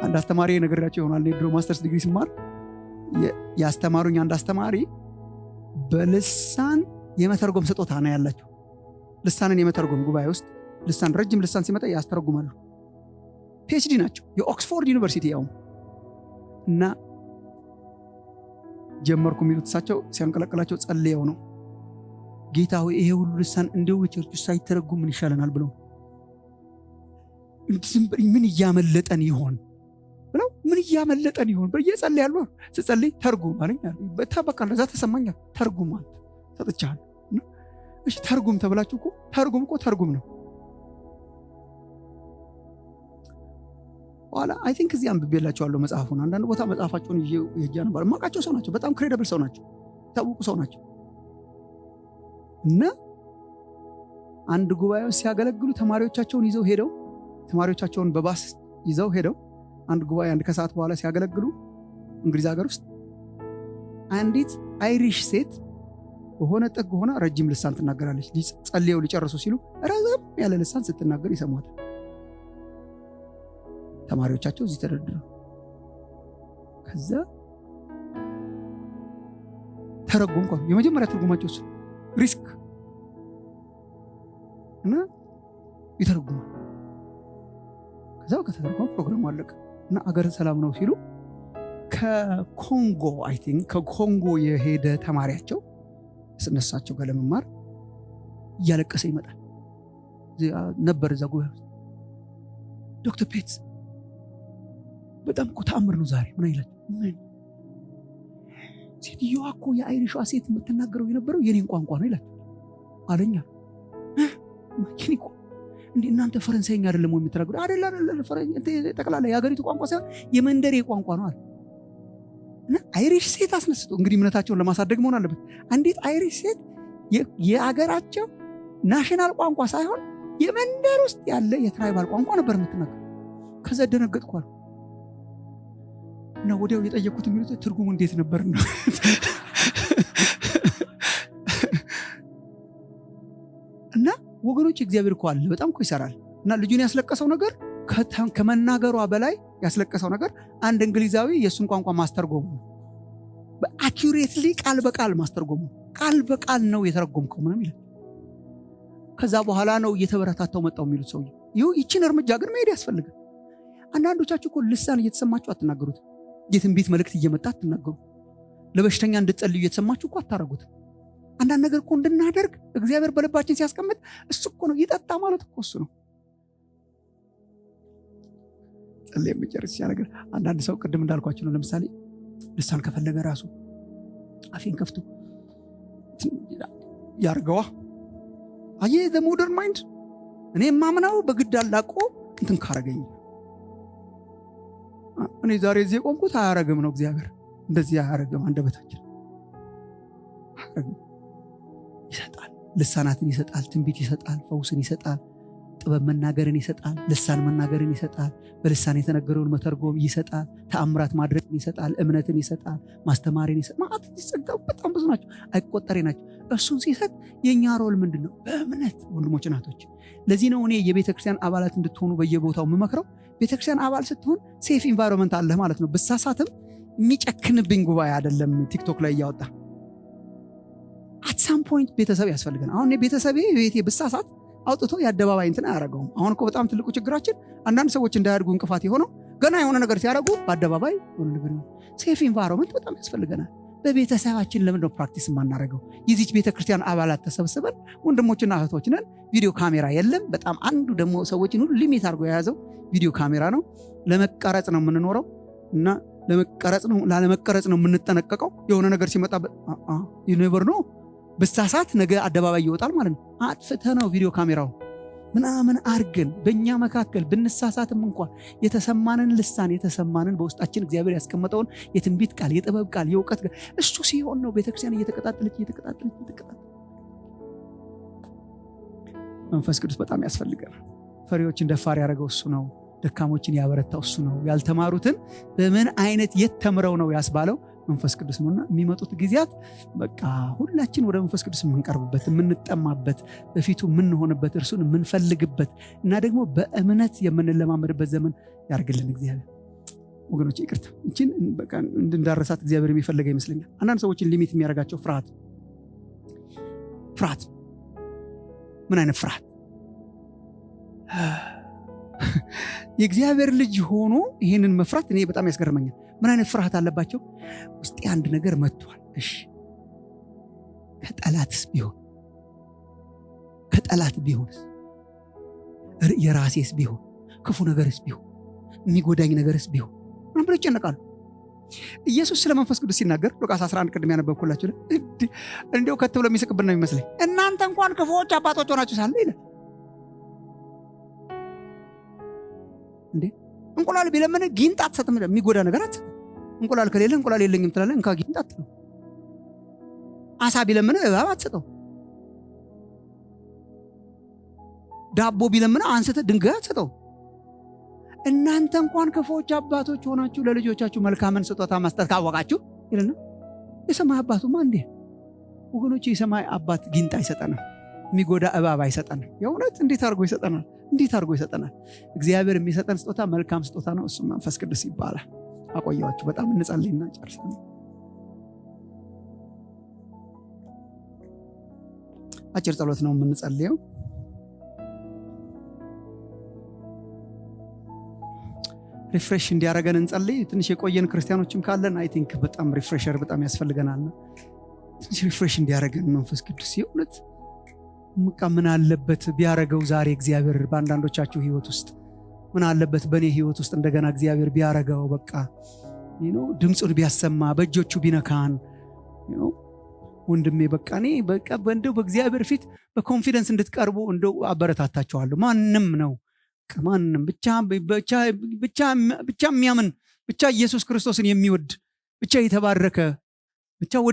አንድ አስተማሪ ነገራቸው ይሆናል። ድሮ ማስተርስ ዲግሪ ስማር ያስተማሩኝ አንድ አስተማሪ በልሳን የመተርጎም ስጦታ ነው ያላቸው። ልሳንን የመተርጎም ጉባኤ ውስጥ ልሳን ረጅም ልሳን ሲመጣ ያስተረጉማሉ። ፒኤችዲ ናቸው፣ የኦክስፎርድ ዩኒቨርሲቲ ያው እና ጀመርኩ የሚሉት እሳቸው ሲያንቀለቅላቸው ጸልየው ነው። ጌታ ሆይ ይሄ ሁሉ ልሳን እንደው ቸርች ውስጥ ሳይተረጉም ምን ይሻለናል ብለው ምን እያመለጠን ይሆን ብለው ምን እያመለጠን ይሆን በየጸልይ ያሉ ስጸልይ ተርጉም አለኝ። በቃ እንደዛ ተሰማኛል። ተርጉም ማለት ሰጥቻለሁ። እሺ ተርጉም ተብላችሁ እኮ ተርጉም ነው። ኋላ አይ ቲንክ እዚህ አንብቤላችኋለሁ መጽሐፉን። አንዳንድ ቦታ መጽሐፋቸውን ይሄጃ ነበር። ማቃቸው ሰው ናቸው፣ በጣም ክሬዲብል ሰው ናቸው፣ ታውቁ ሰው ናቸው። እና አንድ ጉባኤ ሲያገለግሉ ተማሪዎቻቸውን በባስ ይዘው ሄደው አንድ ጉባኤ አንድ ከሰዓት በኋላ ሲያገለግሉ እንግሊዝ ሀገር ውስጥ አንዲት አይሪሽ ሴት በሆነ ጥግ ሆና ረጅም ልሳን ትናገራለች። ጸልየው ሊጨርሱ ሲሉ ረዘም ያለ ልሳን ስትናገር ይሰሟታል። ተማሪዎቻቸው እዚህ ተደርድረው ከዛ ተረጎምኳ። የመጀመሪያ ትርጉማቸው እሱ ሪስክ እና ይተረጉማል። ከዛ ከተረጎመ ፕሮግራሙ አለቀ እና አገር ሰላም ነው ሲሉ ከኮንጎ አይ ቲንክ ከኮንጎ የሄደ ተማሪያቸው እነሳቸው ጋር ለመማር እያለቀሰ ይመጣል ነበር እዛ ጉባኤ ውስጥ። ዶክተር ፔትስ በጣም እኮ ተአምር ነው ዛሬ። ምን ይላል? ምን ሴትዮዋ እኮ የአይሪሿ ሴት የምትናገረው የነበረው የኔን ቋንቋ ነው ይላል አለኛ። የኔ ቋንቋ እንዴ እናንተ ፈረንሳይኛ አይደለም ወይ የምትናገሩት? አይደለም ጠቅላላ የሀገሪቱ ቋንቋ ሳይሆን የመንደሬ ቋንቋ ነው አለ። እና አይሪሽ ሴት አስነስቶ እንግዲህ እምነታቸውን ለማሳደግ መሆን አለበት። አንዲት አይሪሽ ሴት የሀገራቸው ናሽናል ቋንቋ ሳይሆን የመንደር ውስጥ ያለ የትራይባል ቋንቋ ነበር የምትናገረው። ከዛ ደነገጥኩ አለ እና ወዲያው የጠየቁት የሚሉት ትርጉሙ እንዴት ነበር ነው። እና ወገኖች እግዚአብሔር እኮ አለ፣ በጣም እኮ ይሰራል። እና ልጁን ያስለቀሰው ነገር ከመናገሯ በላይ ያስለቀሰው ነገር አንድ እንግሊዛዊ የእሱን ቋንቋ ማስተርጎሙ በአኪዩሬትሊ ቃል በቃል ማስተርጎሙ። ቃል በቃል ነው የተረጎምከው ምንም ይላል። ከዛ በኋላ ነው እየተበረታታው መጣው የሚሉት ሰው። ይህችን እርምጃ ግን መሄድ ያስፈልጋል። አንዳንዶቻችሁ እኮ ልሳን እየተሰማችሁ አትናገሩት። የትንቢት መልእክት እየመጣ አትናገሩ። ለበሽተኛ እንድትጸልዩ እየተሰማችሁ እኮ አታረጉት። አንዳንድ ነገር እኮ እንድናደርግ እግዚአብሔር በልባችን ሲያስቀምጥ እሱ እኮ ነው። ይጠጣ ማለት እኮ እሱ ነው። ጸልይ መጨረስ ያነገር አንዳንድ ሰው ቅድም እንዳልኳችሁ ነው። ለምሳሌ ልሳን ከፈለገ ራሱ አፌን ከፍቶ ያርገዋ። አየ ዘ ሞደርን ማይንድ እኔ ማምናው በግድ አላቆ እንትን ካረገኝ እኔ ዛሬ እዚህ ቆምኩት አያረግም ነው እግዚአብሔር። እንደዚህ አያረግም። አንደበታችን ይሰጣል፣ ልሳናትን ይሰጣል፣ ትንቢት ይሰጣል፣ ፈውስን ይሰጣል፣ ጥበብ መናገርን ይሰጣል፣ ልሳን መናገርን ይሰጣል፣ በልሳን የተነገረውን መተርጎም ይሰጣል፣ ተአምራት ማድረግን ይሰጣል፣ እምነትን ይሰጣል፣ ማስተማርን ይሰጣል። ማለት ይጸጋው በጣም ብዙ ናቸው፣ አይቆጠሬ ናቸው። እሱን ሲሰጥ የኛ ሮል ምንድነው? በእምነት ወንድሞች እናቶች። ለዚህ ነው እኔ የቤተክርስቲያን አባላት እንድትሆኑ በየቦታው የምመክረው። ቤተክርስቲያን አባል ስትሆን ሴፍ ኢንቫይሮንመንት አለ ማለት ነው። ብሳሳትም የሚጨክንብኝ ጉባኤ አይደለም ቲክቶክ ላይ እያወጣ አት ሳም ፖይንት ቤተሰብ ያስፈልገን። አሁን ቤተሰቤ ቤቴ ብሳሳት አውጥቶ የአደባባይ እንትን አያረገውም። አሁን እኮ በጣም ትልቁ ችግራችን አንዳንድ ሰዎች እንዳያድጉ እንቅፋት የሆነው ገና የሆነ ነገር ሲያደርጉ በአደባባይ ሆነ ነገር ነው። ሴፍ ኢንቫይሮንመንት በጣም ያስፈልገናል። በቤተሰባችን ለምን ነው ፕራክቲስ የማናደርገው? የዚች ቤተክርስቲያን አባላት ተሰብስበን ወንድሞችና እህቶች ነን። ቪዲዮ ካሜራ የለም። በጣም አንዱ ደግሞ ሰዎችን ሁሉ ሊሚት አድርጎ የያዘው ቪዲዮ ካሜራ ነው። ለመቀረጽ ነው የምንኖረው እና ላለመቀረጽ ነው የምንጠነቀቀው። የሆነ ነገር ሲመጣ you never know በሳሳት ነገ አደባባይ ይወጣል ማለት ነው። አጥፍተህ ነው ቪዲዮ ካሜራው ምናምን አርገን በእኛ መካከል ብንሳሳትም እንኳን የተሰማንን ልሳን የተሰማንን በውስጣችን እግዚአብሔር ያስቀመጠውን የትንቢት ቃል፣ የጥበብ ቃል፣ የእውቀት ቃል እሱ ሲሆን ነው ቤተክርስቲያን እየተቀጣጠለች መንፈስ ቅዱስ በጣም ያስፈልገናል። ፈሪዎችን ደፋር ያደረገው እሱ ነው። ደካሞችን ያበረታው እሱ ነው። ያልተማሩትን በምን አይነት የት ተምረው ነው ያስባለው መንፈስ ቅዱስ ነውና የሚመጡት ጊዜያት በቃ ሁላችን ወደ መንፈስ ቅዱስ የምንቀርብበት፣ የምንጠማበት፣ በፊቱ የምንሆንበት፣ እርሱን የምንፈልግበት እና ደግሞ በእምነት የምንለማመድበት ዘመን ያርግልን እግዚአብሔር። ወገኖች ይቅርታ እቺን በቃ እንድንዳረሳት እግዚአብሔር የሚፈልገ ይመስለኛል። አንዳንድ ሰዎችን ሊሚት የሚያደርጋቸው ፍርሃት ምን አይነት ፍርሃት? የእግዚአብሔር ልጅ ሆኖ ይሄንን መፍራት እኔ በጣም ያስገርመኛል። ምን አይነት ፍርሃት አለባቸው? ውስጤ አንድ ነገር መጥቷል። እሺ ከጠላት ቢሆንስ የራሴስ ቢሆን ክፉ ነገርስ ቢሆን የሚጎዳኝ ነገርስ ቢሆን ምናምን ብለው ይጨነቃሉ። ኢየሱስ ስለ መንፈስ ቅዱስ ሲናገር ሉቃስ 11 ቅድም ያነበብኩላችሁ እንዲያው ከት ብሎ የሚስቅብን ነው የሚመስለኝ። እናንተ እንኳን ክፉዎች አባቶች ሆናችሁ ሳለ ይላል እንዴ እንቁላል ቢለምን ጊንጥ አትሰጥም፣ የሚጎዳ ነገር አትሰጥም። እንቁላል ከሌለ እንቁላል የለኝም ትላለህ፣ እንካ ጊንጥ አትሰጥም። አሳ ቢለምን እባብ አትሰጠው። ዳቦ ቢለምን አንስተ ድንጋይ አትሰጠው። እናንተ እንኳን ክፉዎች አባቶች ሆናችሁ ለልጆቻችሁ መልካምን ስጦታ መስጠት ካወቃችሁ ይልና የሰማይ አባቱማ እንዴ! ወገኖች የሰማይ አባት ጊንጥ አይሰጠንም፣ የሚጎዳ እባብ አይሰጠንም። የእውነት እንዴት አድርጎ ይሰጠናል? እግዚአብሔር የሚሰጠን ስጦታ መልካም ስጦታ ነው። እሱ መንፈስ ቅዱስ ይባላል። አቆያችሁ። በጣም እንጸልይና ጨርሰን አጭር ጸሎት ነው የምንጸልየው። ሪፍሬሽ እንዲያረገን እንጸልይ። ትንሽ የቆየን ክርስቲያኖችም ካለን አይ ቲንክ በጣም ሪፍሬሸር በጣም ያስፈልገናል። ትንሽ ሪፍሬሽ እንዲያረገን መንፈስ ቅዱስ የእውነት ምን አለበት ቢያረገው ዛሬ እግዚአብሔር በአንዳንዶቻችሁ ህይወት ውስጥ ምን አለበት በእኔ ህይወት ውስጥ እንደገና እግዚአብሔር ቢያረጋው፣ በቃ ድምፁን ቢያሰማ፣ በእጆቹ ቢነካን። ወንድሜ በቃ እኔ በቃ እንደው በእግዚአብሔር ፊት በኮንፊደንስ እንድትቀርቡ እንደው አበረታታችኋለሁ። ማንም ነው ማንም ብቻ የሚያምን ብቻ ኢየሱስ ክርስቶስን የሚወድ ብቻ የተባረከ ብቻ